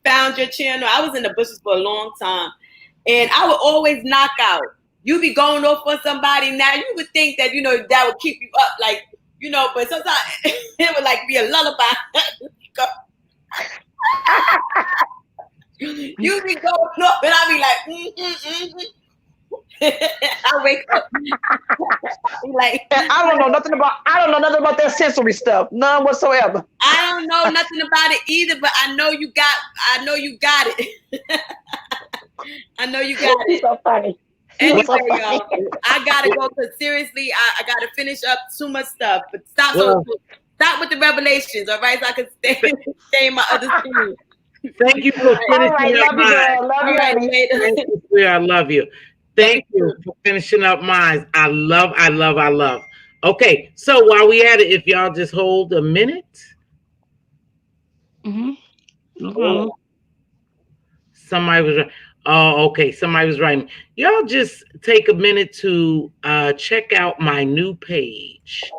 found your channel, I was in the bushes for a long time, and I would always knock out. You be going off for somebody. Now you would think that that would keep you up, like but sometimes it would like be a lullaby. You be going off, and I be like, I wake up like I don't know nothing about that sensory stuff, none whatsoever. I don't know nothing about it either, but I know you got it. I know you got it. So funny. Anyway, y'all, I gotta go because seriously, I gotta finish up too much stuff. But stop with the revelations, all right? So I can stay in my other screen. Thank you for finishing up mine. I love you. Thank you for finishing up mine. I love. Okay, so while we at it, if y'all just hold a minute. Mm-hmm. Somebody was right. Oh, okay. Somebody was writing. Y'all just take a minute to check out my new page.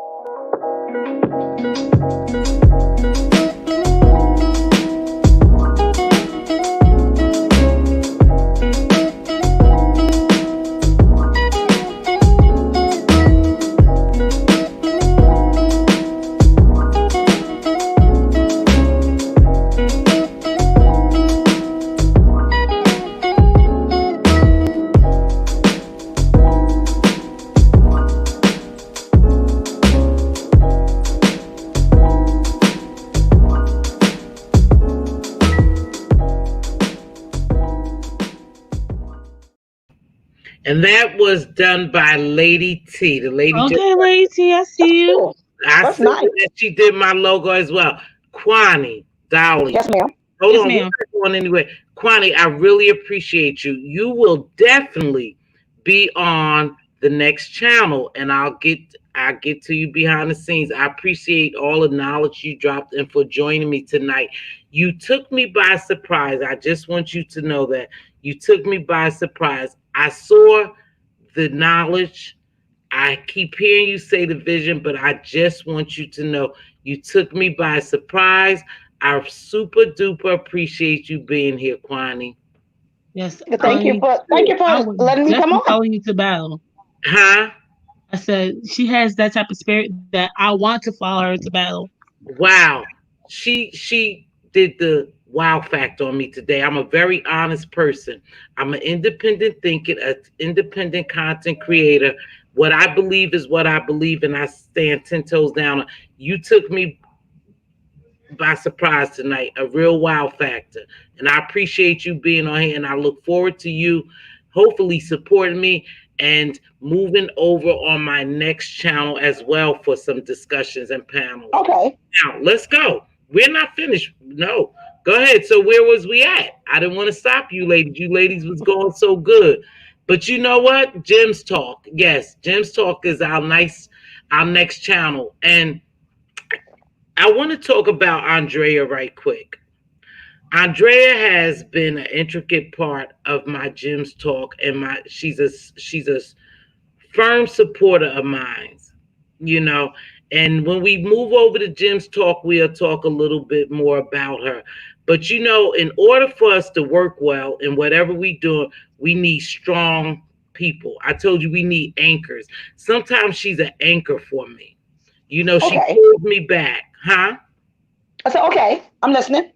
And that was done by Lady T. The lady. Okay, Lady T, I see you. I see that she did my logo as well. Kwani, Dolly. Yes, ma'am. Hold on, we're going anyway. Kwani, I really appreciate you. You will definitely be on the next channel, and I'll get to you behind the scenes. I appreciate all the knowledge you dropped and for joining me tonight. You took me by surprise. I just want you to know that you took me by surprise. I saw the knowledge. I keep hearing you say the vision, but I just want you to know you took me by surprise. I super duper appreciate you being here, Kwani. Yes. Thank you for letting me come on. Calling you to battle. Huh? I said she has that type of spirit that I want to follow her to battle. Wow. She did the wow factor on me today. I'm a very honest person. I'm an independent thinker, an independent content creator. What I believe is what I believe, and I stand 10 toes down. You took me by surprise tonight, a real wow factor. And I appreciate you being on here, and I look forward to you hopefully supporting me and moving over on my next channel as well for some discussions and panels. Okay. Now, let's go. We're not finished. No. Go ahead. So where was we at? I didn't want to stop you ladies. You ladies was going so good. But you know what? Jim's Talk. Yes, Jim's Talk is our next channel. And I want to talk about Andrea right quick. Andrea has been an intricate part of my Jim's Talk, and she's a firm supporter of mine, you know. And when we move over to Jim's Talk, we'll talk a little bit more about her. But you know, in order for us to work well in whatever we do, we need strong people. I told you we need anchors. Sometimes she's an anchor for me. You know, she pulls me back, huh? I said, okay, I'm listening.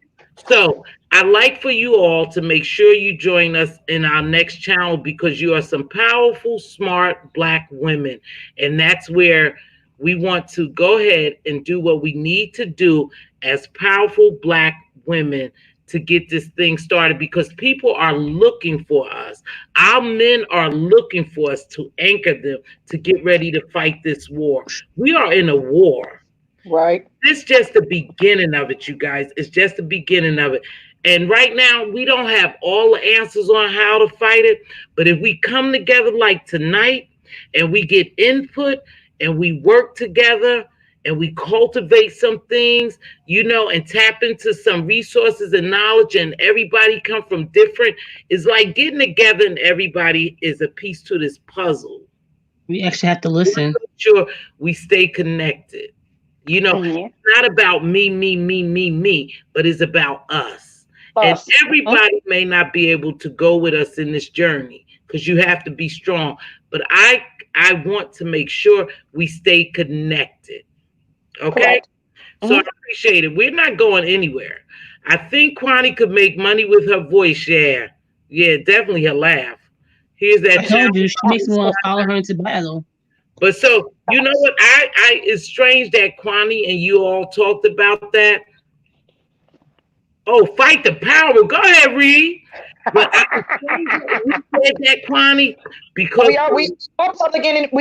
So I'd like for you all to make sure you join us in our next channel because you are some powerful, smart Black women. And that's where we want to go ahead and do what we need to do as powerful Black women to get this thing started because people are looking for us. Our men are looking for us to anchor them to get ready to fight this war. We are in a war. Right. This is just the beginning of it, you guys. It's just the beginning of it. And right now, we don't have all the answers on how to fight it. But if we come together like tonight and we get input and we work together and we cultivate some things, you know, and tap into some resources and knowledge and everybody come from different, it's like getting together and everybody is a piece to this puzzle. We actually have to listen. Make sure we stay connected. You know, It's not about me, but it's about us. And everybody may not be able to go with us in this journey because you have to be strong. But I want to make sure we stay connected. Okay? So I appreciate it. We're not going anywhere. I think Kwani could make money with her voice. Yeah, definitely her laugh. Here's that. I told you, she makes me want to follow her into battle. But so, you know what? It's strange that Kwani and you all talked about that. Oh, fight the power. Go ahead, Reed. But we said that, Kwani, because we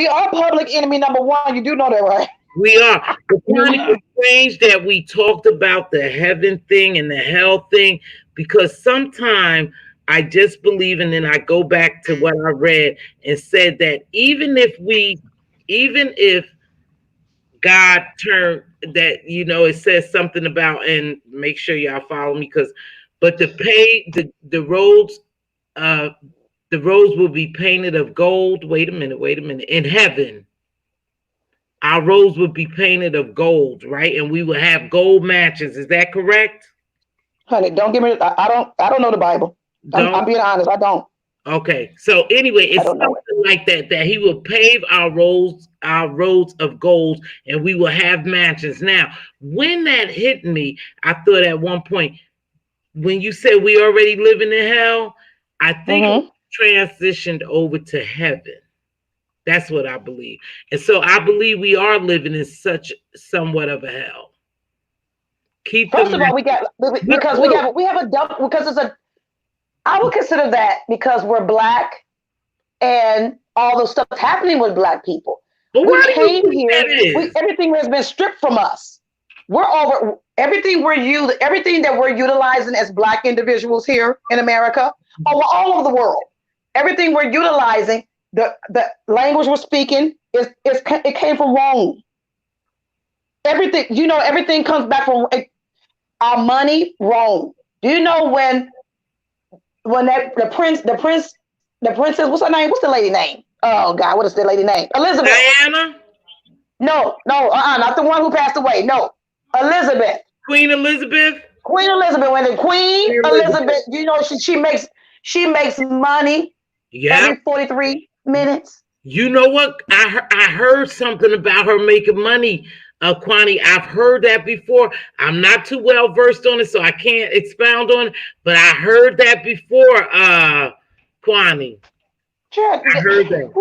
are public enemy number one. You do know that, right? We are. But Kwani, it's strange that we talked about the heaven thing and the hell thing because sometimes I just believe, and then I go back to what I read and said that even if God turned that, you know, it says something about, and make sure y'all follow me but the roads will be painted of gold. Wait a minute. In heaven, our roads will be painted of gold, right? And we will have gold matches. Is that correct? Honey, don't give me, I don't know the Bible. I'm being honest, I don't. Okay, so anyway, it's something like that he will pave our roads of gold, and we will have mansions. Now, when that hit me, I thought at one point, when you said we already living in hell, I think we transitioned over to heaven. That's what I believe. And so I believe we are living in somewhat of a hell. First of all, we have a double, because it's a, I would consider that because we're Black and all the stuff happening with Black people. But we came here, everything has been stripped from us. We're over everything that we're utilizing as Black individuals here in America, all over the world. Everything we're utilizing, the language we're speaking, it came from Rome. Everything, you know, everything comes back from our money, Rome. Do you know when the princess, what's her name? What's the lady name? Oh God, what is the lady name? Elizabeth. Diana? No, not the one who passed away. No, Elizabeth. Queen Elizabeth. Queen Elizabeth. When the Queen Elizabeth, you know, she makes money every 43 minutes. You know what? I heard something about her making money. Kwani, I've heard that before. I'm not too well versed on it, so I can't expound on it. But I heard that before, Kwani. I heard that.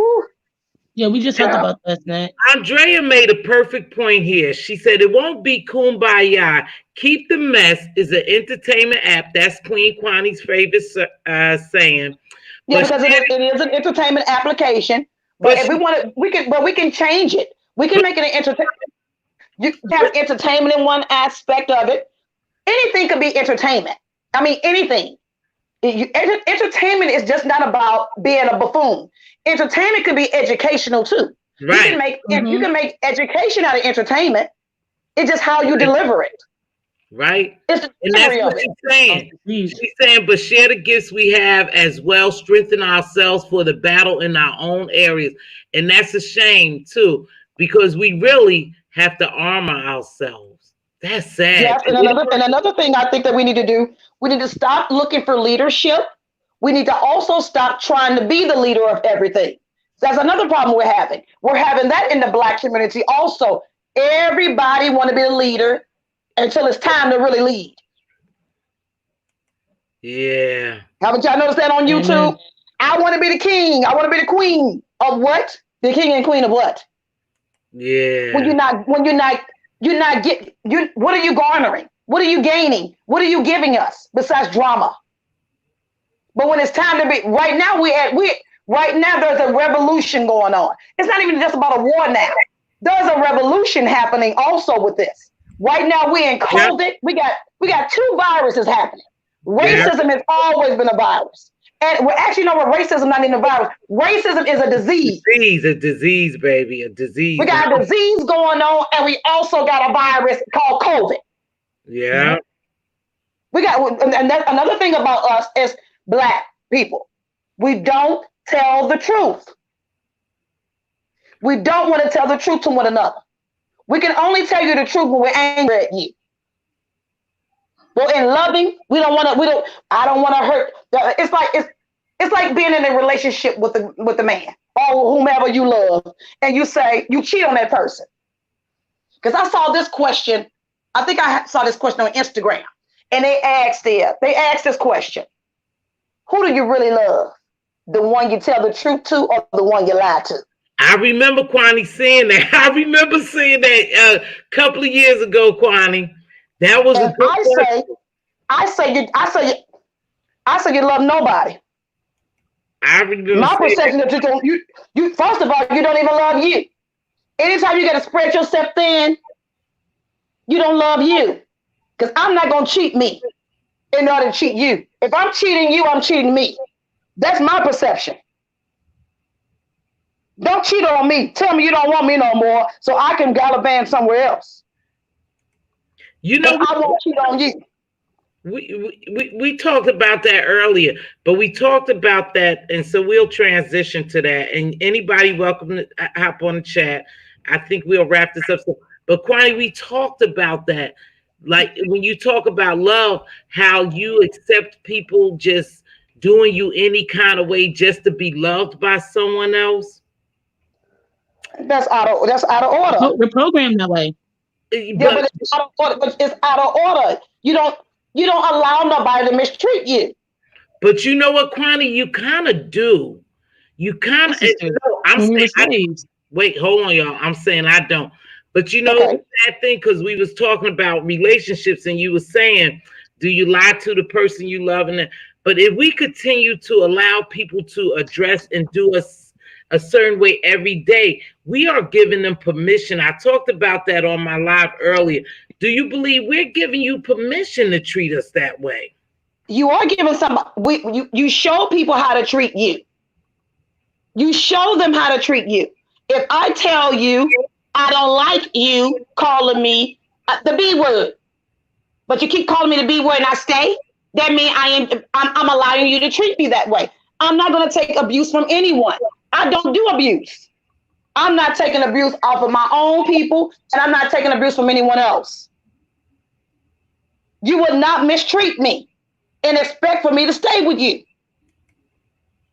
Yeah, we just talked about that, Nat. Andrea made a perfect point here. She said it won't be kumbaya. Keep the mess is an entertainment app. That's Queen Kwani's favorite saying. Yeah, because it is an entertainment application. But if we want to, we can change it. We can make it an entertainment. You can have entertainment in one aspect of it. Anything could be entertainment. I mean, anything. Entertainment is just not about being a buffoon. Entertainment could be educational too. Right. You can make education out of entertainment. It's just how you deliver it. Right. It's and that's what she's saying. She's saying, but share the gifts we have as well, strengthen ourselves for the battle in our own areas. And that's a shame too, because we really have to armor ourselves. That's sad. Yes, and another thing I think that we need to do, we need to stop looking for leadership. We need to also stop trying to be the leader of everything. That's another problem we're having. We're having that in the Black community also. Everybody want to be a leader until it's time to really lead. Yeah. Haven't y'all noticed that on YouTube? Amen. I want to be the king. I want to be the queen of what? The king and queen of what? Yeah. When you're not what are you garnering? What are you gaining? What are you giving us besides drama? But when it's time to be, right now right now there's a revolution going on. It's not even just about a war now. There's a revolution happening also with this. Right now we're in COVID. We got two viruses happening. Racism has always been a virus. And we're actually know what racism not even a virus. Racism is a disease. A disease, baby. A disease. We got a disease going on, and we also got a virus called COVID. Yeah. We got, and that's another thing about us is Black people. We don't tell the truth. We don't want to tell the truth to one another. We can only tell you the truth when we're angry at you. Well, in loving, I don't want to hurt. It's like being in a relationship with the man or whomever you love, and you say you cheat on that person. Because I saw this question, I think I saw this question on Instagram, and they asked this question: who do you really love? The one you tell the truth to, or the one you lie to? I remember Kwani saying that. I remember saying that a couple of years ago, Kwani. That was a good I say you love nobody. I remember my perception that you first of all, you don't even love you. Anytime you gotta spread yourself thin, you don't love you. Because I'm not gonna cheat me in order to cheat you. If I'm cheating you, I'm cheating me. That's my perception. Don't cheat on me. Tell me you don't want me no more so I can gallivant somewhere else. You know, I won't cheat on you. We talked about that earlier, but we talked about that, and so we'll transition to that. And anybody welcome to hop on the chat. I think we'll wrap this up. But Kwani, we talked about that. Like when you talk about love, how you accept people just doing you any kind of way just to be loved by someone else. That's out of order. We're programmed that way. Yeah, but it's out of order. But it's out of order. You don't allow nobody to mistreat you. But you know what, Kwani? You kind of do. You kind of. I'm saying. Wait, hold on, y'all. I'm saying I don't. But you know that thing, because we was talking about relationships, and you were saying, do you lie to the person you love? But if we continue to allow people to address and do us a certain way every day, we are giving them permission. I talked about that on my live earlier. Do you believe we're giving you permission to treat us that way? You are giving you show people how to treat you. You show them how to treat you. If I tell you I don't like you calling me the B word, but you keep calling me the B word and I stay, that means I'm allowing you to treat me that way. I'm not going to take abuse from anyone. I don't do abuse. I'm not taking abuse off of my own people, and I'm not taking abuse from anyone else. You would not mistreat me and expect for me to stay with you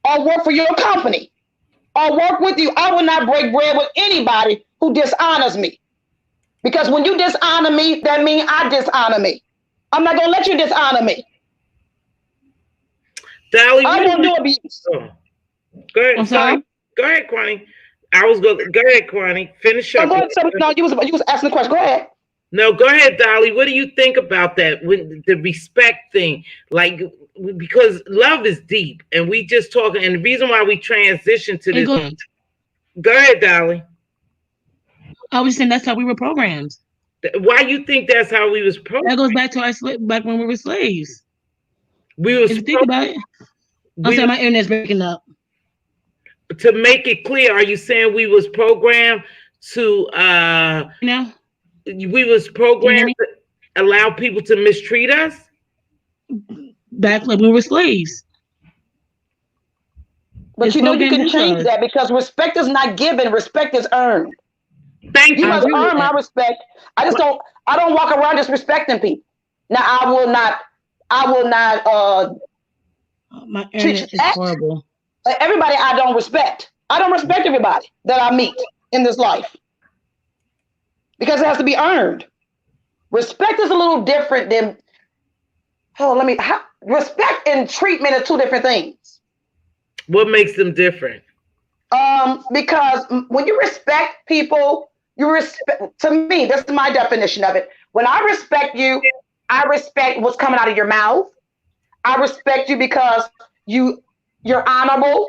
or work for your company or work with you. I will not break bread with anybody who dishonors me. Because when you dishonor me, that means I dishonor me. I'm not going to let you dishonor me. Dolly, I don't do abuse. Oh. Go ahead. I'm sorry. Go ahead, Kwani. Go ahead, Kwani. Finish up. No, you was asking the question. Go ahead. No, go ahead, Dolly. What do you think about that? When the respect thing, like, because love is deep, and we just talking, and the reason why we transition to this. Go ahead, Dolly. I was saying that's how we were programmed. Why you think that's how we was programmed? That goes back to back when we were slaves. We was. If you think about it, I'm sorry, my internet's breaking up. To make it clear, are you saying we was programmed to we was programmed to allow people to mistreat us? Back when we were slaves. But you know you can change that, because respect is not given, respect is earned. Thank you. You must earn my respect. I don't walk around disrespecting people. Now I will not my internet is horrible. Everybody I don't respect. I don't respect everybody that I meet in this life, because it has to be earned. Respect is a little different than, respect and treatment are two different things. What makes them different? Because when you respect people, you respect. To me, this is my definition of it. When I respect you, I respect what's coming out of your mouth. I respect you because you're honorable.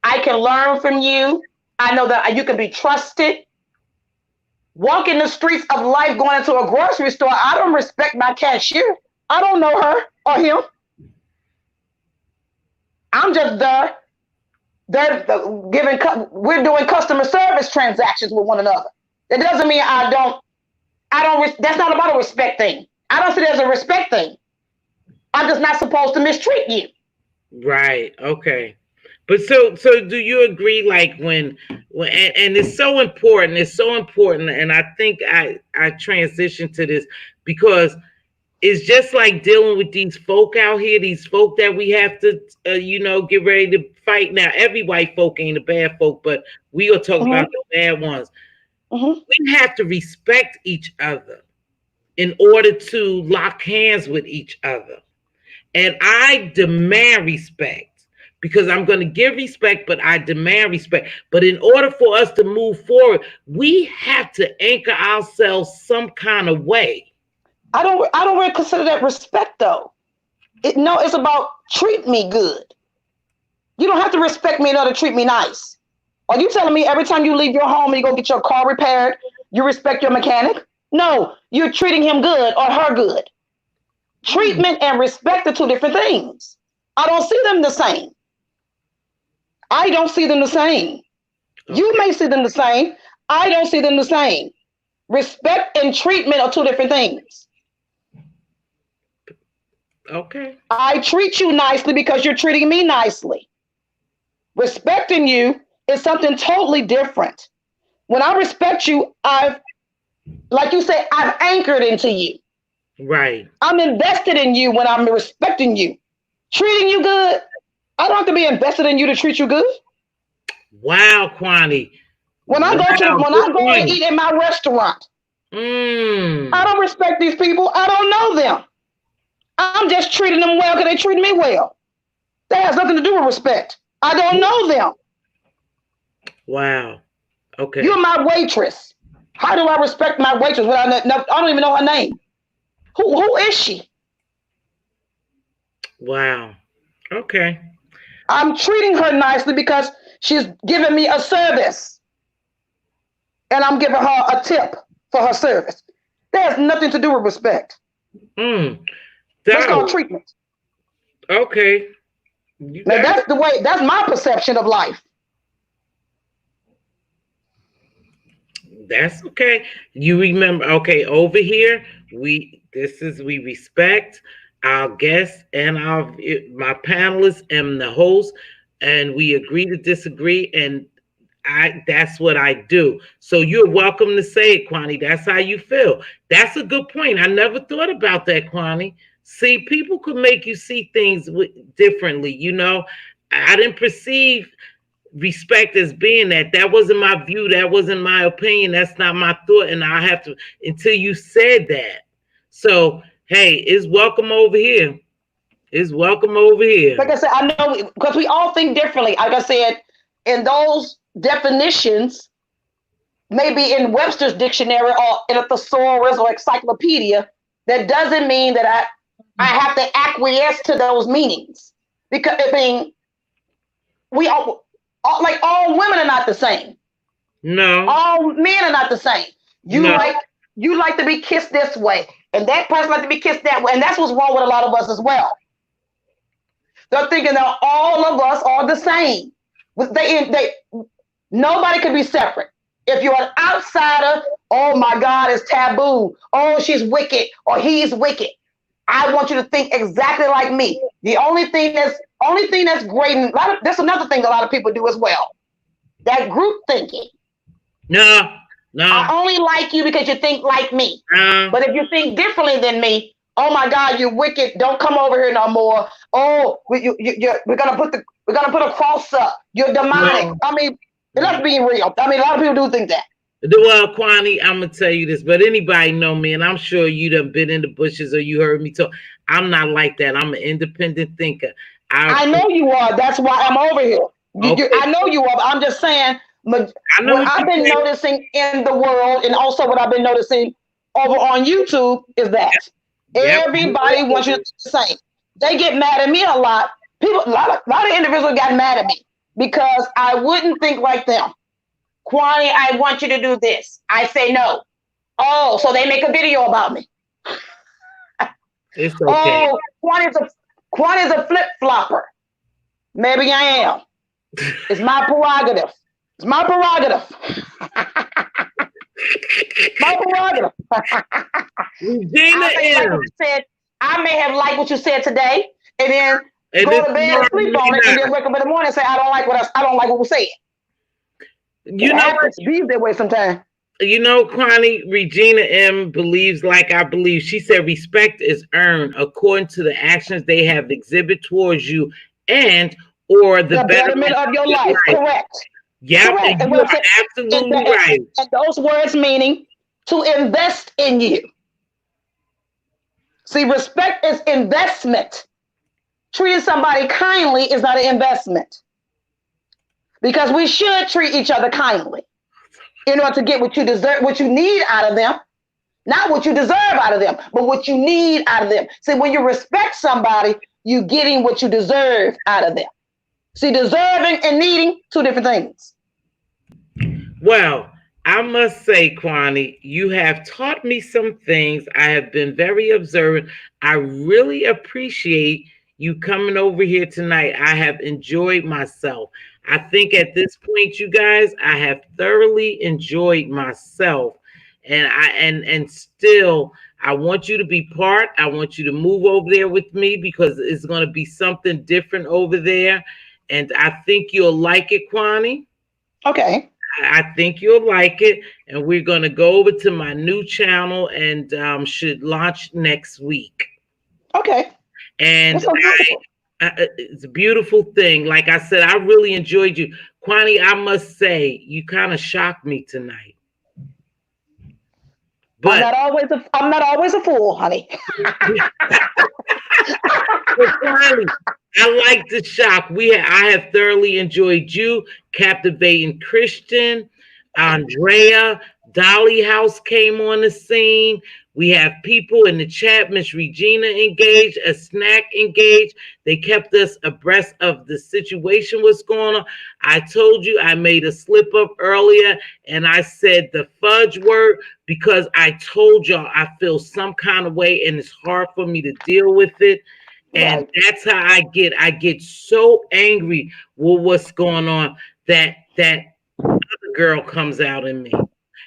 I can learn from you. I know that you can be trusted. Walking the streets of life, going into a grocery store, I don't respect my cashier. I don't know her or him. I'm just there. We're doing customer service transactions with one another. It doesn't mean I don't. That's not about a respect thing. I don't see it as a respect thing. I'm just not supposed to mistreat you. Right. Okay. But so do you agree? Like when and it's so important. It's so important, and I think I transitioned to this because it's just like dealing with these folk out here. These folk that we have to, get ready to fight. Now, every white folk ain't a bad folk, but we will talk about the bad ones. We have to respect each other in order to lock hands with each other. And I demand respect because I'm going to give respect, but I demand respect. But in order for us to move forward, we have to anchor ourselves some kind of way. I don't really consider that respect though. It's about treat me good. You don't have to respect me in order to treat me nice. Are you telling me every time you leave your home and you go get your car repaired, you respect your mechanic? No, you're treating him good or her good. Treatment and respect are two different things. I don't see them the same. I don't see them the same. Okay. You may see them the same. I don't see them the same. Respect and treatment are two different things. Okay. I treat you nicely because you're treating me nicely. Respecting you is something totally different. When I respect you, like you say, I've anchored into you. Right. I'm invested in you when I'm respecting you. Treating you good, I don't have to be invested in you to treat you good. Wow, Kwani. When I go and eat in my restaurant, I don't respect these people. I don't know them. I'm just treating them well because they treat me well. That has nothing to do with respect. I don't know them. Wow. Okay. You're my waitress. How do I respect my waitress when I don't even know her name? Who is she? Wow. Okay. I'm treating her nicely because she's giving me a service. And I'm giving her a tip for her service. That has nothing to do with respect. That's called treatment. Okay. Now that's my perception of life. That's okay. You remember, okay, over here, we respect our guests and my panelists and the host, and we agree to disagree, and that's what I do. So you're welcome to say it, Kwani. That's how you feel. That's a good point. I never thought about that, Kwani. See, people could make you see things differently. I didn't perceive respect as being that. That wasn't my view. That wasn't my opinion. That's not my thought. And I have to, until you said that. So, hey, it's welcome over here. It's welcome over here. Like I said, I know because we all think differently. Like I said, in those definitions, maybe in Webster's dictionary or in a thesaurus or encyclopedia, that doesn't mean that I have to acquiesce to those meanings. Because we all like all women are not the same. No. All men are not the same. You like to be kissed this way, and that person like to be kissed that way, and that's what's wrong with a lot of us as well. They're thinking that all of us are the same. Nobody can be separate. If you're an outsider, oh my God, it's taboo. Oh, she's wicked or he's wicked. I want you to think exactly like me. The only thing that's great, and that's another thing a lot of people do as well. That group thinking. No. I only like you because you think like me. But if you think differently than me, oh my God, you're wicked. Don't come over here no more. Oh, we're gonna put a cross up. You're demonic. No. I mean, let's be real. I mean, a lot of people do think that. Well, Kwani, I'm gonna tell you this, but anybody know me, and I'm sure you done been in the bushes or you heard me talk. I'm not like that. I'm an independent thinker. I know you are. That's why I'm over here. Okay. I know you are. But I'm just saying. What I've been noticing in the world, and also what I've been noticing over on YouTube, is that everybody wants you to do the same. They get mad at me a lot. People, a lot of individuals got mad at me because I wouldn't think like them. Kwani, I want you to do this. I say no. Oh, so they make a video about me. It's okay. Oh, Kwani's a flip flopper. Maybe I am. It's my prerogative. It's my prerogative. My prerogative. I may have liked what you said today, and then go to bed and sleep on it, and then wake up in the morning and say I don't like what we said. You know, be that way sometimes. You know, Kwani, Regina M believes like I believe. She said respect is earned according to the actions they have exhibited towards you and or the betterment of your life. Correct. Yeah, you're absolutely right. And those words meaning to invest in you. See, respect is investment. Treating somebody kindly is not an investment. Because we should treat each other kindly in order to get what you deserve, what you need out of them. Not what you deserve out of them, but what you need out of them. See, when you respect somebody, you're getting what you deserve out of them. See, deserving and needing, two different things. Well, I must say, Kwani, you have taught me some things. I have been very observant. I really appreciate you coming over here tonight. I have enjoyed myself. I think at this point, you guys, I have thoroughly enjoyed myself. And still, I want you to be part. I want you to move over there with me because it's going to be something different over there. And I think you'll like it, Kwani. Okay. I think you'll like it. And we're going to go over to my new channel and should launch next week. Okay. And it's a beautiful thing. Like I said, I really enjoyed you. Kwani, I must say, you kind of shocked me tonight. But I'm not always a fool, honey. Kwani, I like the shock. I have thoroughly enjoyed you, Captivating Christian, Andrea, Dolly House came on the scene. We have people in the chat, Miss Regina engaged, a snack engaged. They kept us abreast of the situation, what's going on. I told you I made a slip up earlier and I said the fudge word because I told y'all I feel some kind of way and it's hard for me to deal with it. And that's how I get. I get so angry with what's going on that other girl comes out in me.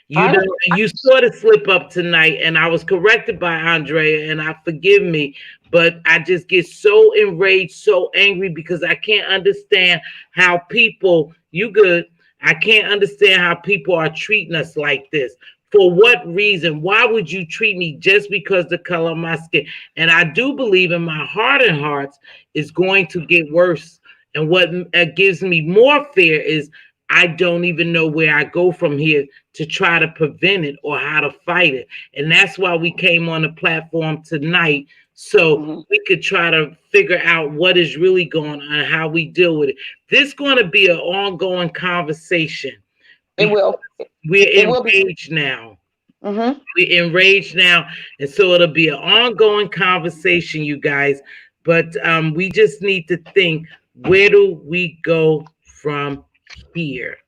You know, you sort of slip up tonight, and I was corrected by Andrea, and I forgive me, but I just get so enraged, so angry because I can't understand how people, I can't understand how people are treating us like this. For what reason? Why would you treat me just because the color of my skin? And I do believe in my heart and hearts is going to get worse. And what gives me more fear is I don't even know where I go from here to try to prevent it or how to fight it. And that's why we came on the platform tonight, so we could try to figure out what is really going on and how we deal with it. This is going to be an ongoing conversation. It will. We're enraged now. We're enraged now. And so it'll be an ongoing conversation, you guys. But we just need to think, where do we go from here?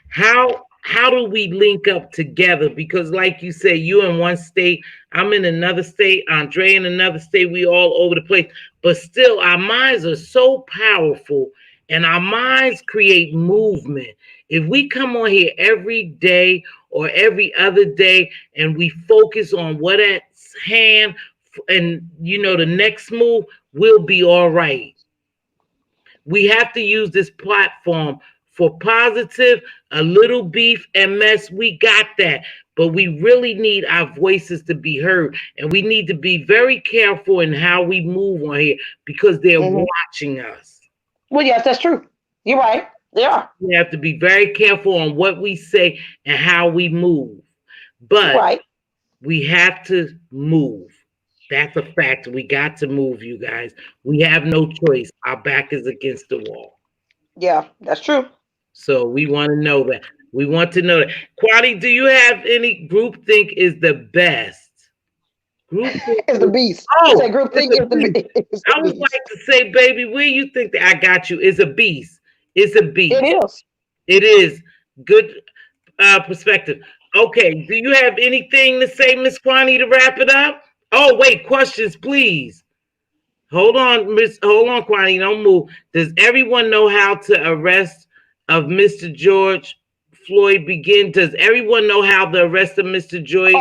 How do we link up together? Because like you say, you in one state, I'm in another state, Andre in another state, we all over the place. But still, our minds are so powerful and our minds create movement. If we come on here every day or every other day and we focus on what at hand and, you know, the next move, we'll be all right. We have to use this platform for positive, a little beef and mess. We got that. But we really need our voices to be heard. And we need to be very careful in how we move on here because they're watching us. Well, yes, that's true. You're right. They are. We have to be very careful on what we say and how we move. But we have to move. That's a fact. We got to move, you guys. We have no choice. Our back is against the wall. Yeah, that's true. So we want to know that. We want to know that. Quadi, do you have any group think is the best? Group think It's the beast. He oh, said group it's think a is the beast. it's I the was beast. like to say, baby, where you think that I got you is a beast. It's a beast. It is. It is. Good perspective. Okay, do you have anything to say, Miss Kwani, to wrap it up? Oh, wait, questions, please. Hold on, Kwani, don't move. Does everyone know how to arrest of Mr. George Floyd begin? Does everyone know how the arrest of Mr. George?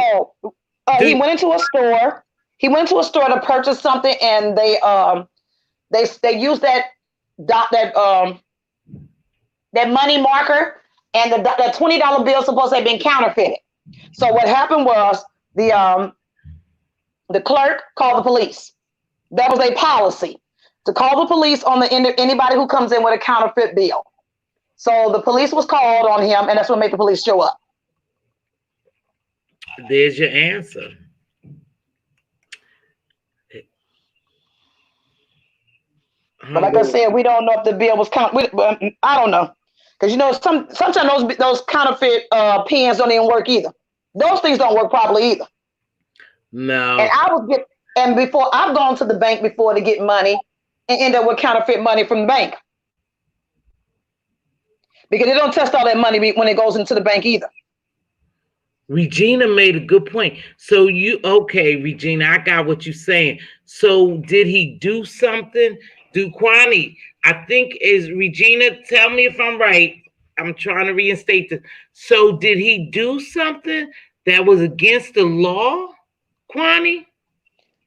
He went into a store. He went into a store to purchase something, and they used that money marker, and the $20 bill supposed to have been counterfeited. So what happened was the clerk called the police. That was a policy, to call the police on anybody who comes in with a counterfeit bill. So the police was called on him, and that's what made the police show up. There's your answer. But like I said, we don't know if the bill was counterfeit. I don't know, because sometimes those counterfeit pens don't even work either. Those things don't work properly either. No. And before, I've gone to the bank before to get money and end up with counterfeit money from the bank, because they don't test all that money when it goes into the bank either. Regina made a good point. So Regina, I got what you're saying. So did he do something? Kwani, I think is Regina, tell me if I'm right. I'm trying to reinstate this. So did he do something that was against the law, Kwani?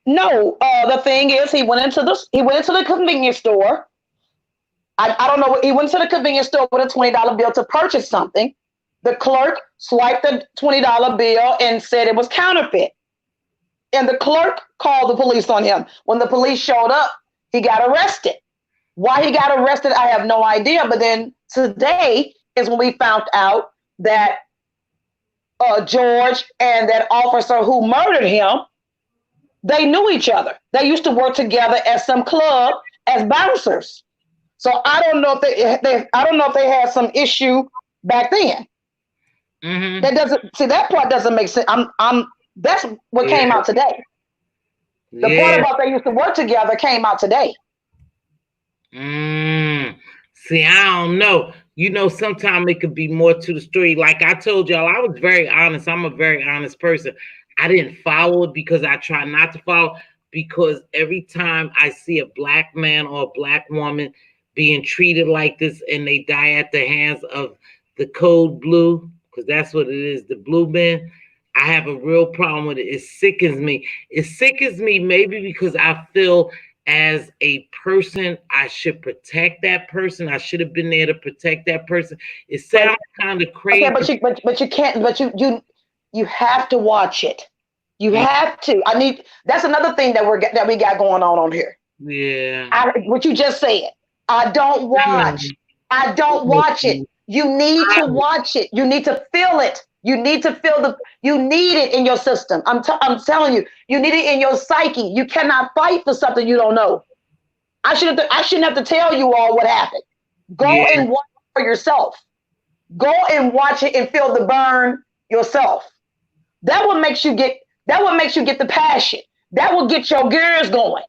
No, the thing is, he went into the convenience store. I don't know. He went to the convenience store with a $20 bill to purchase something. The clerk swiped the $20 bill and said it was counterfeit. And the clerk called the police on him. When the police showed up, he got arrested. Why he got arrested, I have no idea. But then today is when we found out that George and that officer who murdered him, they knew each other. They used to work together at some club as bouncers. So I don't know if they had some issue back then. Mm-hmm. That part doesn't make sense. That's what came out today. The part about they used to work together came out today. See, I don't know. Sometimes it could be more to the story. Like I told y'all, I was very honest. I'm a very honest person. I didn't follow it because I try not to follow, because every time I see a black man or a black woman being treated like this and they die at the hands of the code blue, because that's what it is, the blue men, I have a real problem with it. It sickens me. It sickens me maybe because I feel as a person, I should protect that person. I should have been there to protect that person. It sounds kind of crazy. Okay, but you can't, but you have to watch it. You have to. That's another thing that we got going on here. Yeah. What you just said. I don't watch it. You need to watch it. You need to feel it. You need to feel you need it in your system. I'm telling you, you need it in your psyche. You cannot fight for something you don't know. I shouldn't have to tell you all what happened. Go and watch it for yourself. Go and watch it and feel the burn yourself. That what makes you get the passion. That will get your gears going.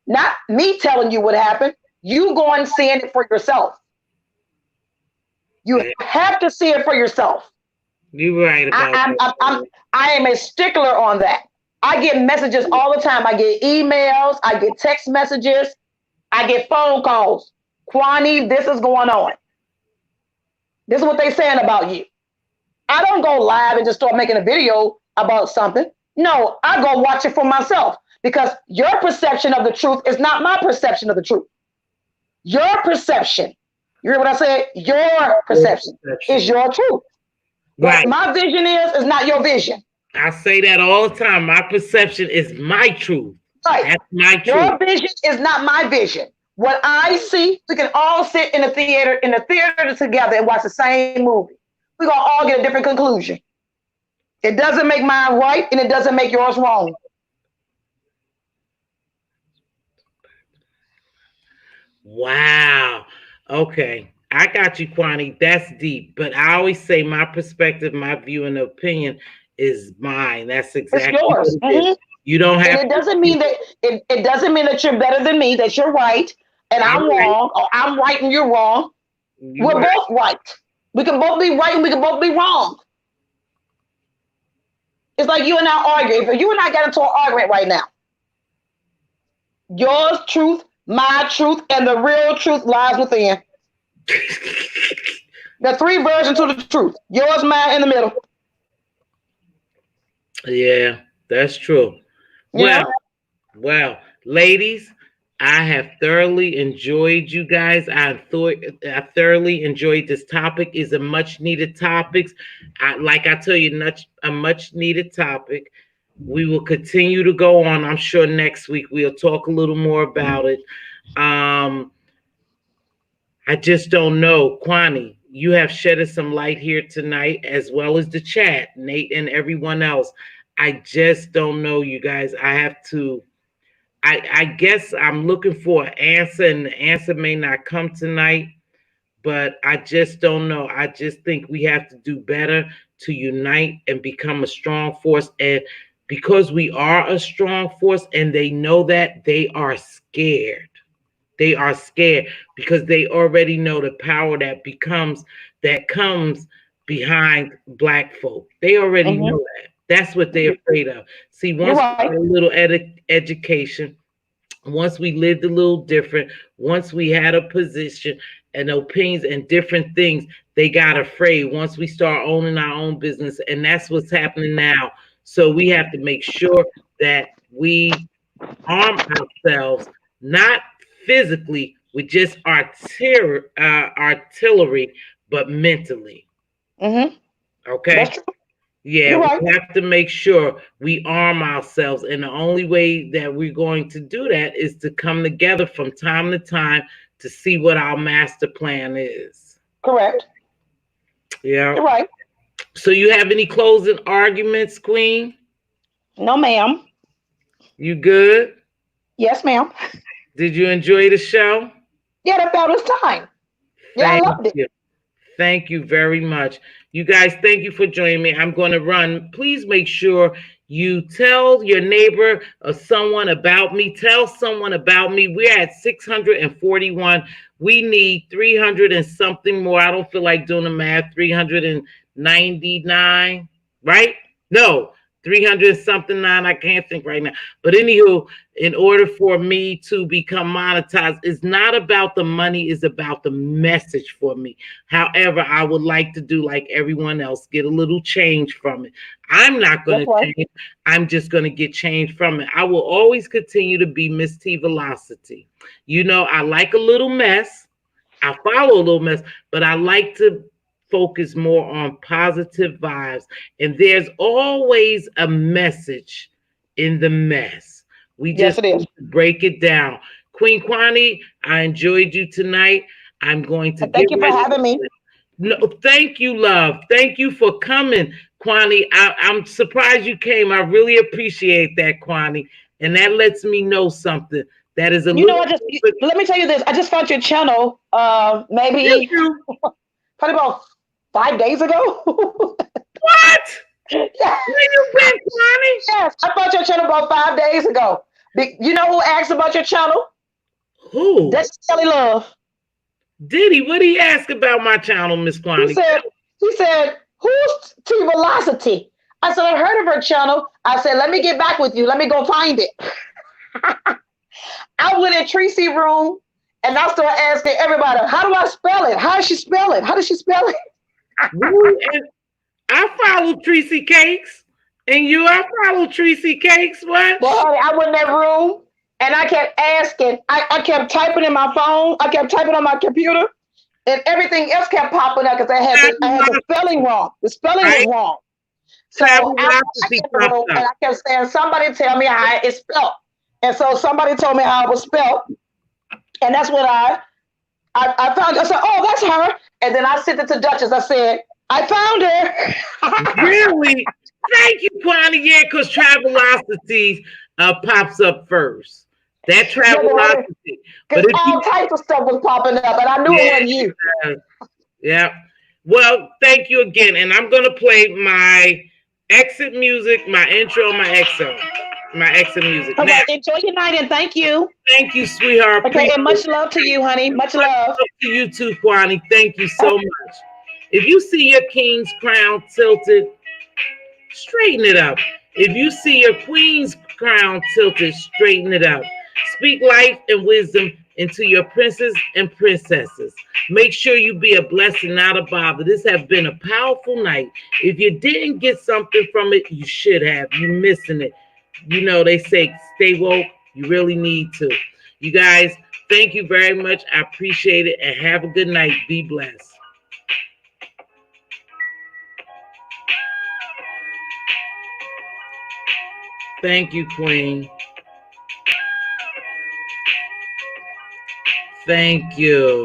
Not me telling you what happened. You go and seeing it for yourself. You have to see it for yourself. You're right about that. I am a stickler on that. I get messages all the time. I get emails. I get text messages. I get phone calls. Kwani, this is going on. This is what they're saying about you. I don't go live and just start making a video about something. No, I go watch it for myself, because your perception of the truth is not my perception of the truth. Your perception, you hear what I said? Your perception is your truth. Right. What my vision is not your vision. I say that all the time. My perception is my truth. Right. That's my truth. Your vision is not my vision. What I see, we can all sit in the theater together and watch the same movie. We're gonna all get a different conclusion. It doesn't make mine right, and it doesn't make yours wrong. Wow. Okay. I got you, Kwani. That's deep. But I always say my perspective, my view, and opinion is mine. That's It's exactly yours. what it is. You don't And have it to. doesn't mean that it doesn't mean that you're better than me, that you're right and All I'm right. wrong, or I'm right and you're wrong. You We're right. both right. We can both be right and we can both be wrong. It's like you and I argue. If you and I get into an argument right now, yours truth, my truth, and the real truth lies within. The three versions to the truth. Yours, mine, in the middle. Yeah, that's true. You know? Well, ladies, I have thoroughly enjoyed you guys. I thoroughly enjoyed this topic. Is a much needed topic. Like I tell you, a much needed topic. We will continue to go on. I'm sure next week we'll talk a little more about it. I just don't know. Kwani, you have shedded some light here tonight, as well as the chat, Nate and everyone else. I just don't know, you guys. I guess I'm looking for an answer, and the answer may not come tonight, but I just don't know. I just think we have to do better to unite and become a strong force. And because we are a strong force and they know that, they are scared. They are scared because they already know the power that comes behind Black folk. They already know that. That's what they're afraid of. See, once we got a little education, once we lived a little different, once we had a position and opinions and different things, they got afraid once we start owning our own business. And that's what's happening now. So we have to make sure that we arm ourselves, not physically with just artillery, but mentally. Okay? That's true. Yeah, we have to make sure we arm ourselves. And the only way that we're going to do that is to come together from time to time to see what our master plan is. Correct. Yeah. You're right. So you have any closing arguments, Queen? No, ma'am. You good? Yes, ma'am. Did you enjoy the show? Yeah, that was time. Yeah, I loved it. Thank you very much. You guys, thank you for joining me. I'm going to run. Please make sure you tell your neighbor or someone about me. Tell someone about me. We're at 641. We need 300 and something more. I don't feel like doing the math. 399, right? No. 300 something nine. I can't think right now. But anywho, in order for me to become monetized, it's not about the money, it's about the message for me. However, I would like to do like everyone else, get a little change from it. I'm not going to change. I'm just going to get change from it. I will always continue to be Mz.Teavalocity. You know, I like a little mess. I follow a little mess, but I like to focus more on positive vibes. And there's always a message in the mess. We just break it down. Queen Kwani, I enjoyed you tonight. I'm going to thank you for having me. No, thank you, love. Thank you for coming, Kwani. I'm surprised you came. I really appreciate that, Kwani. And that lets me know something. That is let me tell you this. I just found your channel maybe probably about 5 days ago. What? Yeah. Where you been, Kwani? Yes, I found your channel about 5 days ago. You know who asked about your channel? Who? That's Kelly Love. Did he? What did he ask about my channel, Miss Kwani? He said, who's Teavalocity? I said, I heard of her channel. I said, let me get back with you. Let me go find it. I went in Tracy's room and I started asking everybody, how do I spell it? How does she spell it? How does she spell it? I follow Tracy Cakes. And I follow Tracy Cakes. What? Well, honey, I went in that room and I kept asking. I kept typing in my phone. I kept typing on my computer. And everything else kept popping up because I had the spelling wrong. The spelling was wrong. So I went in the room and I kept saying, somebody tell me how it's spelled. And so somebody told me how it was spelled. And that's when I found it. I said, oh, that's her. And then I sent it to Duchess. I said, I found her. Really? Thank you, Kwani. Yeah, because Travelocity pops up first. That Travelocity. Because all types of stuff was popping up, and I knew it wasn't you. Yeah. Well, thank you again. And I'm going to play my exit music, my intro, my exit music. All right, enjoy your night, and thank you. Thank you, sweetheart. Okay, and much love to you, honey. Much love to you too, Kwani. Thank you so much. If you see your king's crown tilted, straighten it up. If you see your queen's crown tilted, straighten it up. Speak life and wisdom into your princes and princesses. Make sure you be a blessing, not a bother. This has been a powerful night. If you didn't get something from it, you should have. You're missing it. You know, they say stay woke. You really need to. You guys, thank you very much. I appreciate it. And have a good night. Be blessed. Thank you, Queen. Thank you.